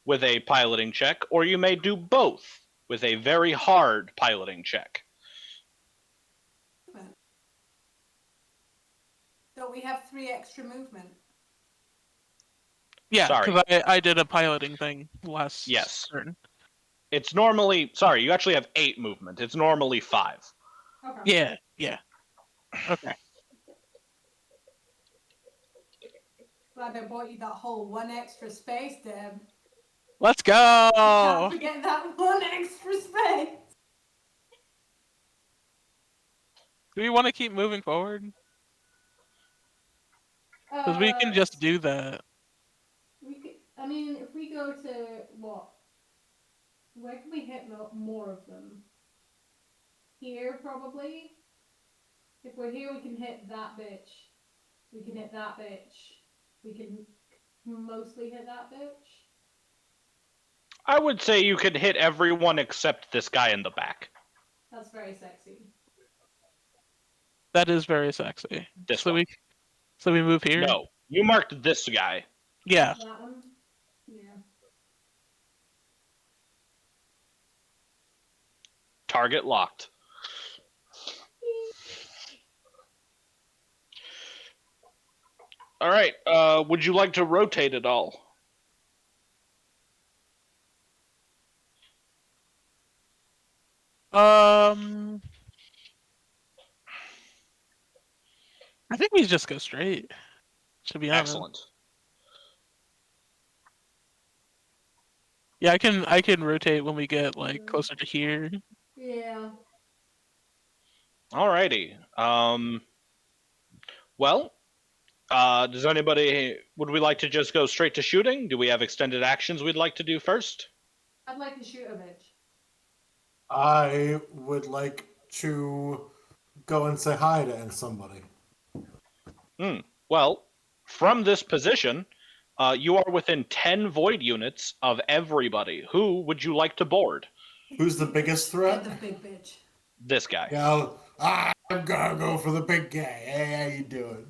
with a piloting check, or you may do both with a very hard piloting check. Don't we have 3 extra movement? Yeah, Sorry. because I did a piloting thing last Yes. turn. It's normally, sorry, you actually have 8 movement. It's normally 5. Okay. Yeah. Okay. Glad I bought you that whole 1 extra space, Deb. Let's Can't go! forget that 1 extra space. Do we want to keep moving forward? Because we can just do that. We could, I mean, if we go to what? Where can we hit more of them? Here, probably. If we're here, we can hit that bitch. We can hit that bitch. We can mostly hit that bitch. I would say you could hit everyone except this guy in the back. That's very sexy. That is very sexy. This so one. we move here? No, you marked this guy. Yeah. That one? Yeah. Target locked. All right. Would you like to rotate at all? I think we just go straight. To be honest. Excellent. Yeah, I can rotate when we get like closer to here. Yeah. Alrighty. Well, does anybody, would we like to just go straight to shooting? Do we have extended actions we'd like to do first? I'd like to shoot a bitch. I would like to go and say hi to somebody. Well, from this position, you are within 10 void units of everybody. Who would you like to board? Who's the biggest threat? Get the big bitch. This guy. Yeah, I'm gonna go for the big guy. Hey, how you doing?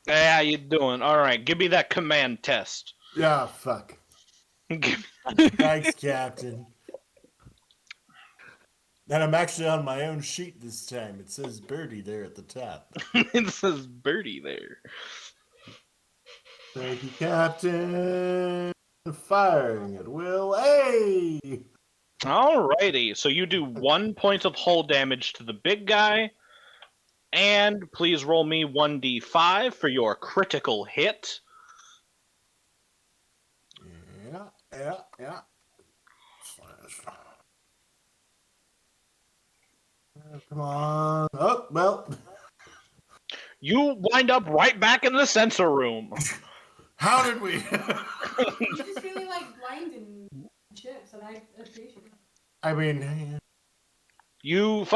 Hey, how you doing? All right, give me that command test. Yeah, fuck. Thanks, Captain. And I'm actually on my own sheet this time. It says Birdie there at the top. It says birdie there. Thank you, Captain. Firing at will. Hey! Alrighty, so you do 1 point of hull damage to the big guy, and please roll me 1d5 for your critical hit. Yeah. Come on. Oh, well. You wind up right back in the sensor room. How did we? You just really like blinding ships, and I appreciate it. I mean, You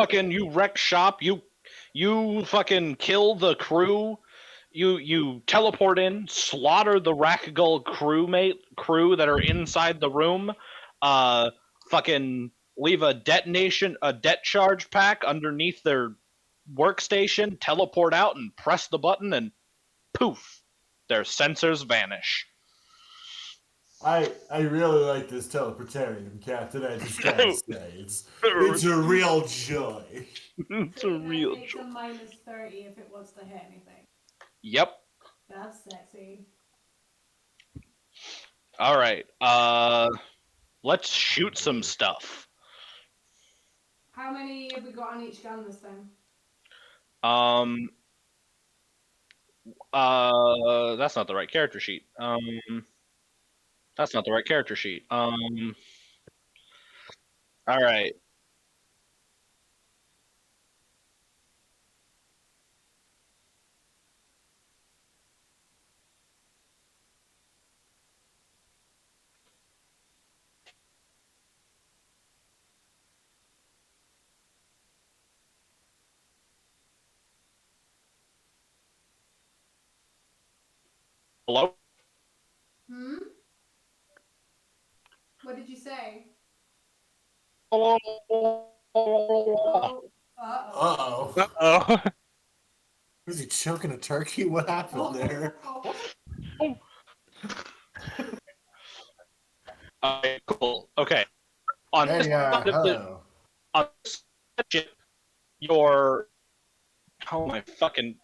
wreck shop. You fucking kill the crew. You teleport in, slaughter the Rakghull crew that are inside the room. Fucking leave a det charge pack underneath their workstation. Teleport out and press the button, and poof, their sensors vanish. I really like this teleportarium, Captain. I just gotta say, it's a real joy. It's a So real it's joy. a minus 30 if it wants to hit anything. Yep. That's sexy. All right. Let's shoot some stuff. How many have we got on each gun this time? That's not the right character sheet. That's not the right character sheet. All right. Hello? Hmm? What did you say? Oh, Oh, uh-oh. Uh-oh. Oh. Was he choking a turkey? What happened there? Cool. Okay. On this Hey, side of the hello. on this ship, your oh my fucking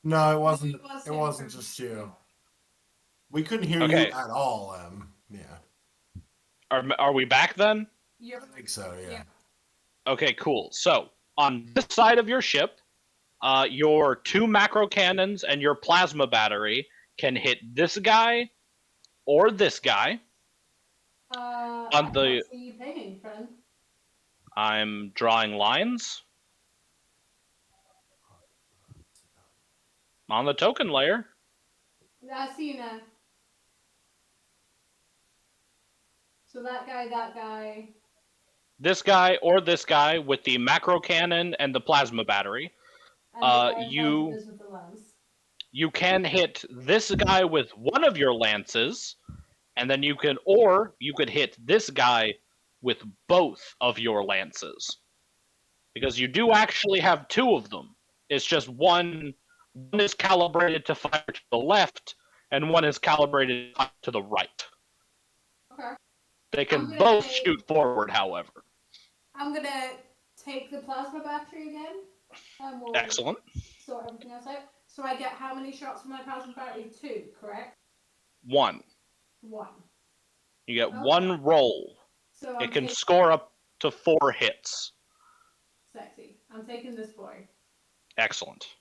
No, it wasn't. It was It him wasn't from- just you. We couldn't hear Okay. you at all, Em. Yeah, are we back then? You're I think so. Yeah. Yeah. Okay, cool. So on this side of your ship, your 2 macro cannons and your plasma battery can hit this guy or this guy. I On the- can't see you pinging, friend. I'm drawing lines on the token layer. I see you now. So that guy. This guy or this guy with the macro cannon and the plasma battery. And the guy in you- front of us with the lens. You can hit this guy with one of your lances, and then you could hit this guy with both of your lances. Because you do actually have 2 of them. It's just one is calibrated to fire to the left, and one is calibrated to fire to the right. Okay. They I'm can gonna both take- shoot forward, however. I'm gonna take the plasma battery again. And we'll Excellent. sort everything else out. So I get how many shots from my plasma battery? 2, correct? 1. 1. You get Okay. 1 roll. So I'm It can taking- score up to 4 hits. Sexy. I'm taking this boy. Excellent.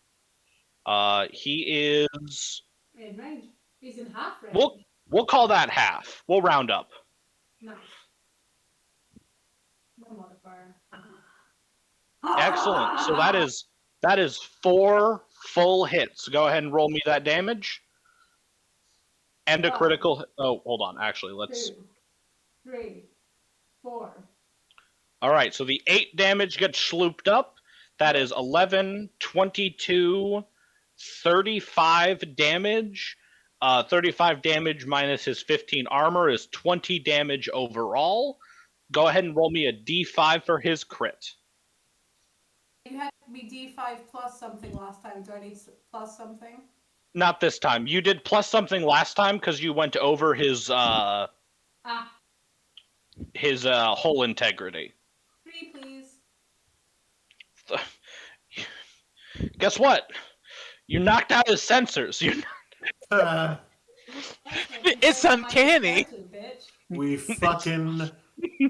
He is. In range. He's in half range. We'll call that half. We'll round up. Nice. No modifier. Excellent. So that is 4 full hits. Go ahead and roll me that damage. And a Wow. critical. Oh, hold on. Actually, let's. 2, 3, 4. All right. So the 8 damage gets slooped up. That is 11, 22, 35 damage. 35 damage minus his 15 armor is 20 damage overall. Go ahead and roll me a d5 for his crit. You had me D5 plus something last time. Do I need plus something? Not this time. You did plus something last time because you went over his hull integrity. 3, please. Guess what? You knocked out his sensors. You It's uncanny. Bitch. We fucking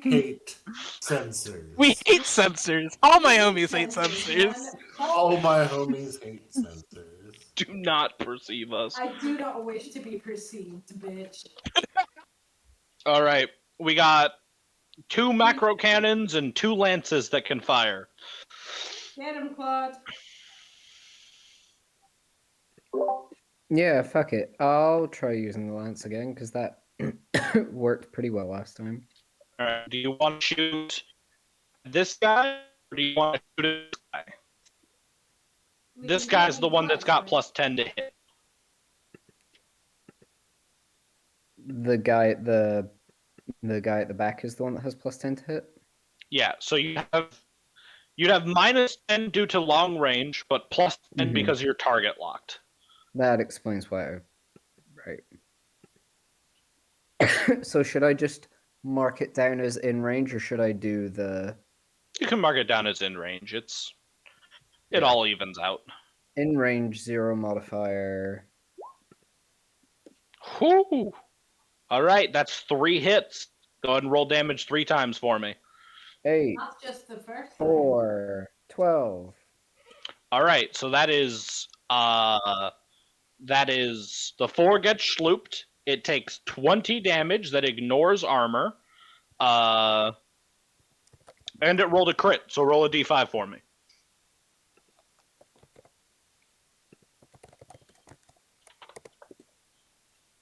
hate sensors. We hate sensors. All my homies hate sensors. man. All my homies hate sensors. do not perceive us. I do not wish to be perceived, bitch. All right, we got 2 macro cannons and 2 lances that can fire. Get him, Claude. Yeah, fuck it. I'll try using the lance again because that worked pretty well last time. All right, do you want to shoot this guy, or do you want to shoot this guy? We This can guy's do the it one that's got twice, plus 10 to hit. The guy at the guy at the back is the one that has plus 10 to hit. Yeah, so you'd have minus 10 due to long range, but plus 10 Mhm. because you're target locked. That explains why. Right. So should I just mark it down as in range, or should I do the You can mark it down as in range. It Yeah. all evens out. in range 0 modifier? Whoo! All right, that's 3 hits. Go ahead and roll damage 3 times for me. 8, That's just the first. 4, 12. All right, so that is the 4 gets slooped. It takes 20 damage that ignores armor. And it rolled a crit, so roll a d5 for me.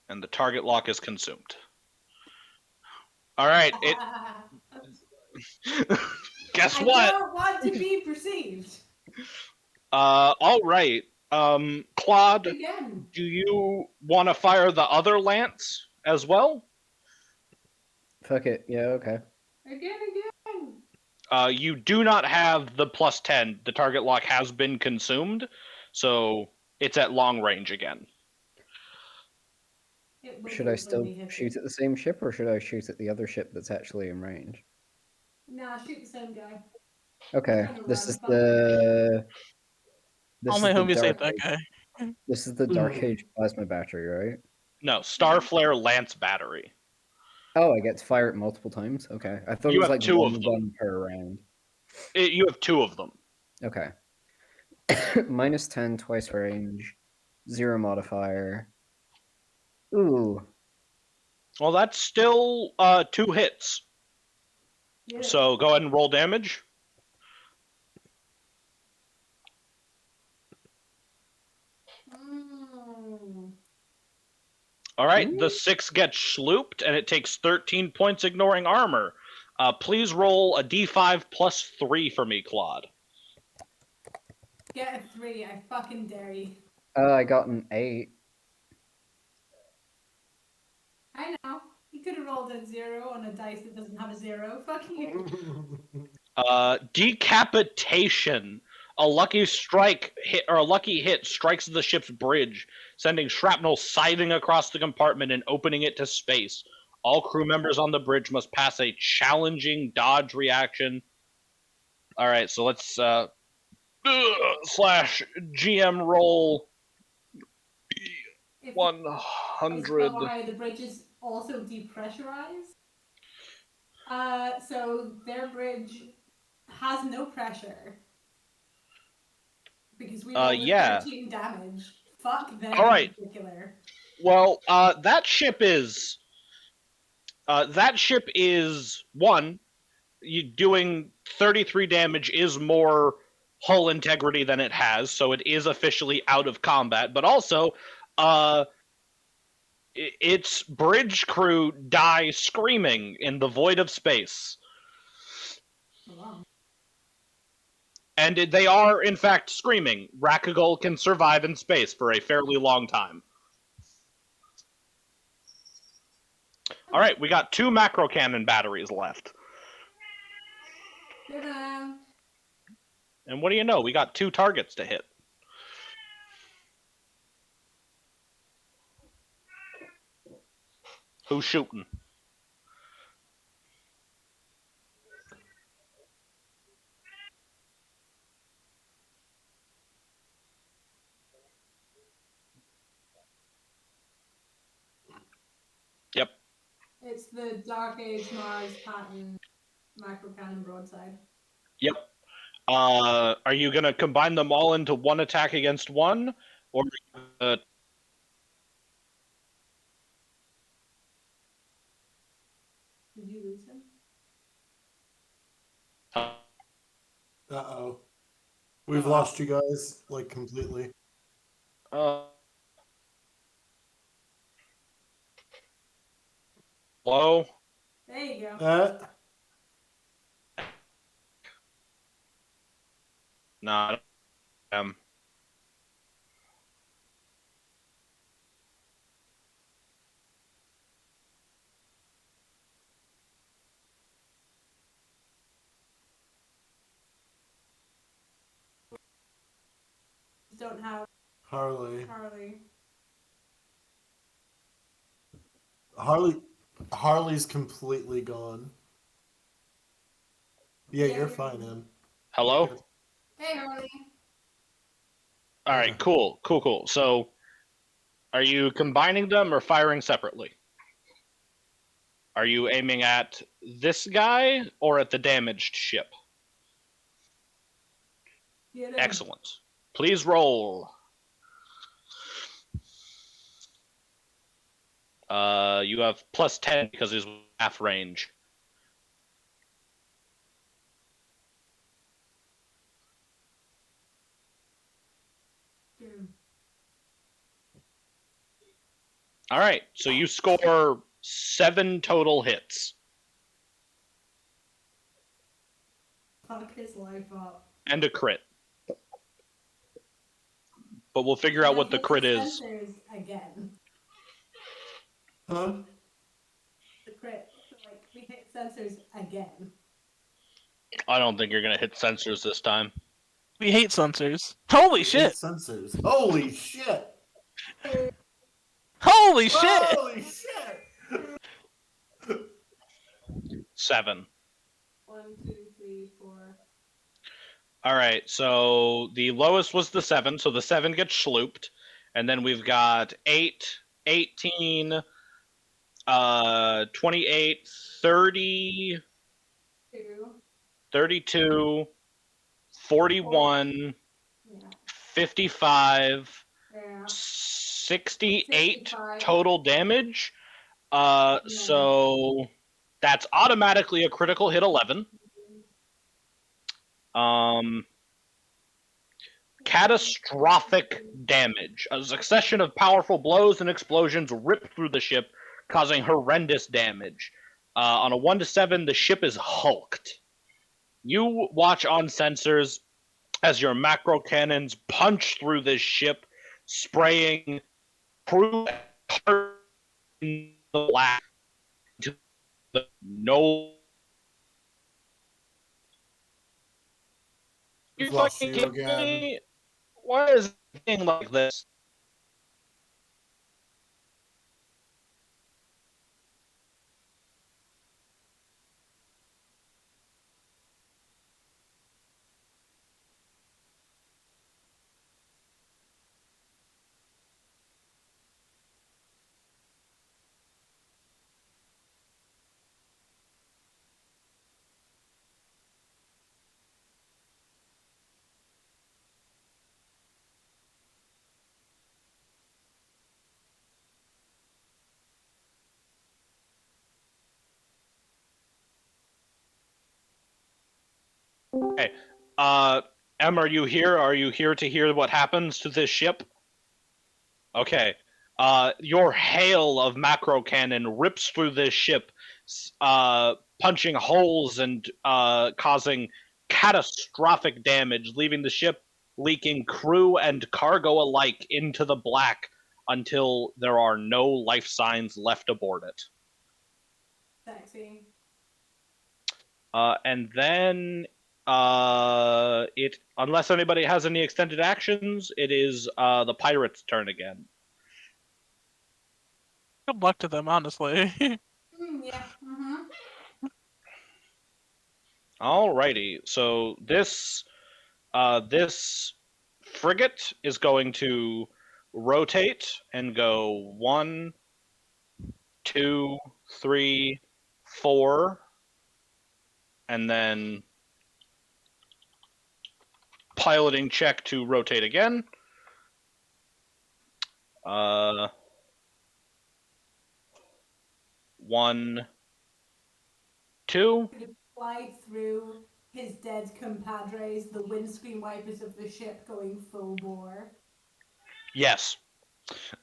And the target lock is consumed. All right, it. Guess I what? don't want to be perceived. All right. Claude, Again. do you want to fire the other lance as well? Fuck it. Yeah, okay. Again. You do not have the +10. The target lock has been consumed, so it's at long range again. It will Should I still hit it. shoot at the same ship, or should I shoot at the other ship that's actually in range? Nah, shoot the same guy. Okay, Trying to this run, is fuck the. This All is my the homies hate Dark that Age. guy. This is the Dark Age plasma battery, right? No, Starflare Lance Battery. Oh, I get to fire it multiple times. Okay, I thought You it was have like two of one them. gun per round. You have 2 of them. Okay. -10 twice range, 0 modifier. Ooh, Well, that's still 2 hits. Yeah. So go ahead and roll damage. All right, the 6 gets slooped, and it takes 13 points ignoring armor. Please roll a d5 plus 3 for me, Claude. Get a 3, I fucking dare you. I got an 8. I know. You could have rolled a 0 on a dice that doesn't have a 0. Fuck you. Decapitation. A lucky strike hit or a lucky hit strikes the ship's bridge, sending shrapnel scything across the compartment and opening it to space. All crew members on the bridge must pass a challenging dodge reaction. All right, so let's slash GM roll If 100. the bridge is also depressurized. So their bridge has no pressure. Because we rolled yeah. 13 damage. Fuck them All right. in particular. Well, that ship is one. You doing 33 damage is more hull integrity than it has, so it is officially out of combat. But also, its bridge crew die screaming in the void of space. Wow. And they are, in fact, screaming. Rakagul can survive in space for a fairly long time. All right, we got 2 macro cannon batteries left. Ta-da. And what do you know? We got 2 targets to hit. Who's shooting? Yep. It's the Dark Age Mars Patton macro cannon broadside. Yep. Are you gonna combine them all into one attack against one, or? Did you lose him? Uh-oh. We've lost you guys, like, completely. Hello. There you go. Not. Don't have Harley. Harley's completely gone. Yeah, you're fine, Em. Hello. Good. Hey, Harley. All right. Cool. So, are you combining them or firing separately? Are you aiming at this guy or at the damaged ship? Excellent. Please roll. You have +10 because he's half range. All right, so you score 7 total hits Fuck his life up. and a crit. But we'll figure out what the crit is. Sensors again. Huh? The crit. So, like, we hit sensors again. I don't think you're gonna hit sensors this time. We hate sensors. Holy Eight shit! sensors. Holy shit! Holy shit! Holy shit! 7. 1, 2, 3, 4. All right, so the lowest was the 7, so the 7 gets schlooped, and then we've got 8, 18, 28, 30, 2. 32, 41, Yeah. 55, Yeah. 68 65. total damage. So that's automatically a critical hit 11. Catastrophic damage. A succession of powerful blows and explosions rip through the ship, causing horrendous damage. On a 1 to 7, the ship is hulked. You watch on sensors as your macro cannons punch through this ship, spraying crew in the black to the no. We've You lost fucking you kidding again. me? Why is it being like this? Okay. Em, are you here? Are you here to hear what happens to this ship? Okay. Your hail of macro cannon rips through this ship, punching holes and causing catastrophic damage, leaving the ship leaking crew and cargo alike into the black until there are no life signs left aboard it. Sexy. And then it, unless anybody has any extended actions, it is the pirates' turn again. Good luck to them, honestly. Yeah. Mm-hmm. Alrighty, so this frigate is going to rotate and go 1, 2, 3, 4, and then piloting check to rotate again. 1, 2. Fly through his dead compadres, the windscreen wipers of the ship going full bore. Yes.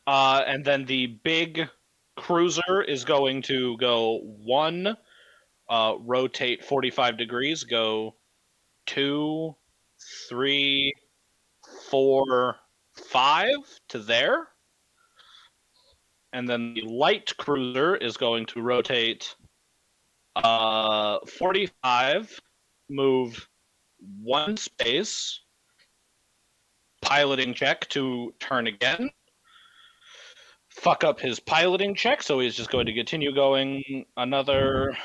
And then the big cruiser is going to go 1, rotate 45 degrees, go 2, 3, 4, 5 to there. And then the light cruiser is going to rotate 45, move 1 space, piloting check to turn again. Fuck up his piloting check, so he's just going to continue going another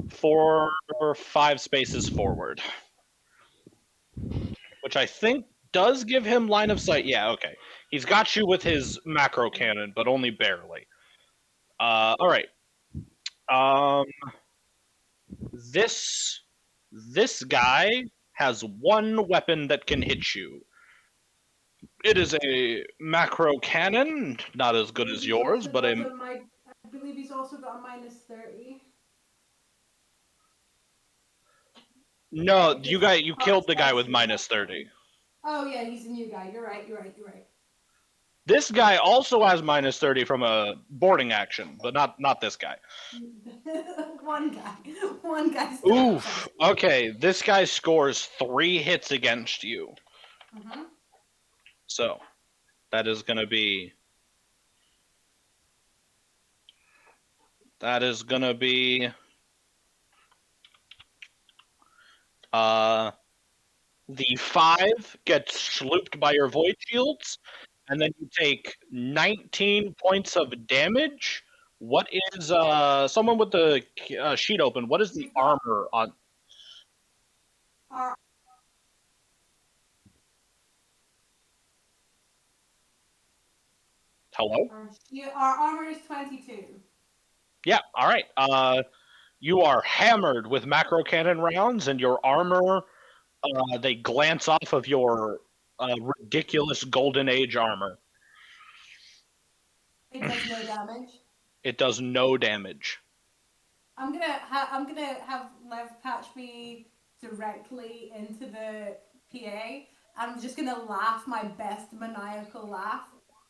4 or 5 spaces forward. Which I think does give him line of sight. Yeah, okay. He's got you with his macro cannon, but only barely. Alright. This guy has 1 weapon that can hit you. It is a macro cannon, not as good as yours, but I believe he's also got a -30. no, you killed the guy with -30. Oh yeah, he's a new guy. You're right. This guy also has minus 30 from a boarding action, but not this guy. One guy. One guy still Oof. Okay, this guy scores 3 hits against you. Mm-hmm. So that is gonna be the 5 gets slooped by your void shields, and then you take 19 points of damage. What is someone with the sheet open? What is the You've got- armor on? Our, Hello? our armor is 22. Yeah. All right. You are hammered with macro cannon rounds, and your armor. They glance off of your ridiculous golden age armor. It does no damage. It does no damage. I'm gonna have Lev patch me directly into the PA. I'm just gonna laugh my best maniacal laugh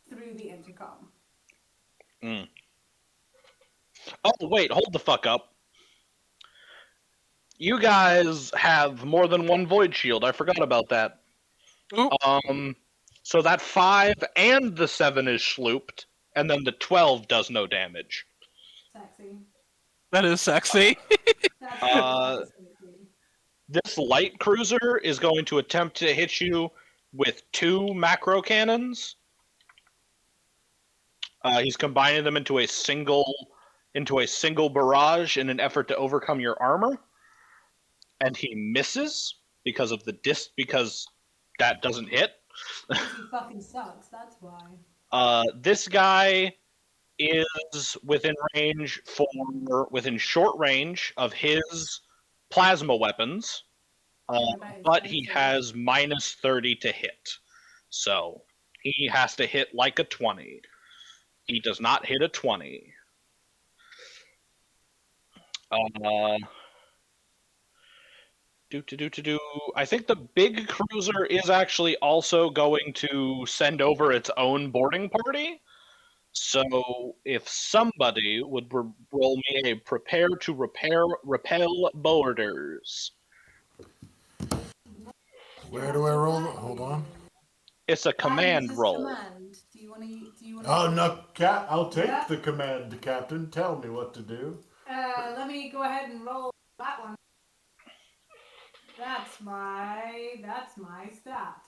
through the intercom. Oh wait, hold the fuck up. You guys have more than one void shield. I forgot about that. Oop. So that 5 and the 7 is slooped, and then the 12 does no damage. Sexy. That is sexy. That's sexy. This light cruiser is going to attempt to hit you with 2 macro cannons. He's combining them into a single barrage in an effort to overcome your armor, and he misses because of the because that doesn't hit. He fucking sucks. That's why. This guy is within short range of his plasma weapons, but he has minus 30 to hit, so he has to hit like a 20. He does not hit a 20. I think the big cruiser is actually also going to send over its own boarding party. So if somebody would roll me a prepare to repel boarders. Where do I roll? Hold on. It's a command roll. Command. Do you want to? Oh no, I'll take Yeah. the command, Captain. Tell me what to do. Let me go ahead and roll that one. That's my stat.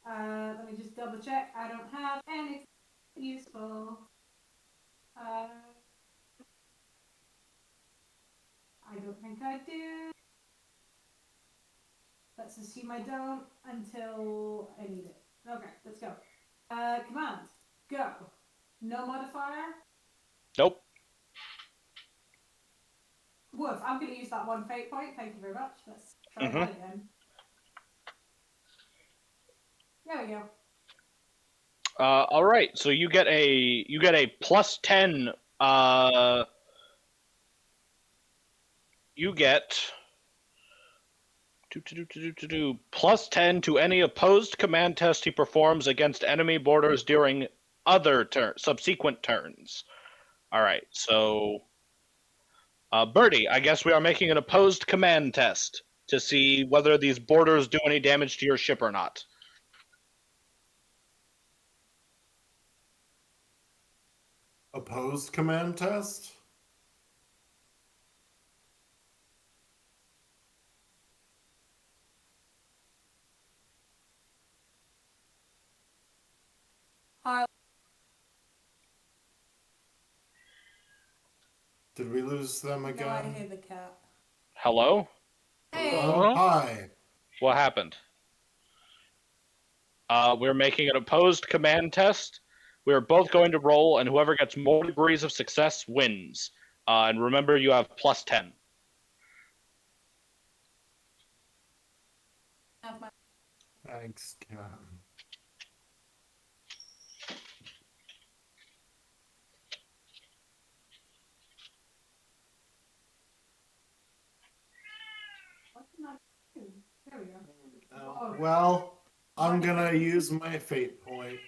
Let me just double check. I don't have anything useful. I don't think I do. Let's assume I don't until I need it. Okay, let's go. Command. Go. No modifier. Nope. Woof, I'm going to use that 1 fate point. Thank you very much. Let's try that again. There we go. All right. So you get a plus 10. You get plus 10 to any opposed command test he performs against enemy borders during other subsequent turns. All right. So, Birdie, I guess we are making an opposed command test to see whether these borders do any damage to your ship or not. Opposed command test? Did we lose them No, I again? hear the cat. Hello? Hey. Hi. What happened? We're making an opposed command test. We're both going to roll, and whoever gets more degrees of success wins. And remember, you have plus 10. Thanks, Captain. What can I do? There we go. Well, I'm gonna use my fate point.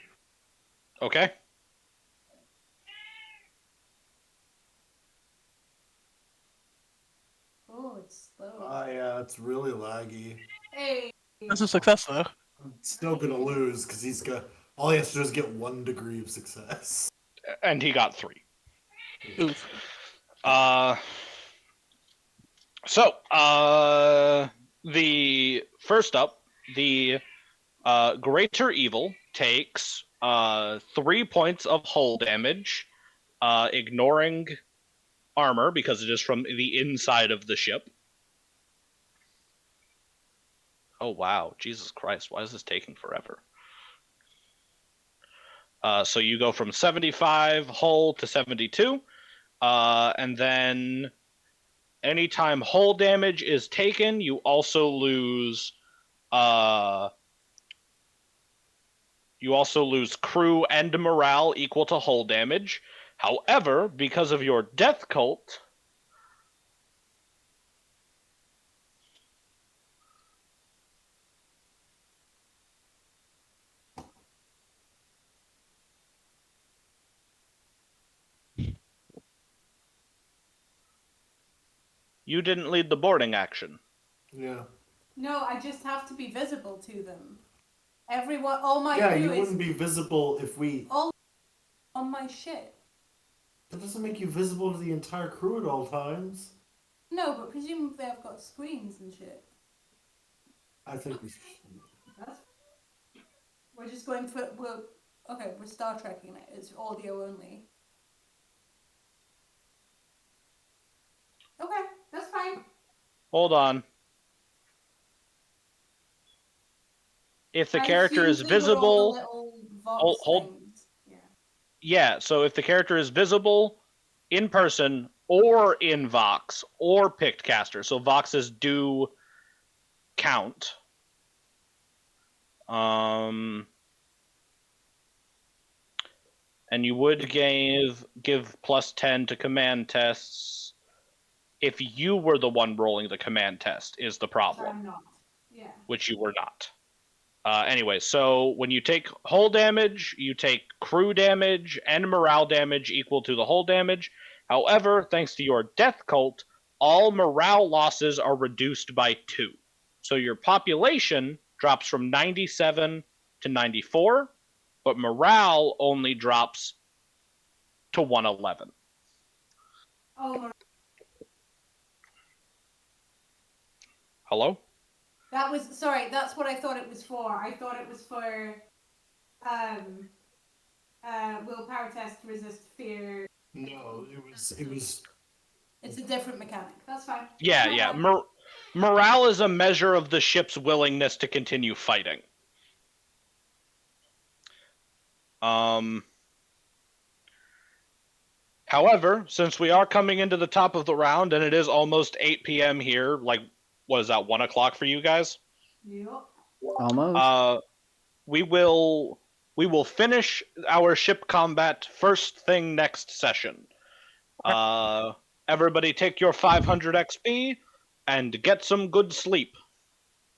Okay. Oh, it's slow. Yeah, it's really laggy. Hey. That's a success, though. Still gonna lose because he's got all he has to do is get 1 degree of success. And he got 3. Oof. The first up, the Greater Evil takes 3 points of hull damage, ignoring armor because it is from the inside of the ship. Oh wow, Jesus Christ, why is this taking forever? So you go from 75 hull to 72, and then anytime hull damage is taken, you also lose crew and morale equal to hull damage. However, because of your death cult, you didn't lead the boarding action. Yeah. No, I just have to be visible to them. Everyone, all my Yeah, crew you is wouldn't be visible if we. all on my ship. That doesn't make you visible to the entire crew at all times. No, but presumably I've got screens and shit. I think we. That's. We're just going for we're Star Trekking it. It's audio only. Okay, that's fine. Hold on. If the character is visible, hold. Yeah, so if the character is visible in person or in Vox or picked caster, so Voxes do count. And you would give plus 10 to command tests if you were the one rolling the command test, is the problem. I'm not. Yeah. Which you were not. Anyway, so when you take hull damage, you take crew damage and morale damage equal to the hull damage. However, thanks to your death cult, all morale losses are reduced by 2. So your population drops from 97 to 94, but morale only drops to 111. Oh, Hello? That's what I thought it was for. I thought it was for willpower test to resist fear. No, it was. It's a different mechanic. That's fine. Yeah. Morale is a measure of the ship's willingness to continue fighting. However, since we are coming into the top of the round and it is almost 8 p.m. here, like, what is that, 1 o'clock for you guys? Yep. Almost. We will finish our ship combat first thing next session. Everybody take your 500 XP and get some good sleep.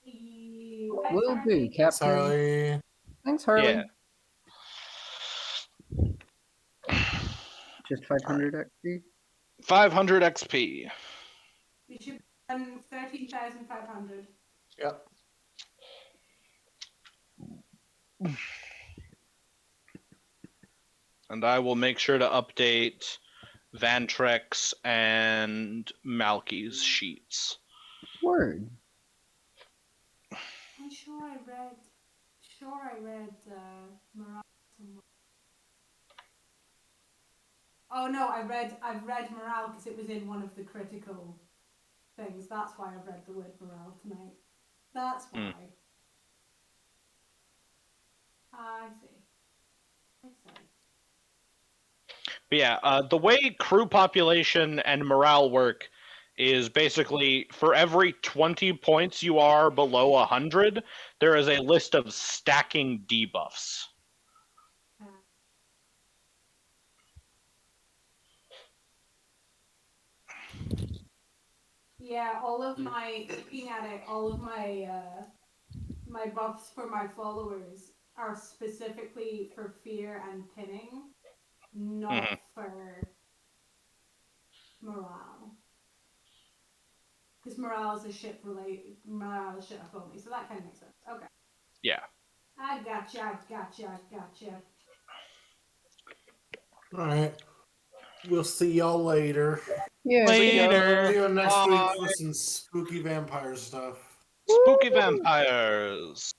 Will do, Captain. Sorry. Thanks, Harley. Yeah. Just 500 XP? 500 XP. We should run 13,500. Yep. And I will make sure to update Vantrex and Malky's sheets. Word. I'm sure I read morale somewhere. Oh no, I've read morale because it was in one of the critical things. That's why I've read the word morale tonight. That's why. I see. Makes sense. But yeah, the way crew population and morale work is basically for every 20 points you are below 100, there is a list of stacking debuffs. Yeah, all of my looking at it, all of my my buffs for my followers are specifically for fear and pinning, not for morale. Because morale is a ship related. Morale is ship up only, so that kind of makes sense. Okay. Yeah. I gotcha. All right. We'll see y'all later. Yeah. Later. See you next week Bye. for some spooky vampire stuff. Spooky vampires.